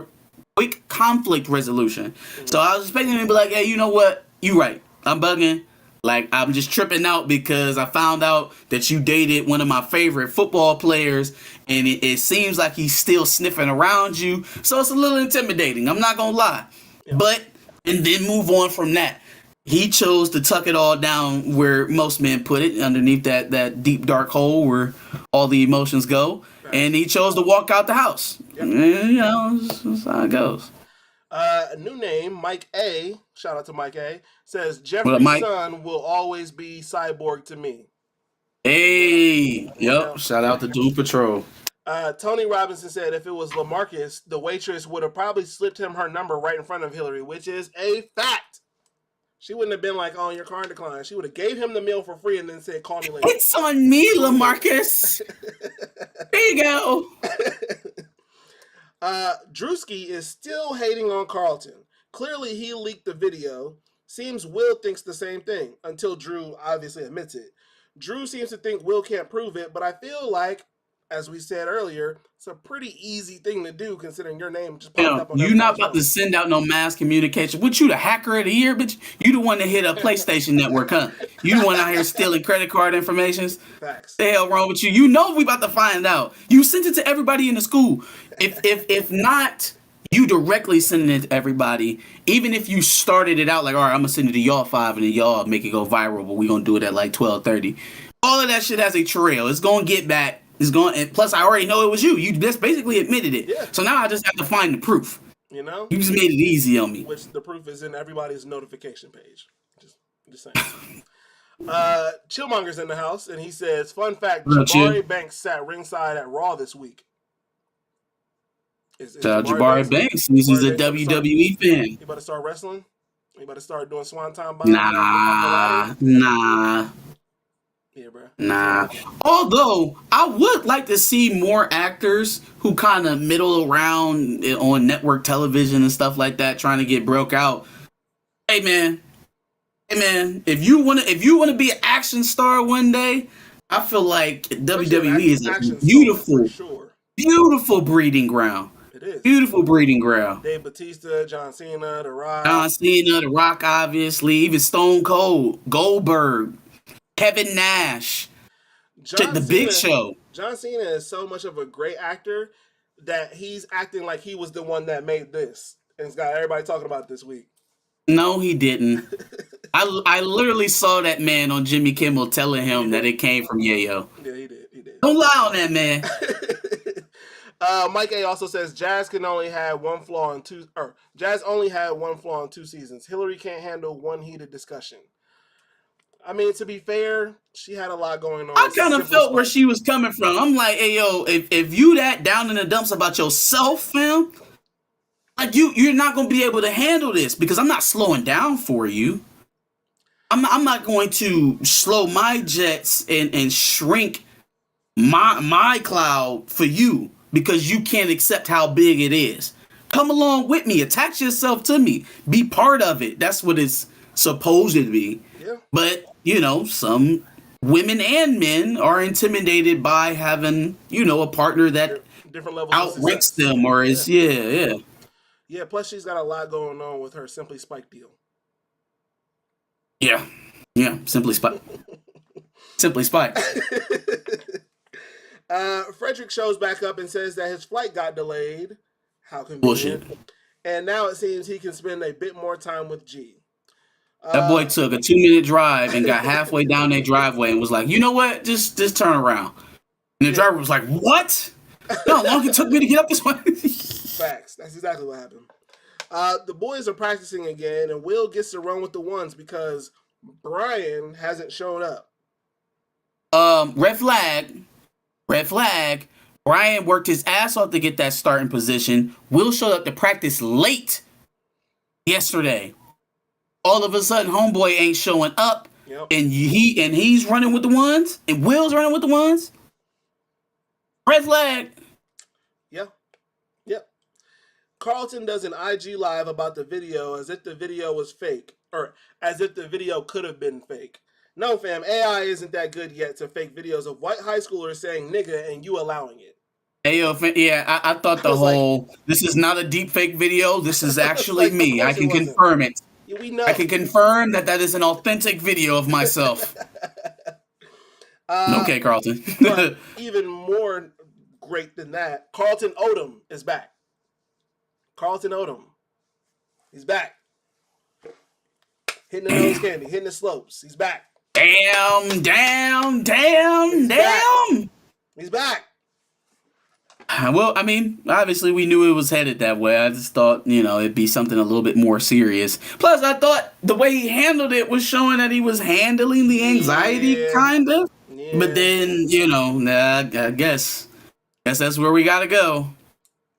resolution. Mm-hmm. So I was expecting him to be like, hey, you know what? You right. I'm bugging. Like, I'm just tripping out because I found out that you dated one of my favorite football players, and it seems like he's still sniffing around you. So it's a little intimidating. I'm not going to lie. Yeah. But, and then move on from that. He chose to tuck it all down where most men put it, underneath that deep, dark hole where all the emotions go. Right. And he chose to walk out the house. Yep. And, you know, that's how it goes. A new name, Mike A. Shout out to Mike A. Says Jeffrey's son will always be Cyborg to me. Hey, yep. Shout out to Doom Patrol. Tony Robinson said if it was LaMarcus, the waitress would have probably slipped him her number right in front of Hillary, which is a fact. She wouldn't have been like, "Oh, your card declined." She would have gave him the meal for free and then said, "Call me later." It's on me, LaMarcus. There you go. Drewski is still hating on Carlton. Clearly, he leaked the video. Seems Will thinks the same thing until Drew obviously admits it. Drew seems to think Will can't prove it, but I feel like, as we said earlier, it's a pretty easy thing to do considering your name just popped up on you're not about to send out no mass communication. What, you the hacker of the year, bitch? You the one that hit a PlayStation Network, huh? You the one out here stealing credit card information. Facts. The hell wrong with you? You know we about to find out. You sent it to everybody in the school. If not, you directly sending it to everybody. Even if you started it out like, all right, I'm gonna send it to y'all 5 and then y'all make it go viral, but we gonna do it at like 12:30. All of that shit has a trail. It's gonna get back. It's going, and plus I already know it was you. You just basically admitted it. Yeah. So now I just have to find the proof. You know? You just made it easy on me. Which the proof is in everybody's notification page. Just saying. Chillmonger's in the house, and he says, fun fact, Jabari Banks sat ringside at Raw this week. Jabari Banks, he's a WWE fan. You about to start wrestling? You about to start doing Swanton Bomb? Nah. Yeah, bro. Nah. Although, I would like to see more actors who kind of middle around on network television and stuff like that trying to get broke out. Hey, man, Hey man, if you wanna be an action star one day, I feel like Especially WWE is a action star for beautiful, sure. beautiful breeding ground. It is. Beautiful breeding ground. Dave Batista, John Cena, The Rock. John Cena, The Rock, obviously, even Stone Cold, Goldberg, Kevin Nash, shit, John The Big Cena. Show. John Cena is so much of a great actor that he's acting like he was the one that made this, and it's got everybody talking about it this week. No, he didn't. I literally saw that man on Jimmy Kimmel telling him that it came from Yayo. Yeah, he did. He did. Don't lie on that man. Mike A also says Jazz can only have one flaw in two. Or Jazz only had one flaw in 2 seasons. Hillary can't handle one heated discussion. I mean, to be fair, she had a lot going on. I kind of felt where she was coming from. I'm like, hey yo, if you that down in the dumps about yourself, fam, like you're not gonna be able to handle this because I'm not slowing down for you. I'm not going to slow my jets and shrink my cloud for you because you can't accept how big it is. Come along with me, attach yourself to me, be part of it. That's what it's supposed to be. Yeah. But you know, some women and men are intimidated by having, you know, a partner that different levels outranks them or is yeah. Yeah, plus she's got a lot going on with her Simply Spike deal. Yeah, Simply Spike. Simply Spike. Frederick shows back up and says that his flight got delayed. How convenient. Bullshit. And now it seems he can spend a bit more time with G. That boy took a 2-minute drive and got halfway down their driveway and was like, you know what? Just turn around. And the driver was like, what? You know how long it took me to get up this way? Facts. That's exactly what happened. The boys are practicing again, and Will gets to run with the ones because Brian hasn't shown up. Red flag. Brian worked his ass off to get that starting position. Will showed up to practice late yesterday. All of a sudden, homeboy ain't showing up, and he's running with the ones, and Will's running with the ones. Red flag. Yep. Carlton does an IG live about the video as if the video was fake, or as if the video could have been fake. No, fam, AI isn't that good yet to fake videos of white high schoolers saying nigga and you allowing it. Hey, yo, yeah, I thought the whole, like, this is not a deep fake video. This is actually like, me. I can confirm it. Yeah, we know. I can confirm that is an authentic video of myself. Okay, Carlton. But even more great than that, Carlton Odom is back. Carlton Odom. He's back. Hitting the nose candy, hitting the slopes. He's back. Damn. He's back. Well, I mean, obviously we knew it was headed that way. I just thought, you know, it'd be something a little bit more serious. Plus, I thought the way he handled it was showing that he was handling the anxiety, kind of. Yeah. But then, you know, I guess that's where we gotta go.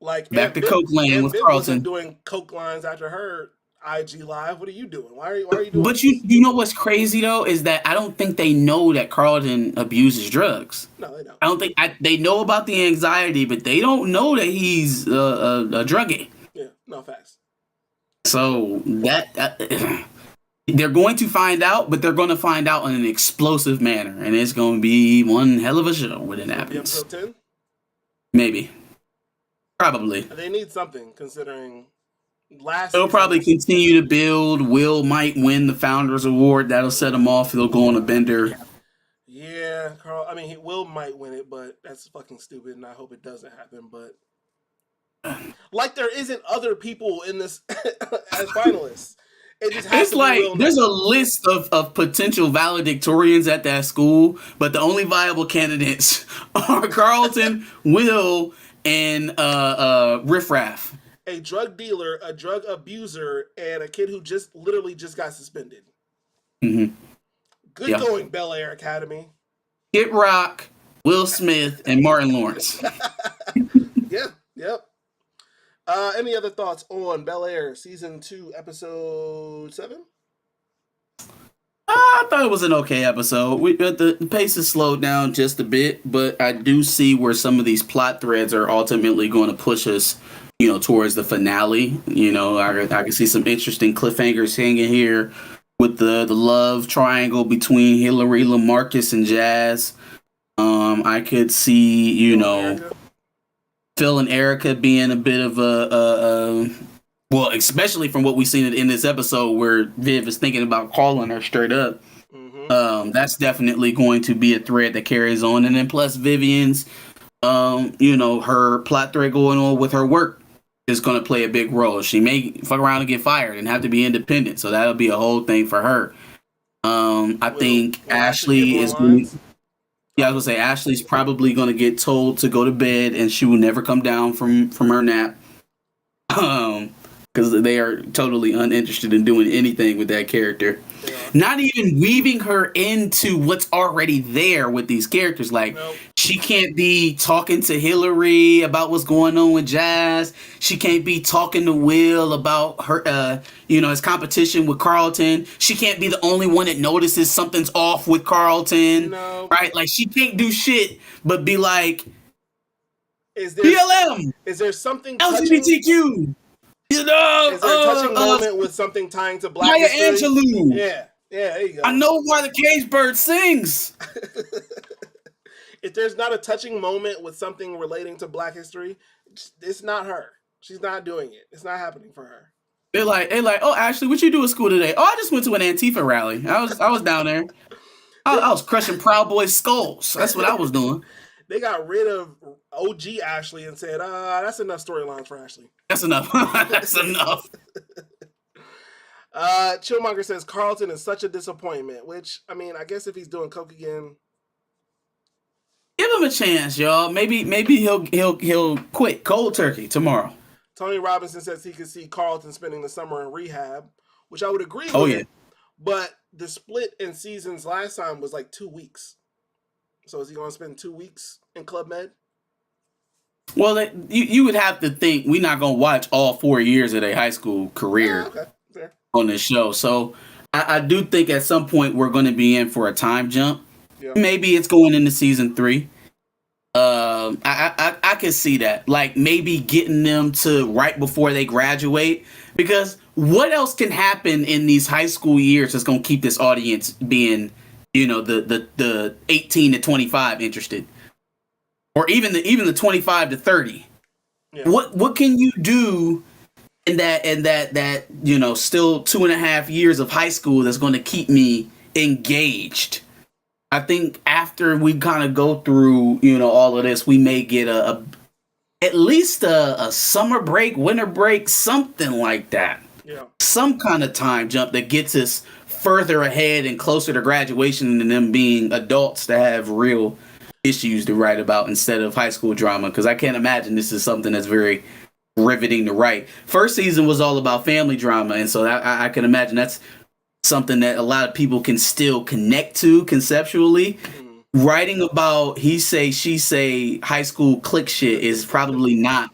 Like back to Coke Lane with Carlton. Doing Coke lines after her IG live. What are you doing? Why are you doing? But you know what's crazy though is that I don't think they know that Carlton abuses drugs. No, they don't. I don't think they know about the anxiety, but they don't know that he's a druggie. Yeah, no facts. So that they're going to find out, but they're going to find out in an explosive manner, and it's going to be one hell of a show when it happens. Episode 10? Maybe, probably. They need something considering. They'll probably continue to build. Will might win the Founders Award. That'll set him off. He'll go on a bender. Yeah, Carl. I mean, Will might win it, but that's fucking stupid, and I hope it doesn't happen. But like, there isn't other people in this as finalists. It just has it's like there's a list of potential valedictorians at that school, but the only viable candidates are Carlton, Will, and Riff Raff. A drug dealer, a drug abuser, and a kid who literally just got suspended. Mm-hmm. Good going, Bel Air Academy. Kid Rock, Will Smith, and Martin Lawrence. Yep. Any other thoughts on Bel Air Season 2, Episode 7? I thought it was an okay episode. The pace is slowed down just a bit, but I do see where some of these plot threads are ultimately going to push us, you know, towards the finale. You know, I can see some interesting cliffhangers hanging here. with the love triangle between Hillary, LaMarcus, and Jazz. I could see, Phil and Erica being a bit of a well, especially from what we've seen in this episode where Viv is thinking about calling her straight up. That's definitely going to be a thread that carries on, and then plus Vivian's, her plot thread going on with her work is going to play a big role. She may fuck around and get fired and have to be independent, so that'll be a whole thing for her. I think Ashley is going. Yeah, I was gonna say Ashley's probably gonna get told to go to bed, and she will never come down from her nap. Because they are totally uninterested in doing anything with that character. Yeah. Not even weaving her into what's already there with these characters. Like, she can't be talking to Hillary about what's going on with Jazz. She can't be talking to Will about her, his competition with Carlton. She can't be the only one that notices something's off with Carlton. No. Right? Like, she can't do shit but be like, BLM! Is there something LGBTQ? Is there a touching moment with something tying to Black history? Maya Angelou. Yeah, there you go. I know why the cage bird sings. If there's not a touching moment with something relating to Black history, it's not her. She's not doing it. It's not happening for her. They're like, oh, Ashley, what you do at school today? Oh, I just went to an Antifa rally. I was down there. I was crushing Proud Boys skulls. That's what I was doing. They got rid of OG Ashley and said, that's enough storylines for Ashley. That's enough. That's enough. Chillmonger says Carlton is such a disappointment, which, I mean, I guess if he's doing coke again. Give him a chance, y'all. Maybe he'll quit cold turkey tomorrow. Tony Robinson says he could see Carlton spending the summer in rehab, which I would agree with. Oh, yeah. But the split in seasons last time was like 2 weeks. So is he going to spend 2 weeks in Club Med? Well, you would have to think we're not going to watch all 4 years of their high school career on this show. So I do think at some point we're going to be in for a time jump. Yeah. Maybe it's going into season 3. I can see that. Like maybe getting them to right before they graduate. Because what else can happen in these high school years that's going to keep this audience being, the 18 to 25 interested? Or even the 25 to 30. Yeah. What can you do in that still 2.5 years of high school that's going to keep me engaged? I think after we kind of go through all of this, we may get at least a summer break, winter break, something like that. Yeah. Some kind of time jump that gets us further ahead and closer to graduation and them being adults that have real issues to write about instead of high school drama, because I can't imagine this is something that's very riveting to write. First season was all about family drama, and so I can imagine that's something that a lot of people can still connect to conceptually. Writing about he say, she say, high school clique shit is probably not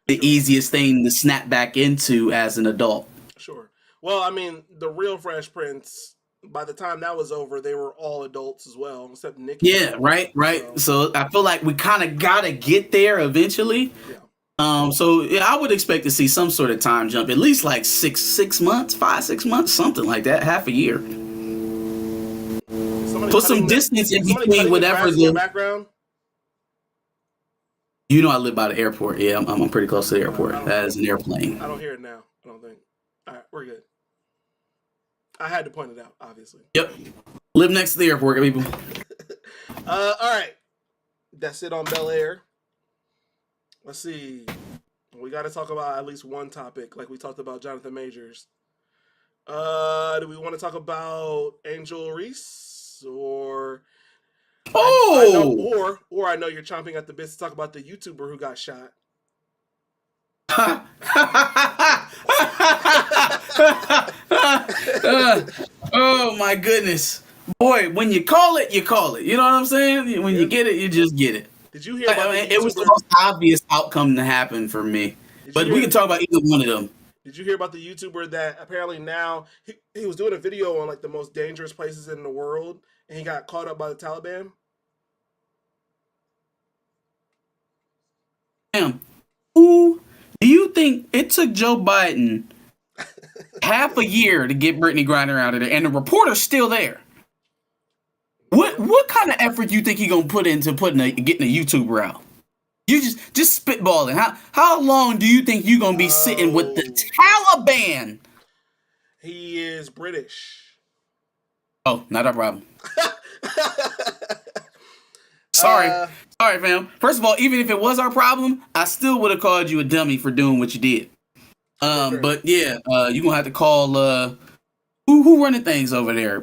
the easiest thing to snap back into as an adult. Sure. Well, I mean, the real Fresh Prince, by the time that was over, they were all adults as well, except Nikki. Yeah, right. So I feel like we kind of gotta get there eventually. Yeah. So yeah, I would expect to see some sort of time jump, at least like 6 months, 5-6 months, something like that, half a year. Put some distance in between whatever the background. I live by the airport. Yeah, I'm pretty close to the airport. That is an airplane. I don't hear it now. I don't think. All right, we're good. I had to point it out, obviously. Yep. Live next to the airport, people. All right. That's it on Bel Air. Let's see. We got to talk about at least one topic, like we talked about Jonathan Majors. Do we want to talk about Angel Reese or? Oh. I know you're chomping at the bit to talk about the YouTuber who got shot. Oh my goodness, boy! When you call it, you call it. You know what I'm saying? When you get it, you just get it. Did you hear about it? Was the most obvious outcome to happen for me. But we can talk about either one of them. Did you hear about the YouTuber that apparently now he was doing a video on like the most dangerous places in the world, and he got caught up by the Taliban? Damn. Who do you think it took Joe Biden half a year to get Brittany Griner out of there, and the reporter's still there. What kind of effort you think he gonna put into getting a YouTuber out? You just spitballing. How long do you think you gonna be sitting with the Taliban? He is British. Oh, not our problem. Sorry, fam. First of all, even if it was our problem, I still would have called you a dummy for doing what you did. But yeah, you gonna have to call who running things over there?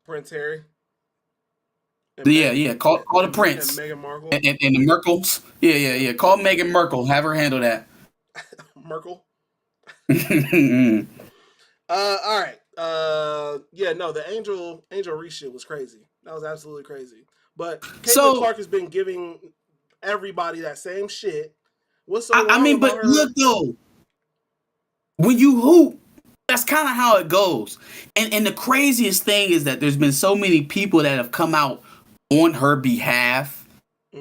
Prince Harry. Yeah. Call the Prince and Meghan Markle and the Merkels. Yeah. Call Meghan Merkel. Have her handle that. Merkel. All right. Yeah. No, the Angel Reese shit was crazy. That was absolutely crazy. But Caitlin Clark has been giving everybody that same shit. What's so wrong about her? Look though, when you hoop, that's kind of how it goes. And the craziest thing is that there's been so many people that have come out on her behalf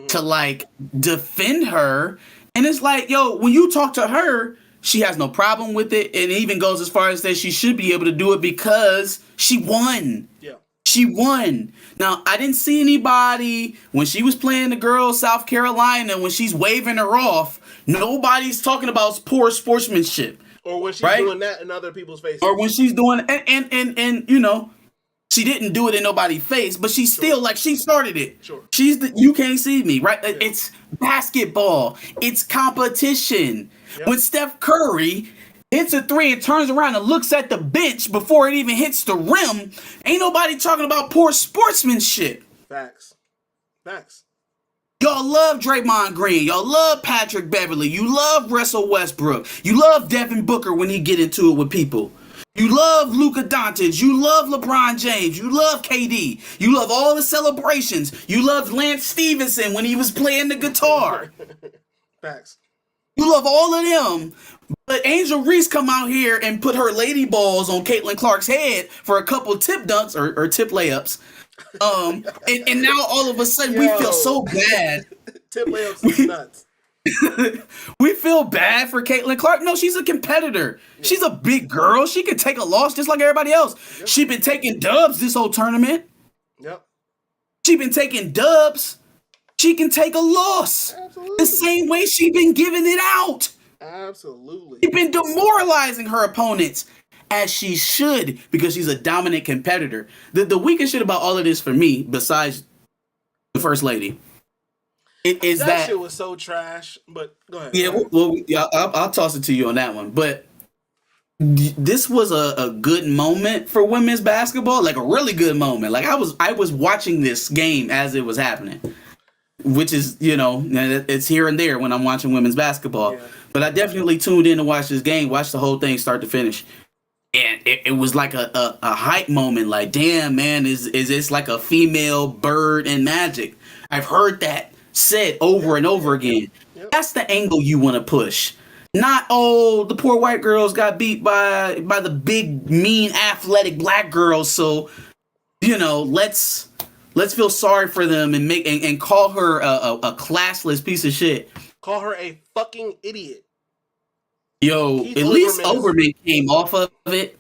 to like defend her. And it's like, yo, when you talk to her, she has no problem with it. And it even goes as far as that she should be able to do it because she won. Yeah. She won. Now, I didn't see anybody when she was playing the girls South Carolina, when she's waving her off, nobody's talking about poor sportsmanship. Or when she's doing that in other people's faces. Or when she's doing and you know, she didn't do it in nobody's face, but she's still like she started it. Sure. You can't see me, right? Yeah. It's basketball. It's competition. Yep. When Steph Curry hits a three and turns around and looks at the bench before it even hits the rim, ain't nobody talking about poor sportsmanship. Facts. Y'all love Draymond Green. Y'all love Patrick Beverly. You love Russell Westbrook. You love Devin Booker when he get into it with people. You love Luka Doncic. You love LeBron James. You love KD. You love all the celebrations. You loved Lance Stevenson when he was playing the guitar. Facts. You love all of them. But Angel Reese come out here and put her lady balls on Caitlin Clark's head for a couple tip dunks or tip layups. And now all of a sudden we feel so bad. Tip layups is nuts. We feel bad for Caitlin Clark. No, she's a competitor. Yeah. She's a big girl. She can take a loss just like everybody else. Yep. She's been taking dubs this whole tournament. Yep. She's been taking dubs. She can take a loss. Absolutely. The same way she's been giving it out. Absolutely. She's been demoralizing her opponents, as she should, because she's a dominant competitor. The weakest shit about all of this for me, besides the First Lady, is that shit was so trash. But go ahead. Yeah, I'll toss it to you on that one. But this was a good moment for women's basketball, like a really good moment. Like I was watching this game as it was happening, which is, you know, it's here and there when I'm watching women's basketball. Yeah. But I definitely tuned in to watch this game, watch the whole thing start to finish. And it was like a hype moment. Like, damn, man, is this like a female bird in Magic? I've heard that said over and over again. Yep. That's the angle you want to push. Not, the poor white girls got beat by the big, mean, athletic black girls. So, you know, let's feel sorry for them and call her a classless piece of shit. Call her a fucking idiot. Yo, at least Overman came off of it.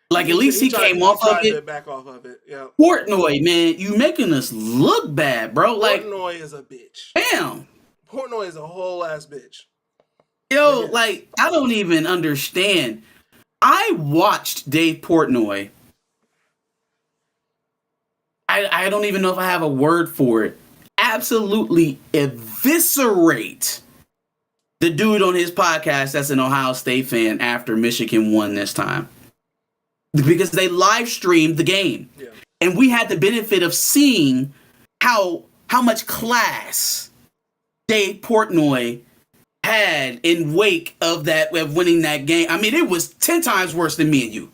Like, at least he came off of it. Back off of it, yeah. Portnoy, man, you making us look bad, bro. Like, Portnoy is a bitch. Damn. Portnoy is a whole ass bitch. Yo, like, I don't even understand. I watched Dave Portnoy. I don't even know if I have a word for it. Absolutely eviscerate the dude on his podcast that's an Ohio State fan after Michigan won this time. Because they live streamed the game. Yeah. And we had the benefit of seeing how much class Dave Portnoy had in wake of winning that game. I mean, it was 10 times worse than me and you.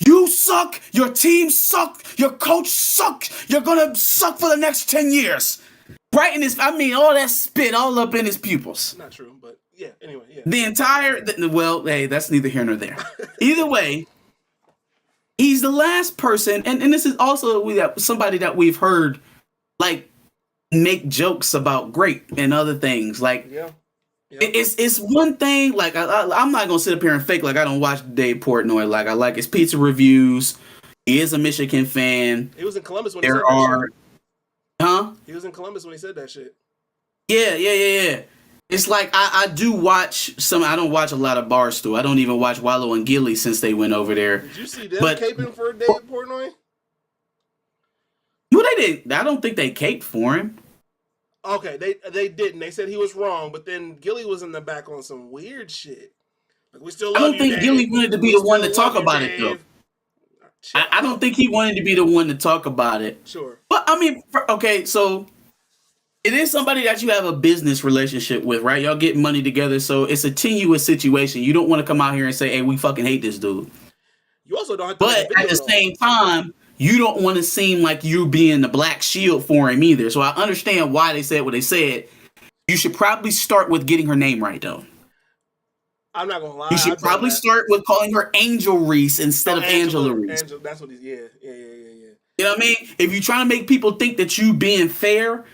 You suck, your team suck, your coach suck, you're gonna suck for the next 10 years. Right in his, all that spit all up in his pupils. Not true, but yeah, anyway, yeah. The entire, hey, that's neither here nor there. Either way, he's the last person, and this is also somebody that we've heard, like, make jokes about great and other things. Like, Yep. It's one thing. Like I'm not gonna sit up here and fake like I don't watch Dave Portnoy. Like I like his pizza reviews. He is a Michigan fan. He was in Columbus when he There said that shit. are, huh? He was in Columbus when he said that shit. Yeah. It's like I do watch some. I don't watch a lot of Barstool. I don't even watch Wallow and Gilly since they went over there. Did you see them But caping for Dave Portnoy? no, they didn't. I don't think they caped for him. Okay, they didn't. They said he was wrong, but then Gilly was in the back on some weird shit. Like, we still I love don't you, think Dave. Gilly wanted to be We the one to still talk love you, about it, though. Dave. Chill I don't out. think he wanted to be the one to talk about it. Sure. But I mean, okay, so it is somebody that you have a business relationship with, right? Y'all get money together, so it's a tenuous situation. You don't want to come out here and say, "Hey, we fucking hate this dude." You also don't have to make a But video at the though. same time, you don't want to seem like you being the black shield for him either. So I understand why they said what they said. You should probably start with getting her name right, though. I'm not gonna lie. You should probably start with calling her Angel Reese instead of Angela Reese. Angela, that's what he's. Yeah. You know what I mean? If you're trying to make people think that you being fair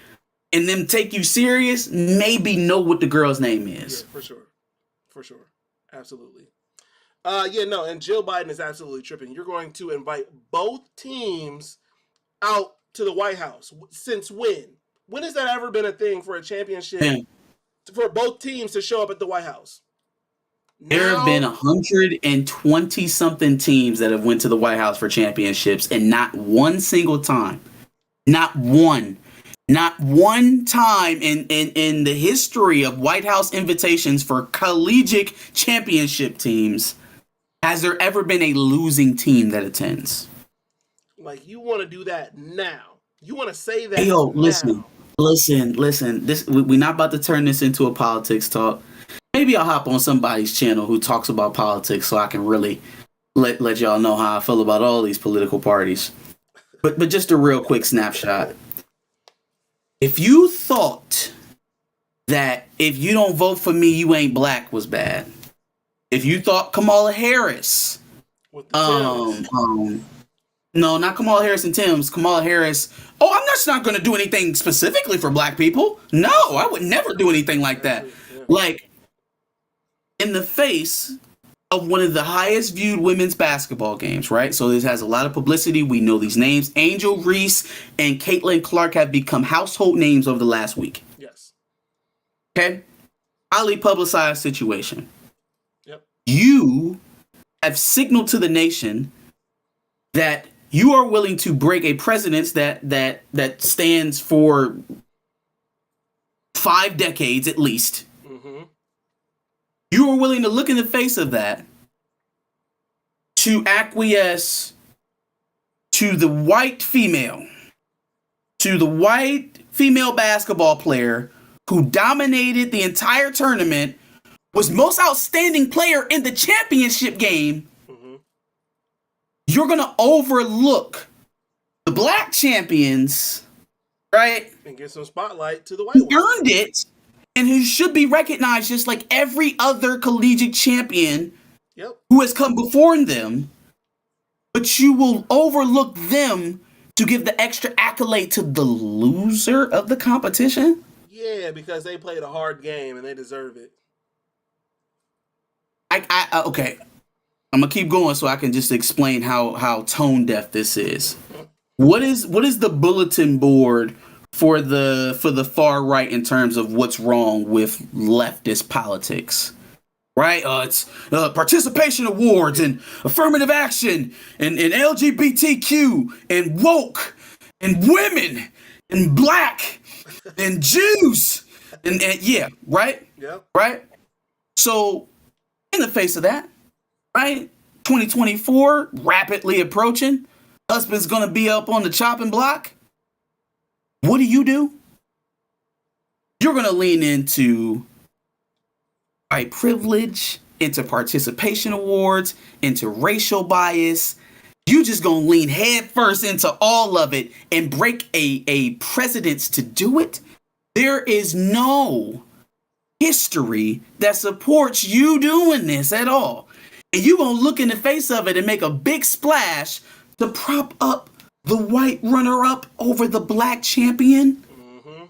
and them take you serious, maybe know what the girl's name is. Yeah, for sure, absolutely. Yeah, no, and Jill Biden is absolutely tripping. You're going to invite both teams out to the White House. Since when? When has that ever been a thing for a championship for both teams to show up at the White House? There have been 120 something teams that have went to the White House for championships, and not one single time, not one time in the history of White House invitations for collegiate championship teams has there ever been a losing team that attends. Like, you want to do that now? You want to say that? Hey, yo, now. listen. This we're not about to turn this into a politics talk. Maybe I'll hop on somebody's channel who talks about politics so I can really let y'all know how I feel about all these political parties. But just a real quick snapshot. If you thought that if you don't vote for me, you ain't black was bad. If you thought Kamala Harris, no, not Kamala Harris and Tim's. Kamala Harris. Oh, I'm just not going to do anything specifically for black people. No, I would never do anything like that. Yeah. Like, in the face of one of the highest viewed women's basketball games, right? So this has a lot of publicity. We know these names. Angel Reese and Caitlin Clark have become household names over the last week. Yes. Okay? Highly publicized situation. Yep. You have signaled to the nation that you are willing to break a precedence that stands for 5 decades at least. Mm-hmm. You are willing to look in the face of that to acquiesce to the white female basketball player who dominated the entire tournament, was most outstanding player in the championship game. Mm-hmm. You're going to overlook the black champions, right? And get some spotlight to the white Who ones. earned it and who should be recognized just like every other collegiate champion who has come before them. But you will overlook them to give the extra accolade to the loser of the competition? Yeah, because they played a hard game and they deserve it. Okay. I'm gonna keep going so I can just explain how tone deaf this is. What is the bulletin board for the far right in terms of what's wrong with leftist politics? Right? It's participation awards and affirmative action and LGBTQ and woke and women and black and Jews and yeah, right? Yeah. Right? So in the face of that, right? 2024 rapidly approaching. Husband's gonna be up on the chopping block. What do? You're gonna lean into white privilege, into participation awards, into racial bias. You just gonna lean head first into all of it and break a precedence to do it. There is no history that supports you doing this at all. And you gonna look in the face of it and make a big splash to prop up the white runner-up over the black champion? Mm-hmm.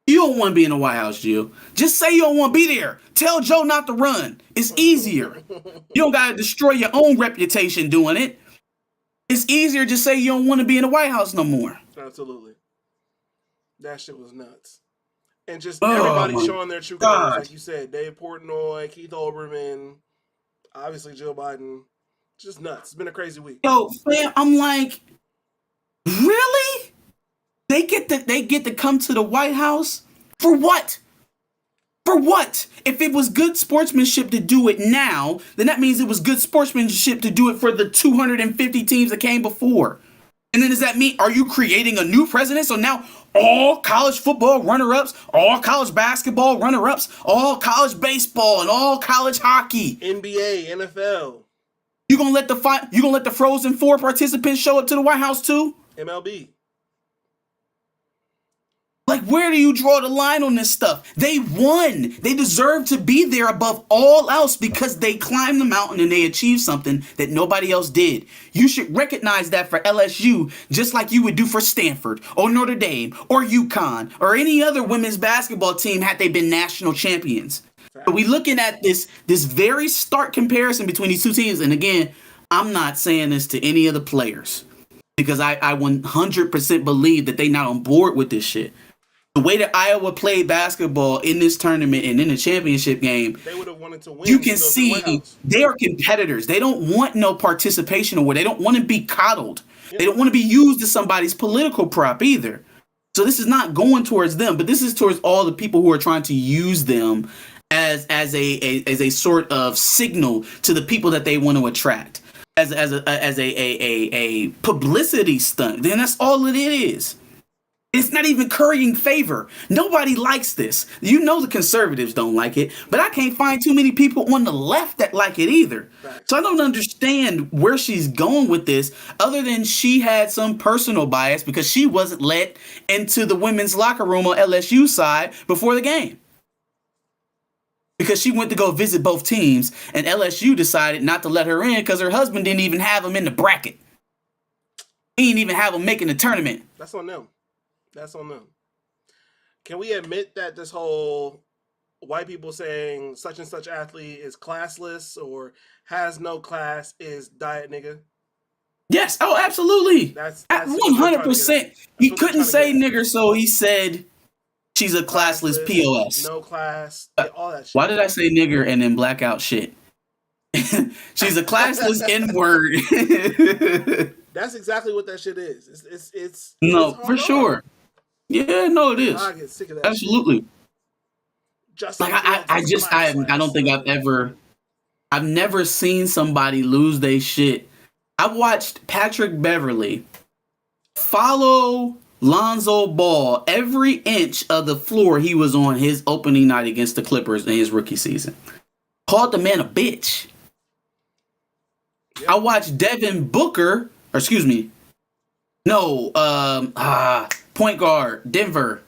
You don't want to be in the White House, Jill. Just say you don't want to be there. Tell Joe not to run. It's easier. You don't got to destroy your own reputation doing it. It's easier to say you don't want to be in the White House no more. Absolutely. That shit was nuts. And just everybody showing their true colors, like you said. Dave Portnoy, Keith Olbermann, obviously Joe Biden. Just nuts. It's been a crazy week. Yo, fam, I'm like, really? They get to come to the White House? For what? For what? If it was good sportsmanship to do it now, then that means it was good sportsmanship to do it for the 250 teams that came before. And then does that mean, are you creating a new president? So now all college football runner-ups, all college basketball runner-ups, all college baseball, and all college hockey. NBA, NFL. You gonna let the Frozen Four participants show up to the White House too? MLB. Like, where do you draw the line on this stuff? They won. They deserve to be there above all else because they climbed the mountain and they achieved something that nobody else did. You should recognize that for LSU, just like you would do for Stanford or Notre Dame or UConn or any other women's basketball team had they been national champions. But we looking at this very stark comparison between these two teams. And again, I'm not saying this to any of the players because I 100% believe that they not on board with this shit. The way that Iowa played basketball in this tournament and in the championship game, they would have wanted to win. You can see they are competitors. They don't want no participation or they don't want to be coddled. Yeah. They don't want to be used as somebody's political prop either. So this is not going towards them, but this is towards all the people who are trying to use them as a sort of signal to the people that they want to attract, as a publicity stunt. Then that's all it is. It's not even currying favor. Nobody likes this. You know the conservatives don't like it, but I can't find too many people on the left that like it either. Right. So I don't understand where she's going with this, other than she had some personal bias because she wasn't let into the women's locker room on LSU side before the game. Because she went to go visit both teams, and LSU decided not to let her in because her husband didn't even have him in the bracket. He didn't even have him making the tournament. That's on them. That's on them. Can we admit that this whole white people saying such and such athlete is classless or has no class is diet nigga? Yes. Oh, absolutely. That's 100%. He couldn't say nigger, so he said she's a classless POS. No class. All that shit. Why did I say nigger and then black out shit? She's a classless N-word. That's exactly what that shit is. It's no, for sure. Yeah, no, it is. I get sick of that. Absolutely. Shit. Like I don't think I've never seen somebody lose their shit. I watched Patrick Beverly follow Lonzo Ball every inch of the floor he was on his opening night against the Clippers in his rookie season. Called the man a bitch. Yep. I watched Devin Booker, or excuse me. No, point guard, Denver.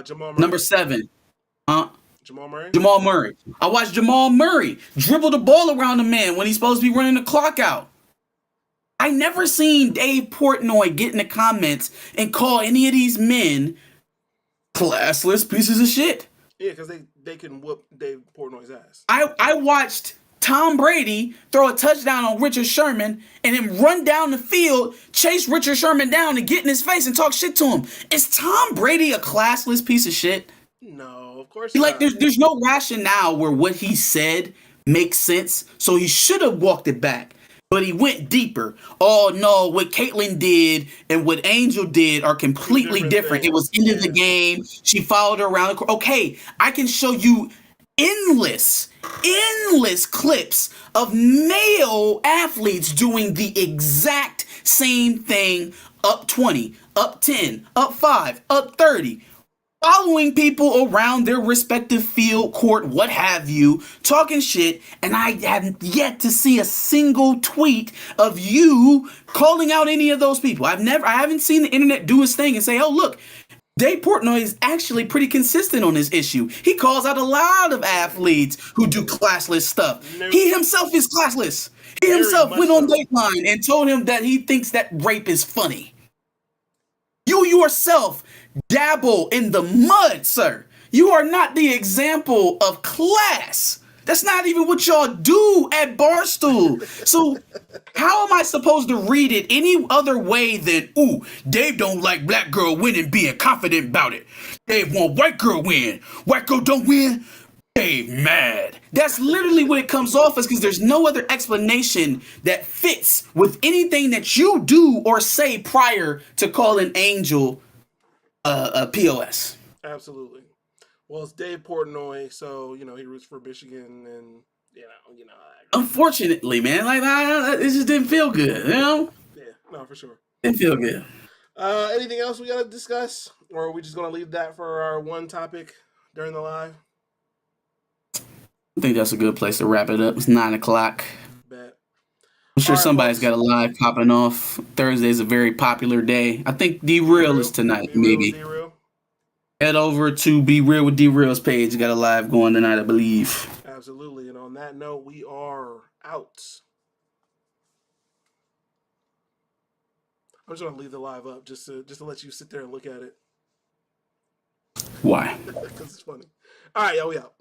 Jamal Murray. Number 7. Jamal Murray? Jamal Murray. I watched Jamal Murray dribble the ball around the man when he's supposed to be running the clock out. I never seen Dave Portnoy get in the comments and call any of these men classless pieces of shit. Yeah, because they can whoop Dave Portnoy's ass. I watched Tom Brady throw a touchdown on Richard Sherman and then run down the field, chase Richard Sherman down and get in his face and talk shit to him. Is Tom Brady a classless piece of shit? No, of course not. Like, there's no rationale where what he said makes sense, so he should have walked it back. But he went deeper. Oh, no, what Caitlyn did and what Angel did are completely different. It was into the game. She followed her around the court. Okay, I can show you endless clips of male athletes doing the exact same thing, up 20, up 10, up 5, up 30, following people around their respective field, court, what have you, talking shit, and I haven't yet to see a single tweet of you calling out any of those people. I haven't seen the internet do its thing and say, oh, look, Dave Portnoy is actually pretty consistent on this issue. He calls out a lot of athletes who do classless stuff. He himself is classless. He himself went on Dateline and told him that he thinks that rape is funny. You yourself dabble in the mud, sir. You are not the example of class. That's not even what y'all do at Barstool. So how am I supposed to read it any other way than, ooh, Dave don't like black girl winning, being confident about it. Dave want white girl win. White girl don't win. Dave mad. That's literally what it comes off as, because there's no other explanation that fits with anything that you do or say prior to calling Angel a POS. Absolutely. Well, it's Dave Portnoy, so he roots for Michigan, and Unfortunately, man, like it just didn't feel good, Yeah, no, for sure. Didn't feel good. Anything else we gotta discuss, or are we just gonna leave that for our one topic during the live? I think that's a good place to wrap it up. It's 9 o'clock. Bet. I'm sure All right, somebody's folks. got a live popping off. Thursday's a very popular day. I think D-Real is tonight, maybe. D-Real. Head over to Be Real with D-Real's page. Got a live going tonight, I believe. Absolutely. And on that note, we are out. I'm just gonna leave the live up just to let you sit there and look at it. Why? Because it's funny. All right, y'all, we out.